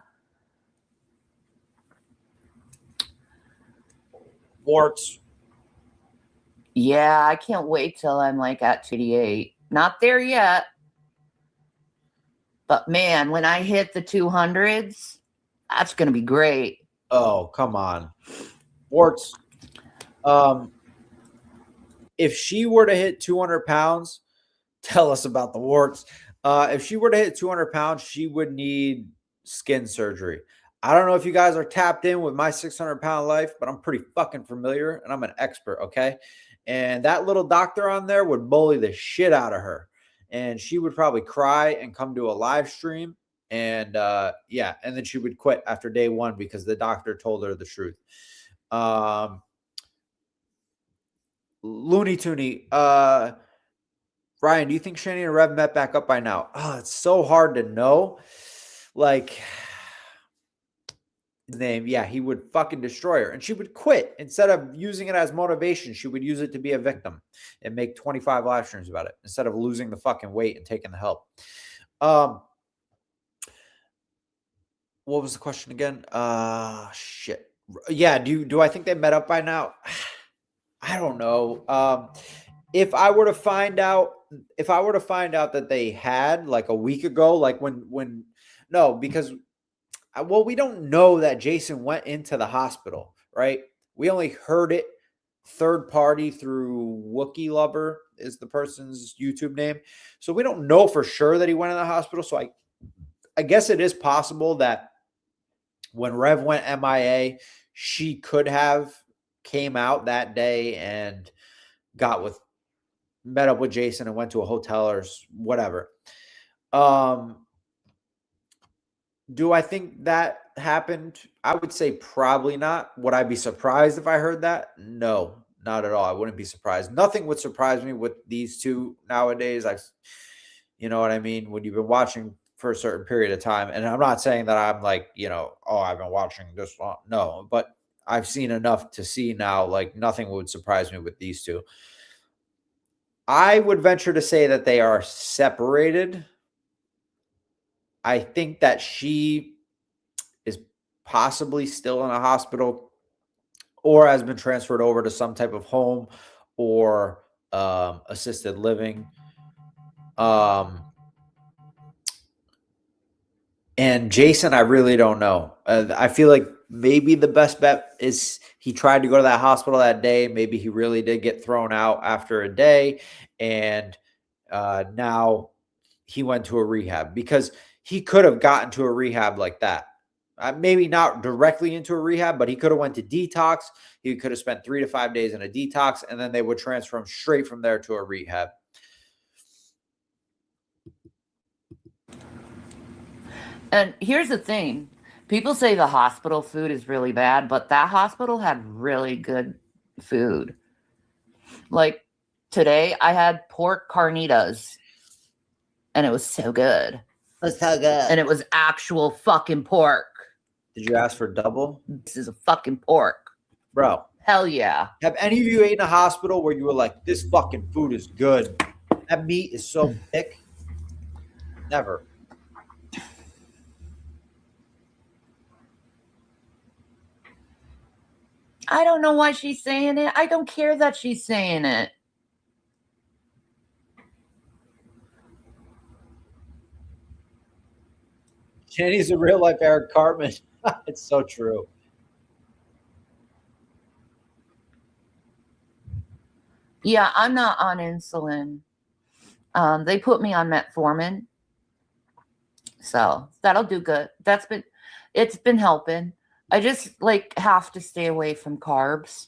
Warts. Yeah, I can't wait till I'm like at 288. Not there yet. But man, when I hit the 200s, that's going to be great. Oh, come on. Warts. If she were to hit 200 pounds, tell us about the warts. If she were to hit 200 pounds, she would need skin surgery. I don't know if you guys are tapped in with my 600-pound life, but I'm pretty fucking familiar and I'm an expert, okay? And that little doctor on there would bully the shit out of her. And she would probably cry and come to a live stream. And yeah, and then she would quit after day one because the doctor told her the truth. Looney Tooney, Ryan, do you think Shanny and Rev met back up by now? Oh, it's so hard to know. Like, his name, yeah, he would fucking destroy her. And she would quit. Instead of using it as motivation, she would use it to be a victim and make 25 live streams about it instead of losing the fucking weight and taking the help. What was the question again? Shit. Yeah, do I think they met up by now? I don't know. If I were to find out that they had like a week ago, like when no, because well, we don't know that Jason went into the hospital, right? We only heard it third party through Wookie Lover is the person's YouTube name. So we don't know for sure that he went in the hospital. So I guess it is possible that when Rev went MIA, she could have came out that day and met up with Jason and went to a hotel or whatever. Do I think that happened? I would say probably not. Would I be surprised if I heard that? No, not at all. I wouldn't be surprised. Nothing would surprise me with these two nowadays. You know what I mean? When you've been watching for a certain period of time, and I'm not saying that I'm like, oh, I've been watching this long. No, but I've seen enough to see now, like nothing would surprise me with these two. I would venture to say that they are separated. I think that she is possibly still in a hospital or has been transferred over to some type of home or assisted living. And Jason, I really don't know. I feel like maybe the best bet is he tried to go to that hospital that day. Maybe he really did get thrown out after a day. And now he went to a rehab because he could have gotten to a rehab like that. Maybe not directly into a rehab, but he could have went to detox. He could have spent 3 to 5 days in a detox, and then they would transfer him straight from there to a rehab. And here's the thing. People say the hospital food is really bad, but that hospital had really good food. Like today, I had pork carnitas, and it was so good. It was so good. And it was actual fucking pork. Did you ask for double? This is a fucking pork. Bro. Hell yeah. Have any of you ate in a hospital where you were like, this fucking food is good? That meat is so thick. Never. I don't know why she's saying it. I don't care that she's saying it. Shanny's a real life Eric Cartman. It's so true. Yeah, I'm not on insulin. They put me on metformin. So that'll do good. It's been helping. I just have to stay away from carbs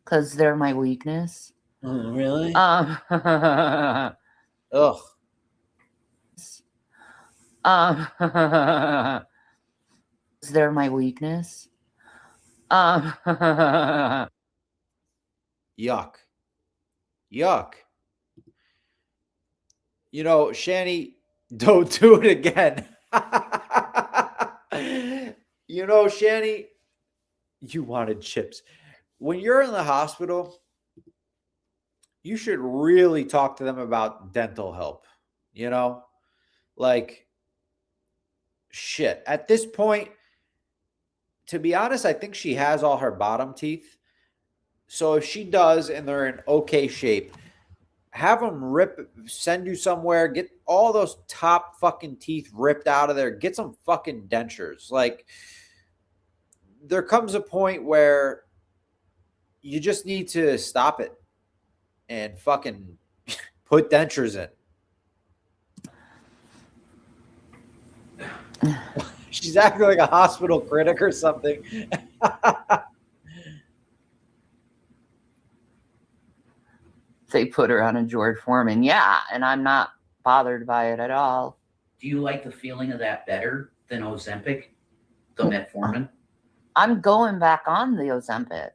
because they're my weakness. Really? Ugh. They're my weakness. Yuck. Yuck. Shanny, don't do it again. Shanny, you wanted chips. When you're in the hospital, you should really talk to them about dental help. You know, like, shit. At this point, to be honest, I think she has all her bottom teeth. So if she does and they're in okay shape, have them send you somewhere, get all those top fucking teeth ripped out of there, get some fucking dentures. Like, there comes a point where you just need to stop it and fucking put dentures in. She's acting like a hospital critic or something. They put her on a George Foreman. Yeah, and I'm not bothered by it at all. Do you like the feeling of that better than Ozempic, the metformin? I'm going back on the Ozempic.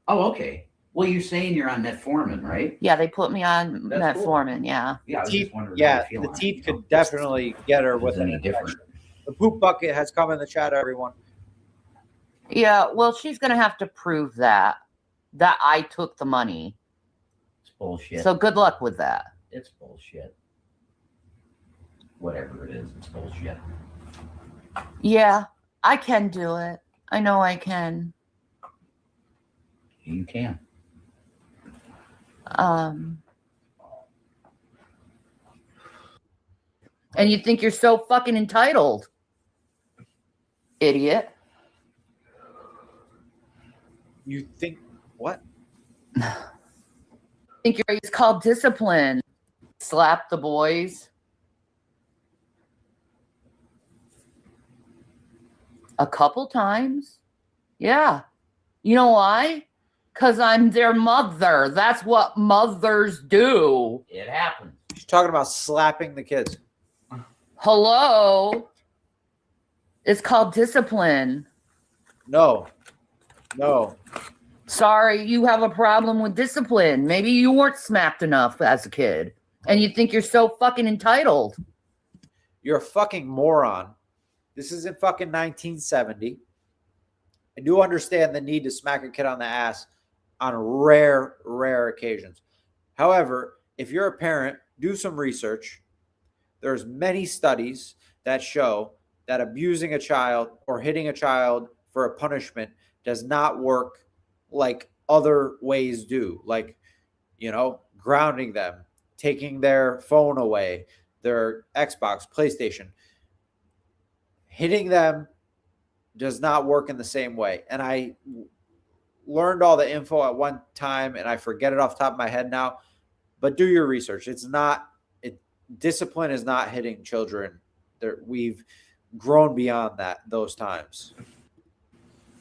Oh, okay. Well, you're saying you're on metformin, right? Yeah, they put me on That's metformin. cool. Yeah. Yeah, I was Teeth, just wondering. yeah, how you feel the on it, teeth you could know? definitely get her Is with it an any different? infection. The poop bucket has come in the chat, everyone. Yeah, well, she's going to have to prove that I took the money. It's bullshit. So good luck with that. It's bullshit. Whatever it is, it's bullshit. Yeah, I can do it. I know I can. You can. And you think you're so fucking entitled, idiot. You think what? Think it's called discipline. Slap the boys. A couple times. Yeah. You know why? Because I'm their mother. That's what mothers do. It happens. She's talking about slapping the kids. Hello. It's called discipline. No. Sorry, you have a problem with discipline. Maybe you weren't smacked enough as a kid. And you think you're so fucking entitled. You're a fucking moron. This isn't fucking 1970. I do understand the need to smack a kid on the ass on rare occasions. However, if you're a parent, do some research. There's many studies that show that abusing a child or hitting a child for a punishment does not work like other ways do. Like, you know, grounding them, taking their phone away, their Xbox, PlayStation. Hitting them does not work in the same way. And I learned all the info at one time and I forget it off the top of my head now, but do your research. Discipline is not hitting children. We've grown beyond those times.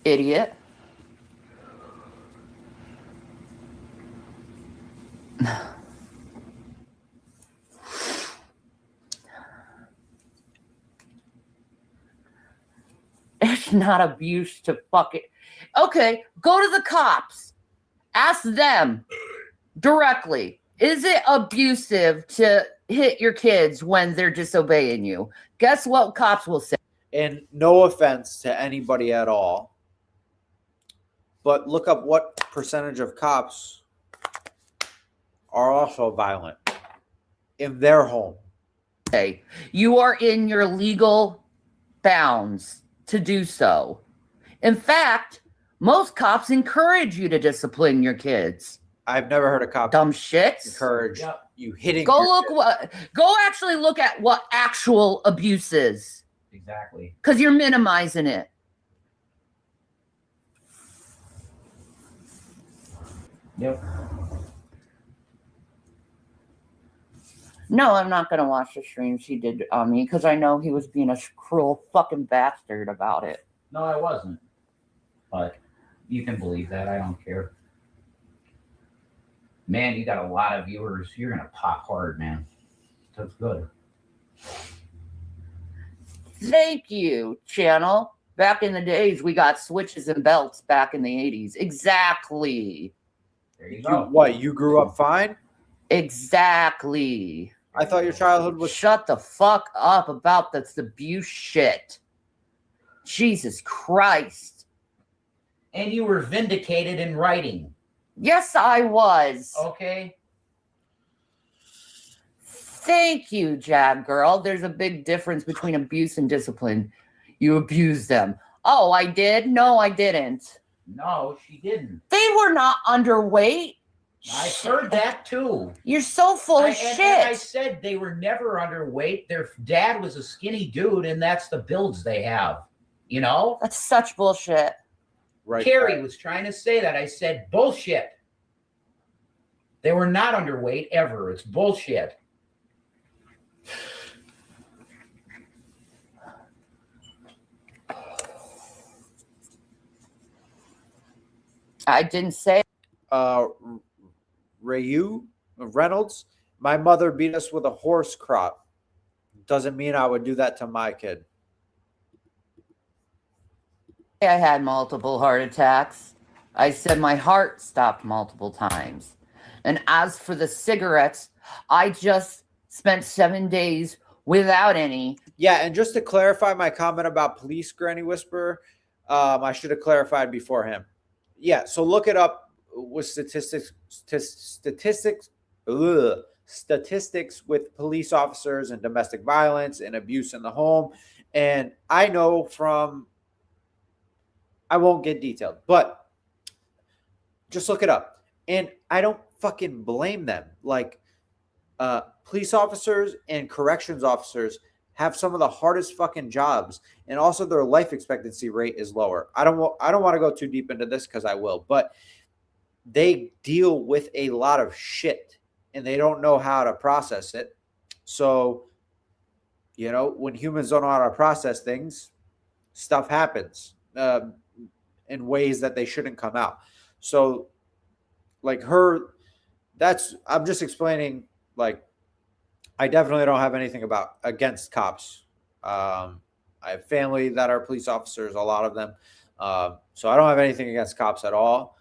Idiot. It's not abuse to fuck it. Okay, go to the cops. Ask them directly. Is it abusive to hit your kids when they're disobeying you? Guess what cops will say? And no offense to anybody at all, but look up what percentage of cops are also violent in their home. Okay, you are in your legal bounds to do so. In fact, most cops encourage you to discipline your kids. I've never heard a cop Dumb shits. encourage you hitting. Go actually look at what actual abuse is. Exactly. Because you're minimizing it. Yep. No, I'm not going to watch the stream she did on me because I know he was being a cruel fucking bastard about it. No, I wasn't. But you can believe that. I don't care. Man, you got a lot of viewers. You're going to pop hard, man. That's good. Thank you, channel. Back in the days, we got switches and belts back in the 80s. Exactly. There you go. What, you grew up fine? Exactly. I thought your childhood was... Shut the fuck up about this abuse shit. Jesus Christ. And you were vindicated in writing. Yes, I was. Okay. Thank you, Jab Girl. There's a big difference between abuse and discipline. You abused them. Oh, I did? No, I didn't. No, she didn't. They were not underweight. I heard that too. You're so full of And shit. I said they were never underweight. Their dad was a skinny dude, and that's the builds they have. You know? That's such bullshit. Right. Carrie was trying to say that. I said, bullshit. They were not underweight ever. It's bullshit. I didn't say. Reynolds, my mother beat us with a horse crop. Doesn't mean I would do that to my kid. I had multiple heart attacks. I said my heart stopped multiple times. And as for the cigarettes, I just spent 7 days without any. Yeah, and just to clarify my comment about police Granny Whisperer, I should have clarified before him. Yeah, so look it up with statistics with police officers and domestic violence and abuse in the home. And I know from, I won't get detailed, but just look it up. And I don't fucking blame them. Like, police officers and corrections officers have some of the hardest fucking jobs, and also their life expectancy rate is lower. I don't want to go too deep into this because I will, but they deal with a lot of shit and they don't know how to process it. So, you know, when humans don't know how to process things, stuff happens in ways that they shouldn't come out. So, like I'm just explaining, like, I definitely don't have anything against cops. I have family that are police officers, a lot of them. So I don't have anything against cops at all.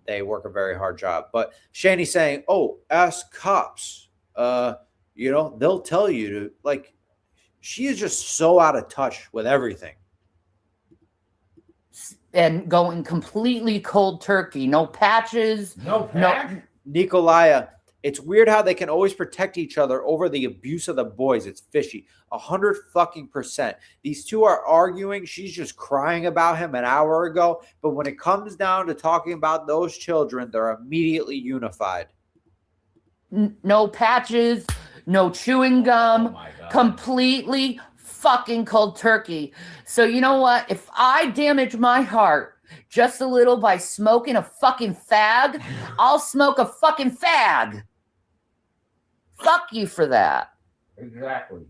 They work a very hard job. But Shanny's saying, oh, ask cops. You know, they'll tell you to, like, she is just so out of touch with everything. And going completely cold turkey. No patches. No patch? Nikolaya, it's weird how they can always protect each other over the abuse of the boys. It's fishy. 100%. These two are arguing. She's just crying about him an hour ago. But when it comes down to talking about those children, they're immediately unified. No patches, no chewing gum, Oh my God. completely fucking cold turkey. So you know what? If I damage my heart just a little by smoking a fucking fag, I'll smoke a fucking fag. Fuck you for that. Exactly.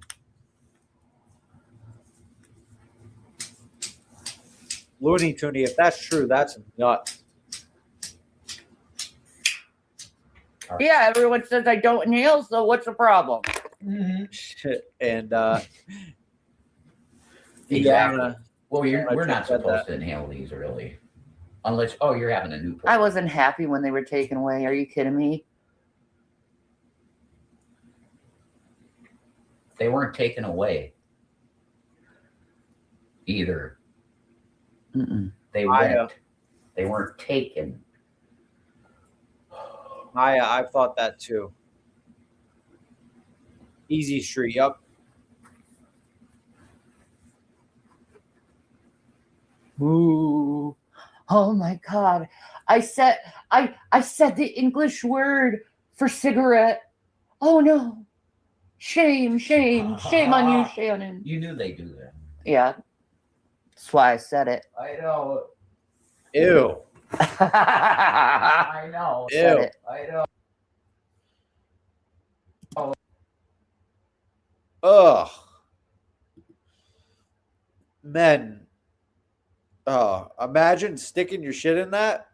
Looney Tooney, if that's true, that's nuts. Yeah, everyone says I don't inhale, so what's the problem? Mm-hmm. And Exactly. Well, I we're not just said supposed that. to inhale these, really. Unless, you're having a new I wasn't happy when they were taken away. Are you kidding me? They weren't taken away either. Mm-mm. They went. They weren't taken. I thought that too. Easy Street, yep. Ooh. Oh my God. I said the English word for cigarette. Oh no. Shame on you, Shannon. You knew they do that. Yeah. That's why I said it. I know. Ew. I know. Said Ew. it. I know. Ugh. Men. Imagine sticking your shit in that.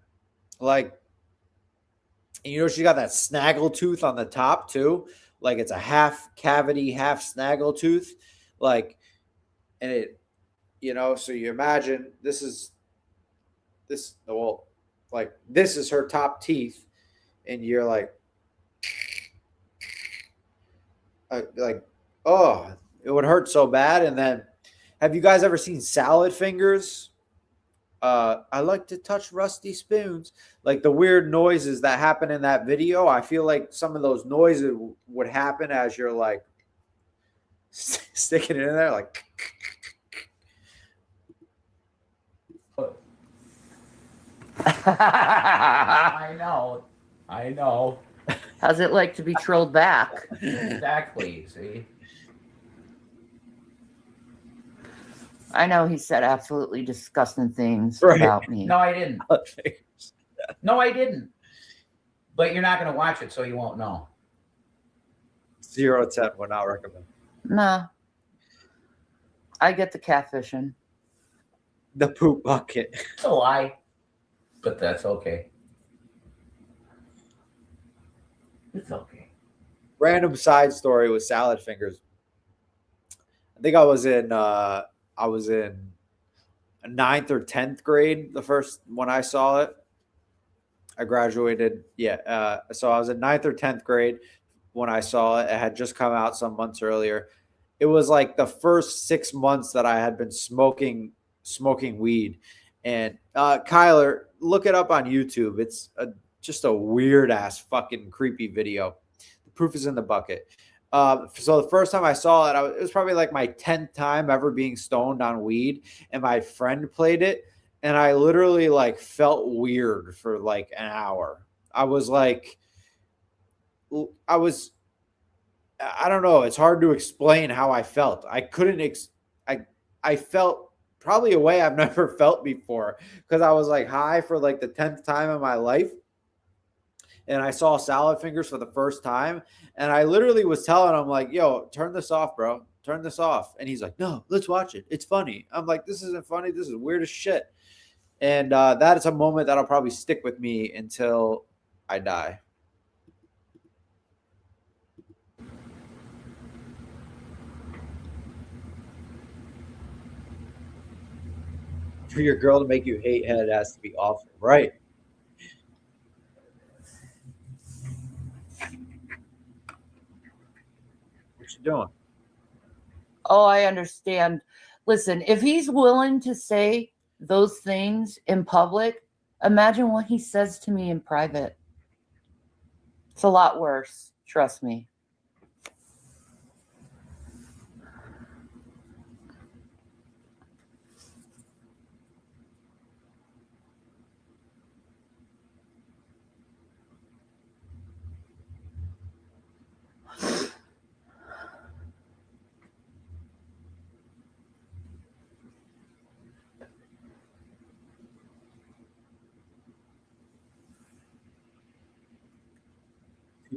Like, you know, she got that snaggle tooth on the top too. Like, it's a half cavity, half snaggle tooth. Like, and it, you know, so you imagine this is her top teeth, and you're like, oh, it would hurt so bad. And then, have you guys ever seen salad fingers? I like to touch rusty spoons. Like the weird noises that happen in that video, I feel like some of those noises would happen as you're like sticking it in there, like. I know. I know. How's it like to be trolled back? Exactly. See? I know he said absolutely disgusting things Right. about me. No, I didn't. No, I didn't. But you're not going to watch it, so you won't know. 0 10 would not recommend. Nah. I get the catfishing. The poop bucket. It's a lie. But that's okay. It's okay. Random side story with salad fingers. I think I was in 9th or 10th grade the first when I saw it. I graduated, so I was in 9th or 10th grade when I saw it. It had just come out some months earlier. It was like the first 6 months that I had been smoking weed. And Kyler, look it up on YouTube. It's just a weird ass fucking creepy video. The proof is in the bucket. So the first time I saw it, it was probably like my 10th time ever being stoned on weed, and my friend played it, and I literally like felt weird for like an hour. I don't know. It's hard to explain how I felt. I couldn't. I felt probably a way I've never felt before, because I was like high for like the 10th time in my life. And I saw salad fingers for the first time. And I literally was telling him, like, yo, turn this off, bro. Turn this off. And he's like, no, let's watch it. It's funny. I'm like, this isn't funny. This is weird as shit. And that is a moment that'll probably stick with me until I die. For your girl to make you hate head has to be awful, right? What you doing? Oh, I understand. Listen, if he's willing to say those things in public, imagine what he says to me in private. It's a lot worse. Trust me.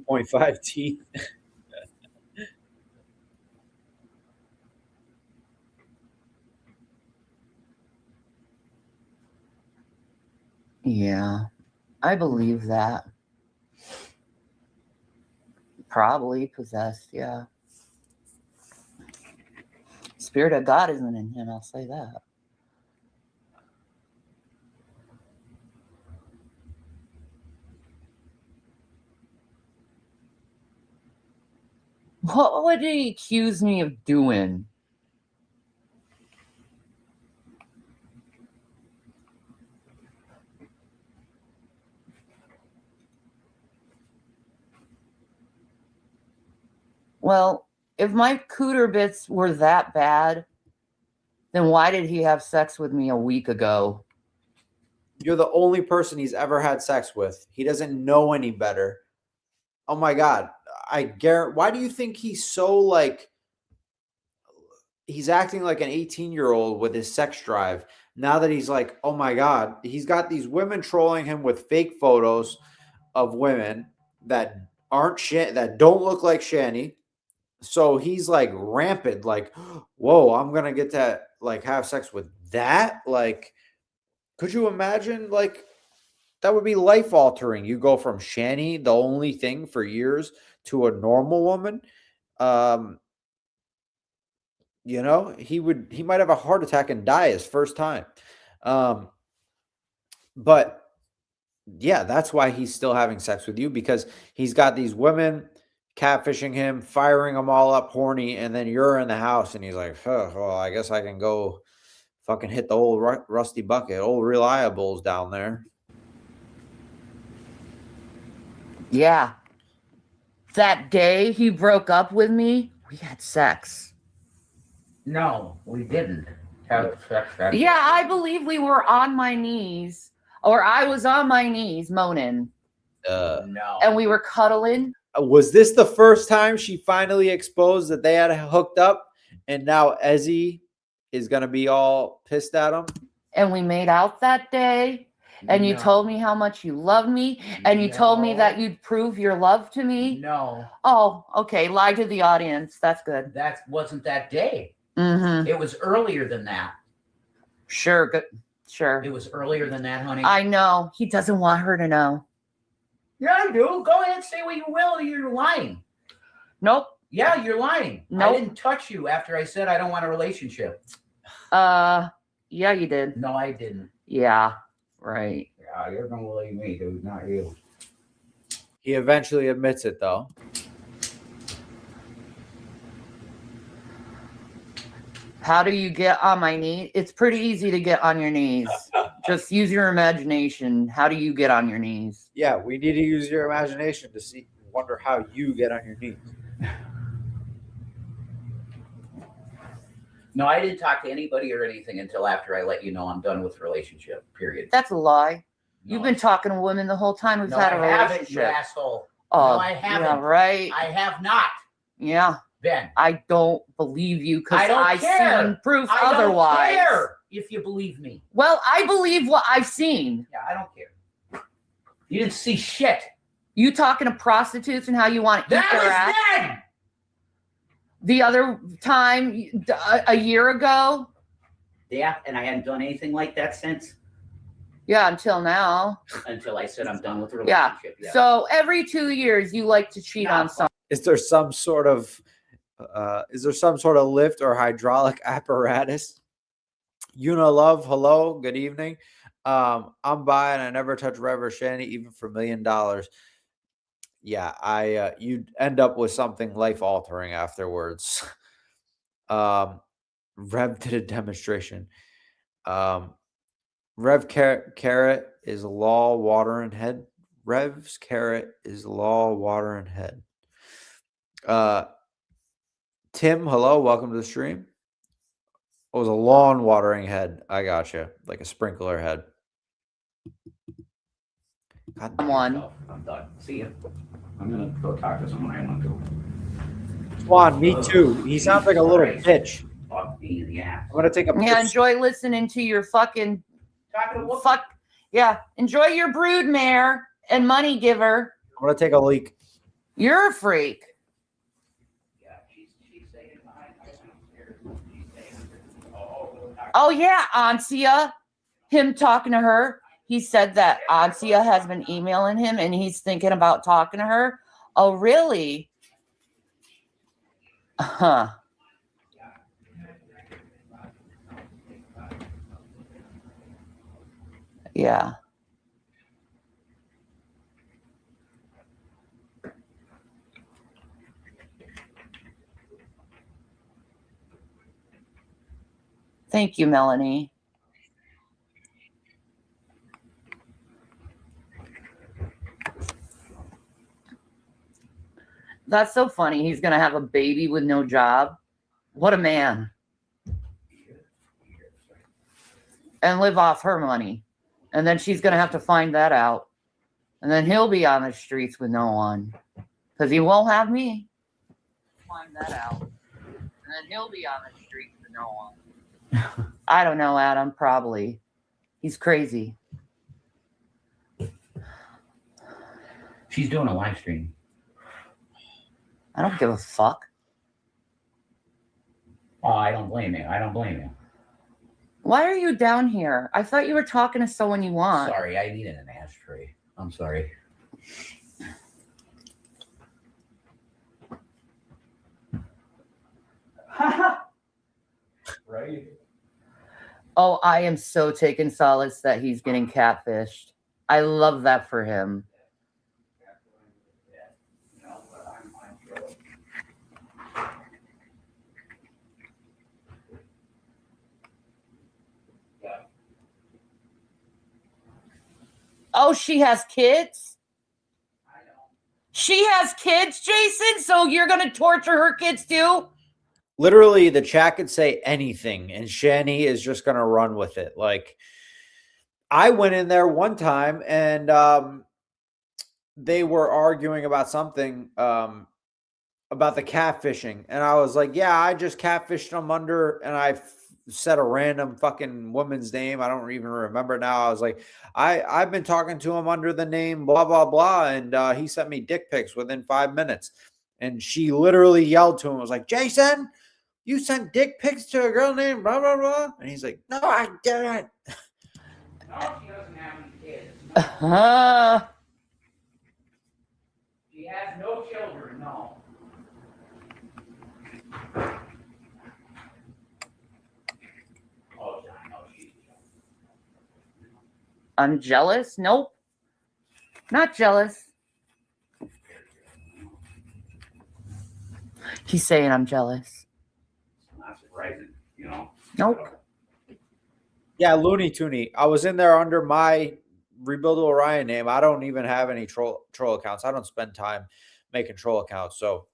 .5 teeth. Yeah, I believe that. Probably possessed, yeah. Spirit of God isn't in him, I'll say that. What would he accuse me of doing? Well, if my cooter bits were that bad, then why did he have sex with me a week ago? You're the only person he's ever had sex with. He doesn't know any better. Oh my God. I guarantee. Why do you think he's so like, he's acting like an 18-year-old with his sex drive now that he's like, oh my God, he's got these women trolling him with fake photos of women that aren't that don't look like Shanny. So he's like rampant, like, whoa, I'm gonna get to like have sex with that. Like, could you imagine? Like, that would be life altering. You go from Shanny, the only thing for years, to a normal woman. You know, he might have a heart attack and die his first time. But yeah, that's why he's still having sex with you, because he's got these women catfishing him, firing them all up horny, and then you're in the house and he's like, oh, well, I guess I can go fucking hit the old rusty bucket. Old Reliable's down there. Yeah. That day he broke up with me, we had sex. No, we didn't have sex. Yeah, I believe we were on my knees, or I was on my knees moaning, No. and we were cuddling. Was this the first time she finally exposed that they had hooked up, and now Ezzy is gonna be all pissed at him? And we made out that day, and you No. told me how much you loved me, and you told me that you'd prove your love to me. No, Oh, okay. Lie to the audience. That's good. that wasn't that day. Mm-hmm. It was earlier than that. Sure. Good. Sure. It was earlier than that, honey. I know. He doesn't want her to know. Yeah, I do. Go ahead, say what you will. You're lying. Nope. Yeah, you're lying. Nope. I didn't touch you after I said I don't want a relationship. Yeah, you did. No, I didn't. Yeah. Right. Yeah, you're gonna believe me, dude, not you. He eventually admits it, though. How do you get on my knee? It's pretty easy to get on your knees. Just use your imagination. How do you get on your knees? Yeah, we need to use your imagination to wonder how you get on your knees. No, I didn't talk to anybody or anything until after I let you know I'm done with the relationship, period. That's a lie. No. You've been talking to women the whole time we've No, had a I haven't, relationship. you asshole. Oh, No, I haven't. yeah, right. I have not, Yeah, Ben. I don't believe you because I don't I've care. seen proof I otherwise. don't care if you believe me. Well, I believe what I've seen. Yeah, I don't care. You didn't see shit. You talking to prostitutes and how you want to eat their ass. That was then. The other time, a year ago. Yeah, and I hadn't done anything like that since. Yeah, until now. Until I said I'm done with the Yeah. relationship. Yeah. So every 2 years, you like to cheat on someone. Is there some sort of lift or hydraulic apparatus? Unilove, hello, good evening. I'm buying. I never touch Rev or Shanny, even for $1 million. Yeah, you'd end up with something life altering afterwards. Rev did a demonstration. Rev carrot is law, water, and head. Rev's carrot is law, water, and head. Tim, hello, welcome to the stream. It was a lawn watering head. I gotcha, like a sprinkler head. God, Someone. I'm done. See you. I'm gonna go talk to someone I want to. Swan, me too. He sounds like a little bitch. Fuck me in the ass. I'm gonna take a Yeah, piss. enjoy listening to your fucking Talking to what? fuck. Yeah, enjoy your brood mare and money giver. I'm gonna take a leak. You're a freak. Yeah, she's saying behind my downstairs. She's saying, oh, Oh yeah, Ansia. Him talking to her. He said that Ansia has been emailing him and he's thinking about talking to her. Oh really? Huh. Yeah. Thank you, Melanie. That's so funny. He's going to have a baby with no job. What a man. And live off her money. And then she's going to have to find that out. And then he'll be on the streets with no one. Because he won't have me. Find that out. And then he'll be on the streets with no one. I don't know, Adam. Probably. He's crazy. she's doing a live stream. I don't give a fuck. Oh, I don't blame you. I don't blame you. Why are you down here? I thought you were talking to someone you want. Sorry, I needed an ashtray. I'm sorry. Right? Oh, I am so taking solace that he's getting catfished. I love that for him. Oh, she has kids? I know. She has kids, Jason? So you're going to torture her kids too? Literally, the chat could say anything, and Shanny is just going to run with it. Like, I went in there one time, and they were arguing about something about the catfishing, and I was like, "Yeah, I just catfished them under," and I said a random fucking woman's name. I don't even remember now. I was like, I've been talking to him under the name blah blah blah, and he sent me dick pics within 5 minutes." And she literally yelled to him, "Was like, Jason, you sent dick pics to a girl named blah blah blah," and he's like, "No, I didn't." No, she doesn't have any kids. No. She has no children, no. Oh, I know she's I'm jealous? Nope. Not jealous. He's saying I'm jealous. not surprising, you know. Nope. Yeah, Looney Tooney. I was in there under my Rebuild Orion name. I don't even have any troll accounts. I don't spend time making troll accounts. So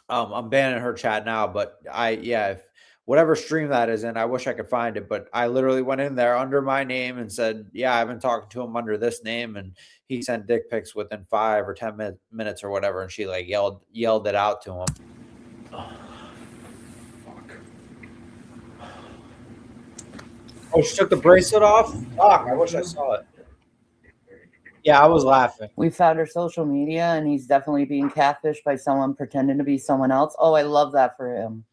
I'm banning her chat now. But if whatever stream that is in, I wish I could find it. But I literally went in there under my name and said, "Yeah, I've been talking to him under this name," and he sent dick pics within 5 or 10 minutes or whatever. And she like yelled it out to him. Oh, she took the bracelet off? Fuck, I wish I saw it. Yeah, I was laughing. We found her social media, and he's definitely being catfished by someone pretending to be someone else. Oh, I love that for him.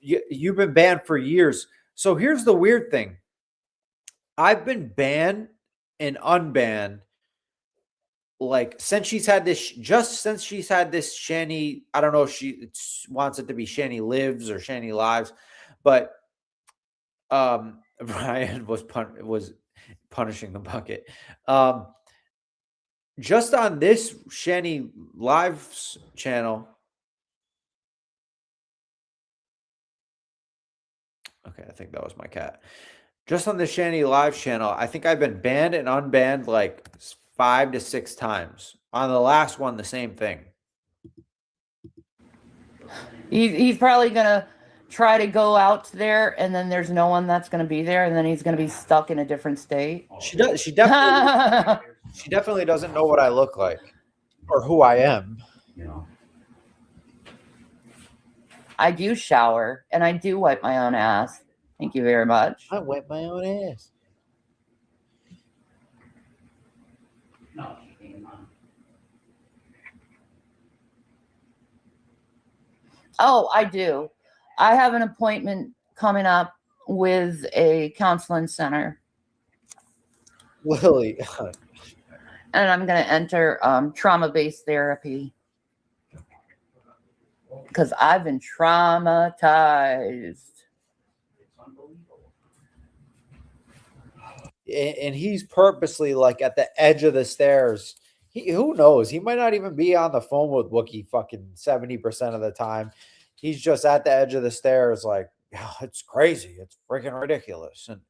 You've been banned for years. So here's the weird thing. I've been banned and unbanned like since she's had this Shanny, I don't know if she wants it to be Shanny Lives or Shanny Lives, but Brian was punishing the bucket. Just on this Shanny Lives channel. Okay, I think that was my cat. Just on the Shanny Lives channel, I think I've been banned and unbanned like 5 to 6 times. On the last one, the same thing. He's probably gonna try to go out there, and then there's no one that's gonna be there, and then he's gonna be stuck in a different state. She definitely doesn't know what I look like or who I am. You know. I do shower, and I do wipe my own ass. Thank you very much. I wipe my own ass. No, she came on. Oh, I do. I have an appointment coming up with a counseling center, Lily. and I'm going to enter trauma-based therapy because I've been traumatized. And he's purposely like at the edge of the stairs. Who knows? He might not even be on the phone with Wookie fucking 70% of the time. He's just at the edge of the stairs, like, oh, it's crazy. It's freaking ridiculous. And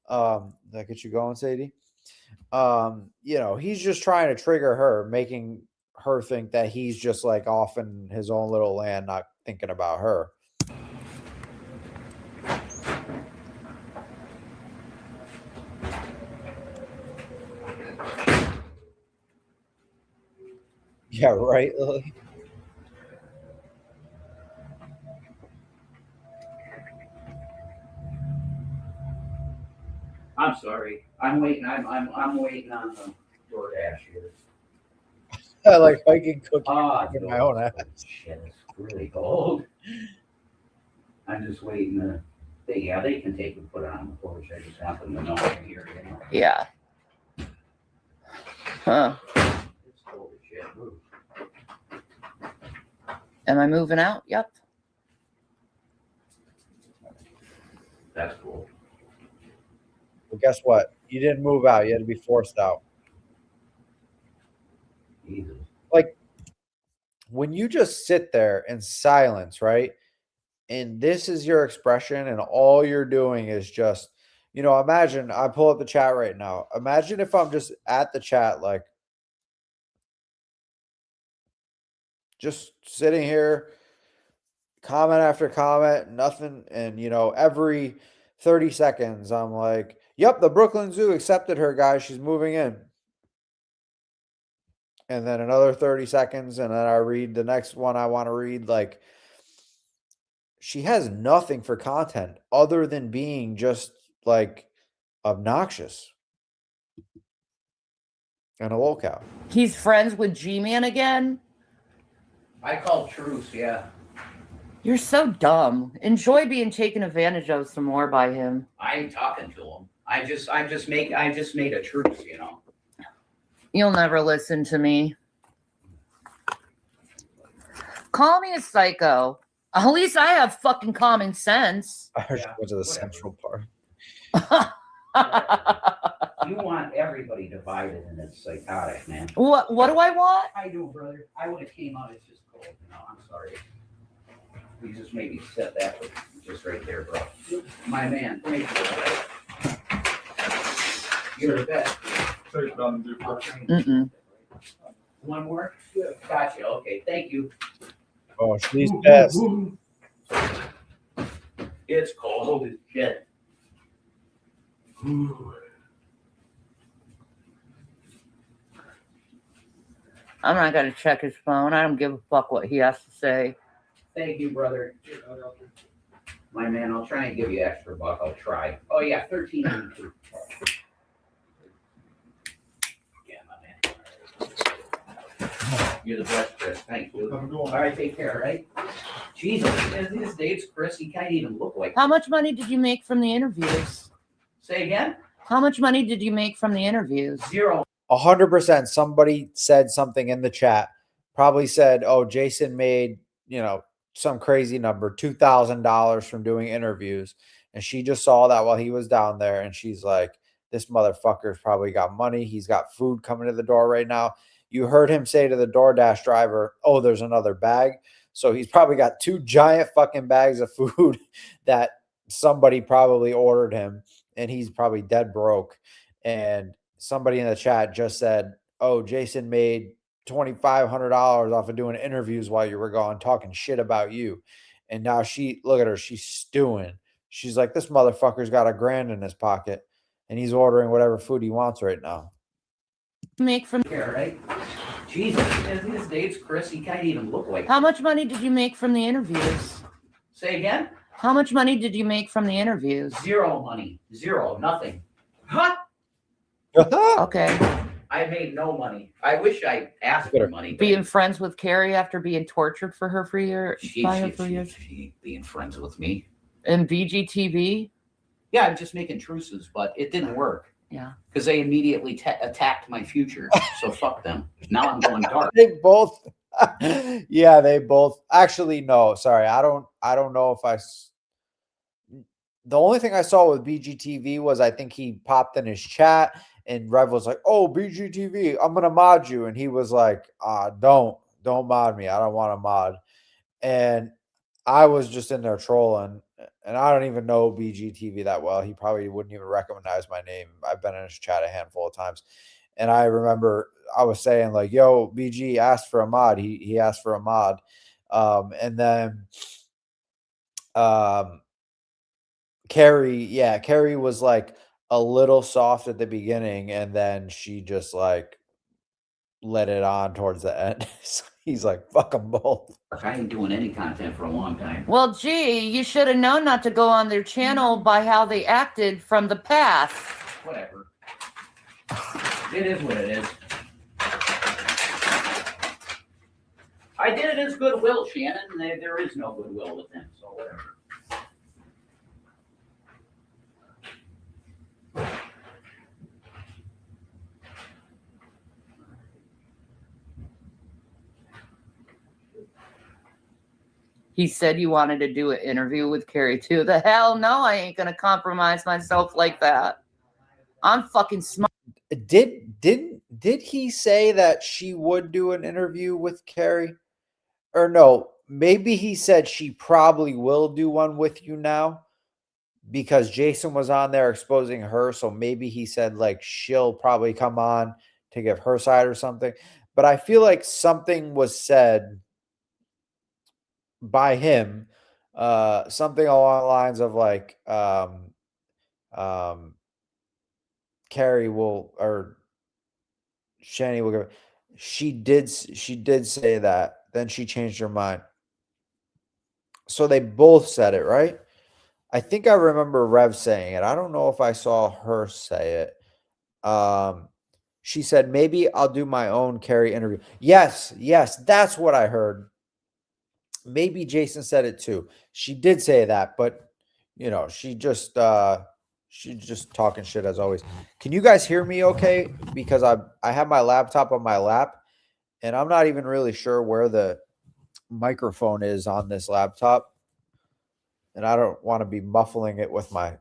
that get you going, Sadie? He's just trying to trigger her, making her think that he's just like off in his own little land, not thinking about her. Yeah, right, Lily. I'm sorry. I'm waiting. I'm waiting on the DoorDash here. I like hiking cookies in no. my own ass. Shit, it's really cold. I'm just waiting to. They can take and put it on the porch. I just want them to know I'm here. You know? Yeah. Huh. It's cold as shit. Ooh. Am I moving out? Yep. That's cool. Well, guess what? You didn't move out. You had to be forced out. Jesus. Like, when you just sit there in silence, right? And this is your expression, and all you're doing is just, You know, imagine I pull up the chat right now. Imagine if I'm just at the chat, like just sitting here, comment after comment, nothing. And, you know, every 30 seconds, I'm like, yep, the Brooklyn Zoo accepted her, guys. She's moving in. And then another 30 seconds, and then I read the next one I want to read. Like, she has nothing for content other than being just like obnoxious and a lolcow. He's friends with G-Man again? I called truce, yeah. You're so dumb. Enjoy being taken advantage of some more by him. I ain't talking to him. I just made a truce, you know. You'll never listen to me. Call me a psycho. At least I have fucking common sense. I heard Yeah, you go to the whatever. central part. You want everybody divided, and it's psychotic, man. What do I want? How you doing, brother? I would have came out. It's just cold. You know, I'm sorry. You just made me set that just right there, bro. My man, thank you. You're the best. Mm-mm. One more? Yeah. Gotcha. Okay. Thank you. Oh, she's pissed. It's cold as shit. I'm not gonna check his phone. I don't give a fuck what he has to say. Thank you, brother. My man, I'll try and give you extra buck. I'll try. Oh yeah, 1392. Yeah, my man. You're the best, Chris. Thank you. All right, take care. All right. Jesus, these days, Chris, you can't even look like. How much money did you make from the interviews? Say again. How much money did you make from the interviews? 0. 100%. Somebody said something in the chat. Probably said, "Oh, Jason made, you know, some crazy number, $2,000 from doing interviews." And she just saw that while he was down there, and she's like, "This motherfucker's probably got money. He's got food coming to the door right now." You heard him say to the DoorDash driver, "Oh, there's another bag." So he's probably got 2 giant fucking bags of food that somebody probably ordered him, and he's probably dead broke. And somebody in the chat just said, "Oh, Jason made $2,500 off of doing interviews while you were gone, talking shit about you." And now look at her, she's stewing. She's like, "This motherfucker's got $1,000 in his pocket, and he's ordering whatever food he wants right now." Make from Here, right? Jesus, these days, Chris, you can't even look like. How much money did you make from the interviews? Say again. How much money did you make from the interviews? 0 money. 0. Nothing. Huh? Okay. I made no money. I wish I asked for money. but Being friends with Carrie after being tortured for her for years. she ain't being friends with me. And BGTV? Yeah, I'm just making truces, but it didn't work. Yeah. Because they immediately attacked my future. So fuck them. Now I'm going dark. They both yeah, they both actually no, sorry. I don't know if the only thing I saw with BGTV was I think he popped in his chat and Rev was like, "Oh, BGTV, I'm gonna mod you." And he was like, don't mod me. I don't want to mod. And I was just in there trolling, and I don't even know BGTV that well. He probably wouldn't even recognize my name. I've been in his chat a handful of times. And I remember I was saying like, "Yo, BG asked for a mod." He asked for a mod. And then Carrie was like a little soft at the beginning, and then she just like let it on towards the end. So he's like, "Fuck them both." I ain't doing any content for a long time. Well, gee, you should have known not to go on their channel by how they acted from the past. Whatever. It is what it is. I did it as goodwill, Shannon, and there is no goodwill with him, so whatever. He said you wanted to do an interview with Carrie too. The hell no, I ain't gonna compromise myself like that. I'm fucking smart. Did he say that she would do an interview with Carrie? Or no, maybe he said she probably will do one with you now. because Jason was on there exposing her. So maybe he said like she'll probably come on to give her side or something. But I feel like something was said by him, something along the lines of like, um, Carrie will, or Shanny will give. She did say that. Then she changed her mind. So they both said it, right? I think I remember Rev saying it. I don't know if I saw her say it. She said, maybe I'll do my own Carrie interview. Yes, that's what I heard. Maybe Jason said it too. She did say that, but you know, she's just talking shit as always. Can you guys hear me okay? Because I have my laptop on my lap and I'm not even really sure where the microphone is on this laptop. And I don't want to be muffling it with my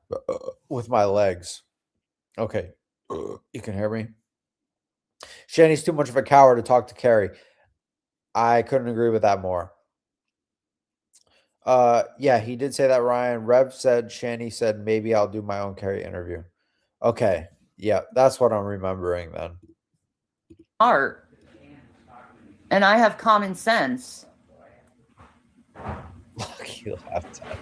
legs. Okay. You can hear me? Shanny's too much of a coward to talk to Carrie. I couldn't agree with that more. Yeah, he did say that, Ryan. Rev said, Shanny said, maybe I'll do my own Carrie interview. Okay. Yeah, that's what I'm remembering then. Art. And I have common sense. Lucky laptop.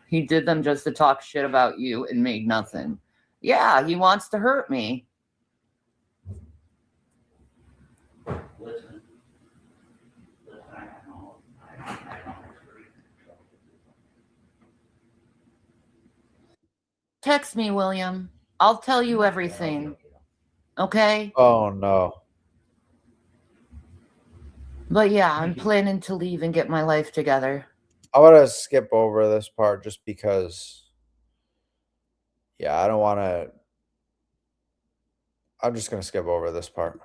He did them just to talk shit about you and made nothing. Yeah, he wants to hurt me. Listen, I don't Text me, William. I'll tell you everything. Okay? Oh no. But yeah, I'm planning to leave and get my life together. I want to skip over this part just because, yeah, I don't want to. I'm just going to skip over this part.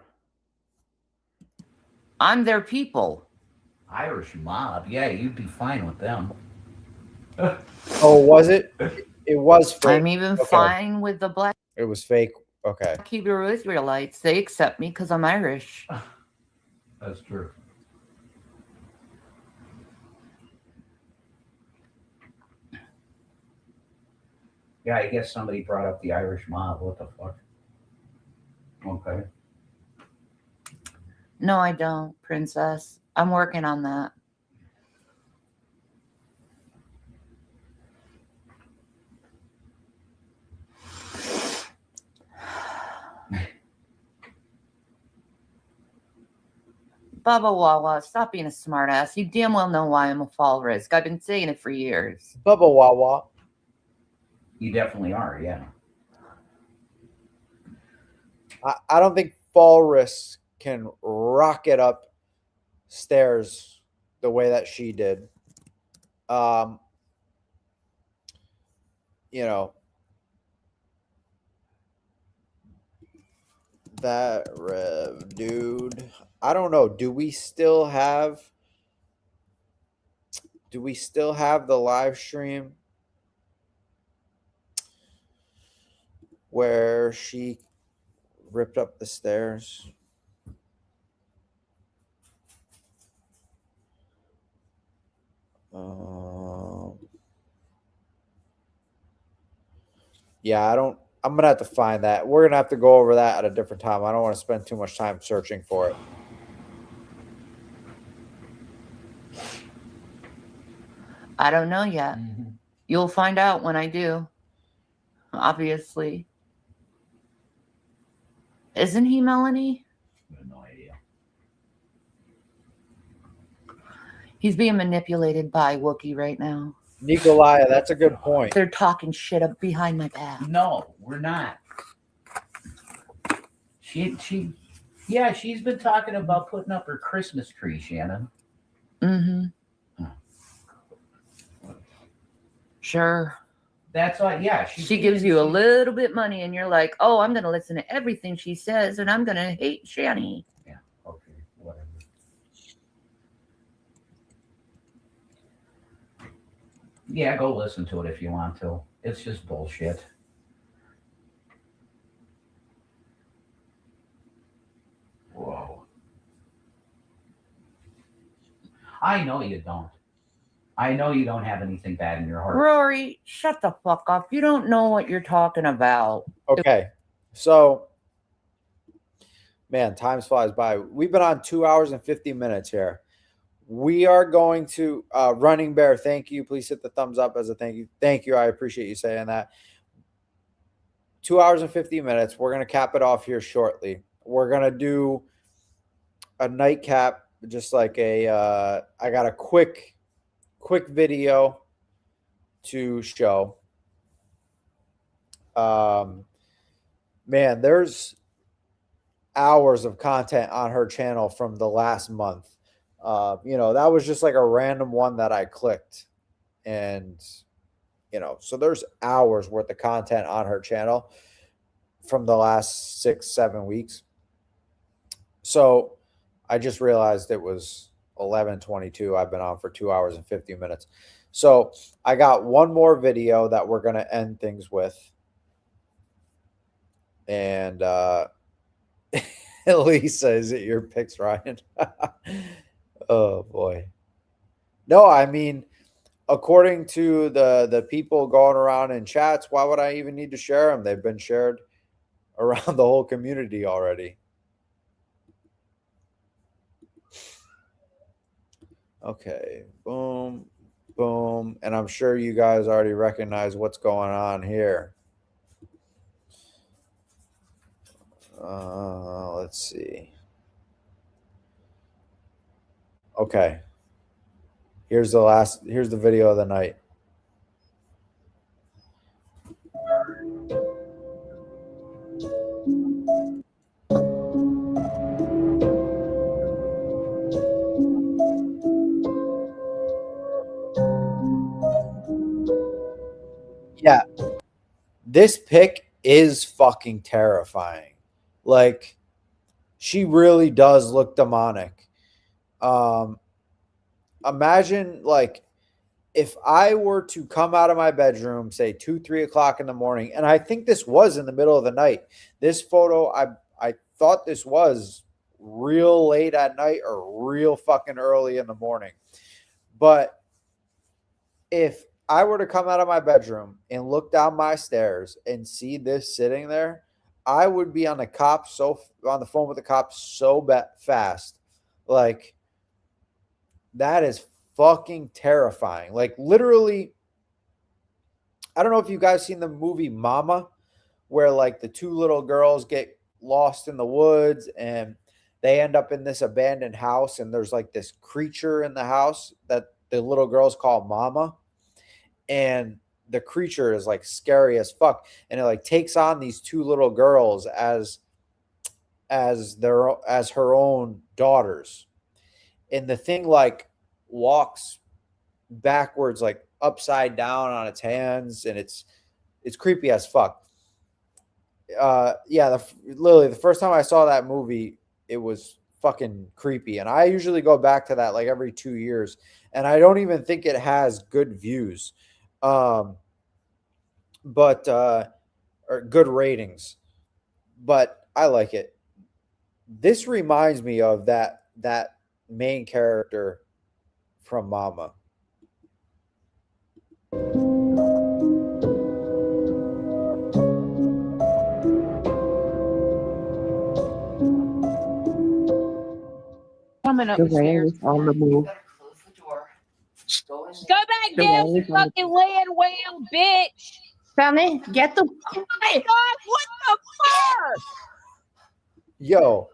I'm their people. Irish mob. Yeah, you'd be fine with them. Oh, was it? It was fake. I'm even fine with the black It was fake. Okay. Hebrew Israelites. They accept me because I'm Irish. That's true. Yeah, I guess somebody brought up the Irish mob. What the fuck? Okay. No, I don't, princess. I'm working on that. Baba Wawa, stop being a smartass. You damn well know why I'm a fall risk. I've been saying it for years. Bubba Wawa. You definitely are, yeah. I don't think fall risk can rocket up stairs the way that she did. You know, that Rev, dude. I don't know. Do we still have the live stream where she ripped up the stairs? Yeah, I'm going to have to find that. We're going to have to go over that at a different time. I don't want to spend too much time searching for it. I don't know yet. Mm-hmm. You'll find out when I do. Obviously. Isn't he, Melanie? I have no idea. He's being manipulated by Wookiee right now. Nikolaya, that's a good point. They're talking shit up behind my back. No, we're not. She's been talking about putting up her Christmas tree, Shannon. Mm-hmm. Sure. That's why, yeah. She gives you a little bit money and you're like, oh, I'm going to listen to everything she says and I'm going to hate Shanny. Yeah, okay, whatever. Yeah, go listen to it if you want to. It's just bullshit. Whoa. I know you don't. I know you don't have anything bad in your heart. Rory, shut the fuck up. You don't know what you're talking about. Okay. So, man, time flies by. We've been on 2 hours and 50 minutes here. We are going to Running Bear. Thank you. Please hit the thumbs up as a thank you. Thank you. I appreciate you saying that. 2 hours and 50 minutes. We're going to cap it off here shortly. We're going to do a nightcap, just like a, I got a quick video to show. Man, there's hours of content on her channel from the last month. That was just like a random one that I clicked, and so there's hours worth of content on her channel from the last 6-7 weeks. So I just realized it was 11:22. I've been on for 2 hours and 50 minutes. So I got one more video that we're going to end things with. And Lisa, is it your picks, Ryan? Oh, boy. No, I mean, according to the people going around in chats, why would I even need to share them? They've been shared around the whole community already. Okay, boom, boom. And I'm sure you guys already recognize what's going on here. Let's see. Okay. Here's the video of the night. Yeah. This pic is fucking terrifying. Like, she really does look demonic. Imagine, like, if I were to come out of my bedroom, say 2-3 o'clock in the morning, and I think this was in the middle of the night. This photo, I thought this was real late at night or real fucking early in the morning. But if I were to come out of my bedroom and look down my stairs and see this sitting there, I would be on the phone with the cops so fast. Like, that is fucking terrifying. Like, literally, I don't know if you guys seen the movie Mama, where like the two little girls get lost in the woods and they end up in this abandoned house, and there's like this creature in the house that the little girls call Mama. And the creature is like scary as fuck, and it like takes on these two little girls as her own daughters. And the thing like walks backwards, like upside down on its hands, and it's creepy as fuck. Literally the first time I saw that movie, it was fucking creepy, and I usually go back to that like every 2 years, and I don't even think it has good views. Or good ratings, but I like it. This reminds me of that main character from Mama. Coming up The the stairs. rain is on the move. Close the door. Go back down, you fucking land whale, bitch. Sammy, get the. Oh my God, what the fuck? Yo,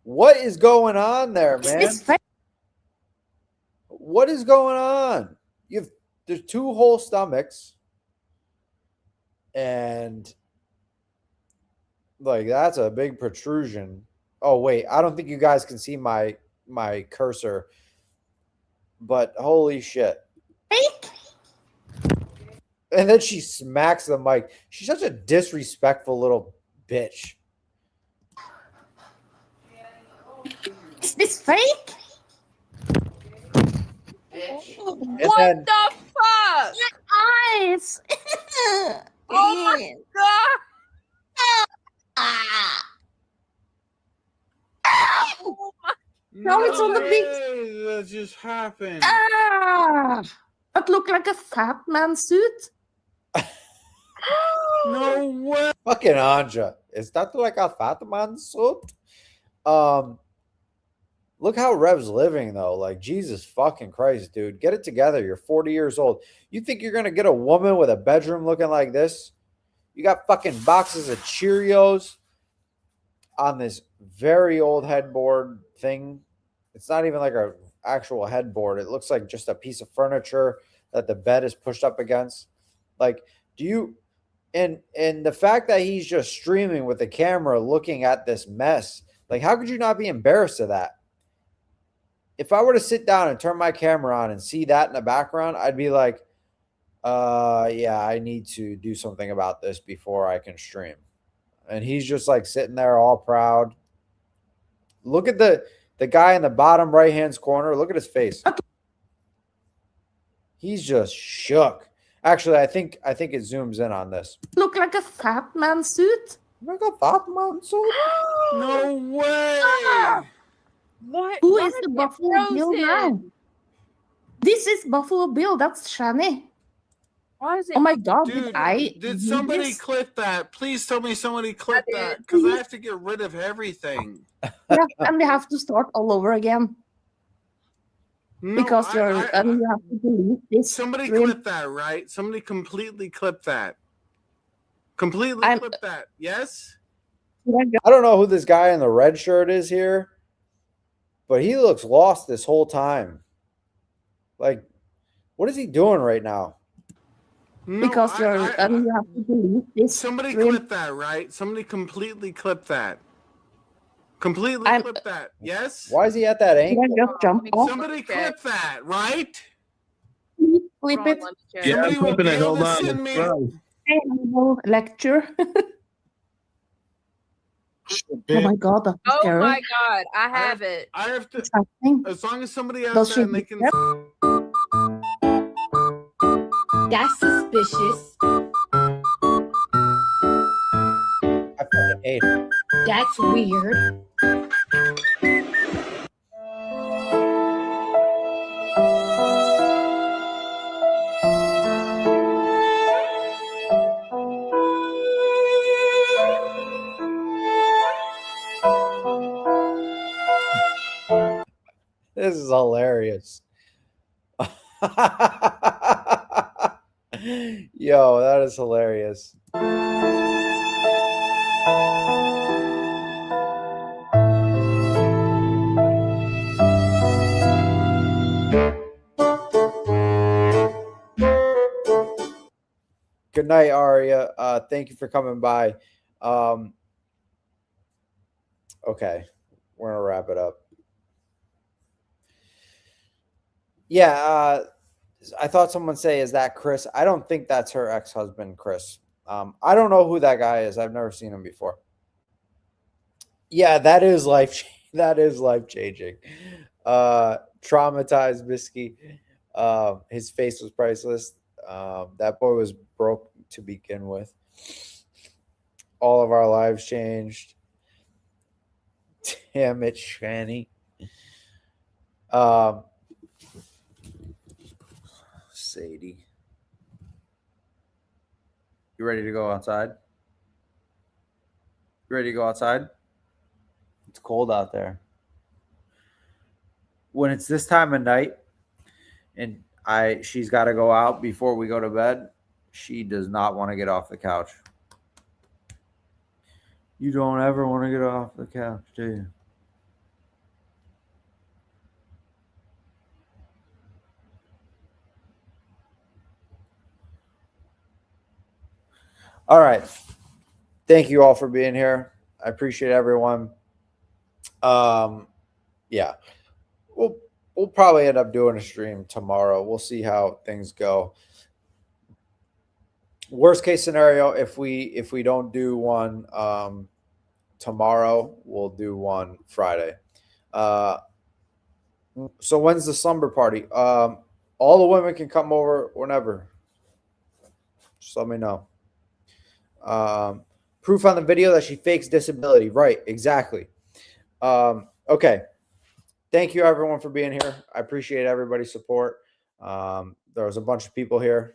what is going on there, man? What is going on? There's two whole stomachs, and like that's a big protrusion. Oh wait, I don't think you guys can see my cursor, but holy shit. And then she smacks the mic. She's such a disrespectful little bitch. Is this fake? What then, the fuck? Eyes. Oh my God. Ah. Oh my No, it's on the big. way that just happened. Ah! That looked like a fat man suit. No way. Fucking Anja. Is that like a fat man suit? Look how Rev's living though. Like, Jesus fucking Christ, dude. Get it together. You're 40 years old. You think you're gonna get a woman with a bedroom looking like this? You got fucking boxes of Cheerios on this very old headboard thing. It's not even like a actual headboard. It looks like just a piece of furniture that the bed is pushed up against. Like, do you and the fact that he's just streaming with the camera looking at this mess, like, how could you not be embarrassed of that? If I were to sit down and turn my camera on and see that in the background, I'd be like, yeah, I need to do something about this before I can stream. And he's just like sitting there all proud. Look at the guy in the bottom right hand corner. Look at his face. He's just shook. Actually, I think it zooms in on this. Look like a fat man suit. Like a fat man suit. No way. What? Who Why is are the they Buffalo Bill now? frozen? This is Buffalo Bill. That's Shanny. Why is it? Oh my God! Dude, did did do somebody this? clip that? Please tell me somebody clipped did. that because I have to get rid of everything. Yeah, and we have to start all over again No, because you have to delete this. somebody stream. clipped that, right? Somebody completely clipped that. Completely I'm- clipped that. Yes? I don't know who this guy in the red shirt is here, but he looks lost this whole time. Like, what is he doing right now? No, Because you have to delete this. somebody stream. clipped that, right? Somebody completely clipped that. Completely I'm- clipped that. Yes? Why is he at that Did angle? I just jump off? Somebody clipped that, right? Flip Hold on, it. let me check. Yeah, Somebody I'm will flipping be it. able Hold to on. send me. Bro. Lecture. Oh my God, that's Oh scary. my God, I have it. I have to, What's happening? as long as somebody has Does that she and they do can. That's suspicious. I fucking hate it. That's weird. This is hilarious. Yo, that is hilarious. Good night, Aria. Thank you for coming by. Okay, we're gonna wrap it up. Yeah, I thought someone say, "Is that Chris?" I don't think that's her ex-husband, Chris. I don't know who that guy is. I've never seen him before. Yeah, that is life. That is life changing. Traumatized Bisky. His face was priceless. That boy was broke to begin with. All of our lives changed. Damn it, Shanny. Sadie. You ready to go outside? You ready to go outside? It's cold out there. When it's this time of night and she's got to go out before we go to bed, she does not want to get off the couch. You don't ever want to get off the couch, do you? All right. Thank you all for being here. I appreciate everyone. Yeah. We'll probably end up doing a stream tomorrow. We'll see how things go. Worst case scenario, if we don't do one tomorrow, we'll do one Friday. So when's the slumber party? All the women can come over whenever. Just let me know. Proof on the video that she fakes disability. Right, exactly. Okay. thank you everyone for being here. I appreciate everybody's support. There was a bunch of people here.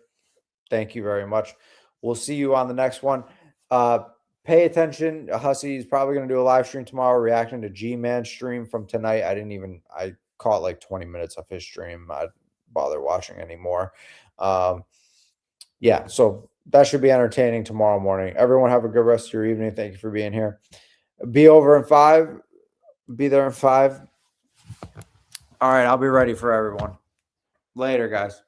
Thank you very much. We'll see you on the next one. Pay attention. Hussey's probably going to do a live stream tomorrow reacting to G-Man's stream from tonight. I caught like 20 minutes of his stream. I didn't bother watching anymore. Yeah, so that should be entertaining tomorrow morning. Everyone have a good rest of your evening. Thank you for being here. Be over in 5. Be there in 5. All right, I'll be ready for everyone. Later, guys.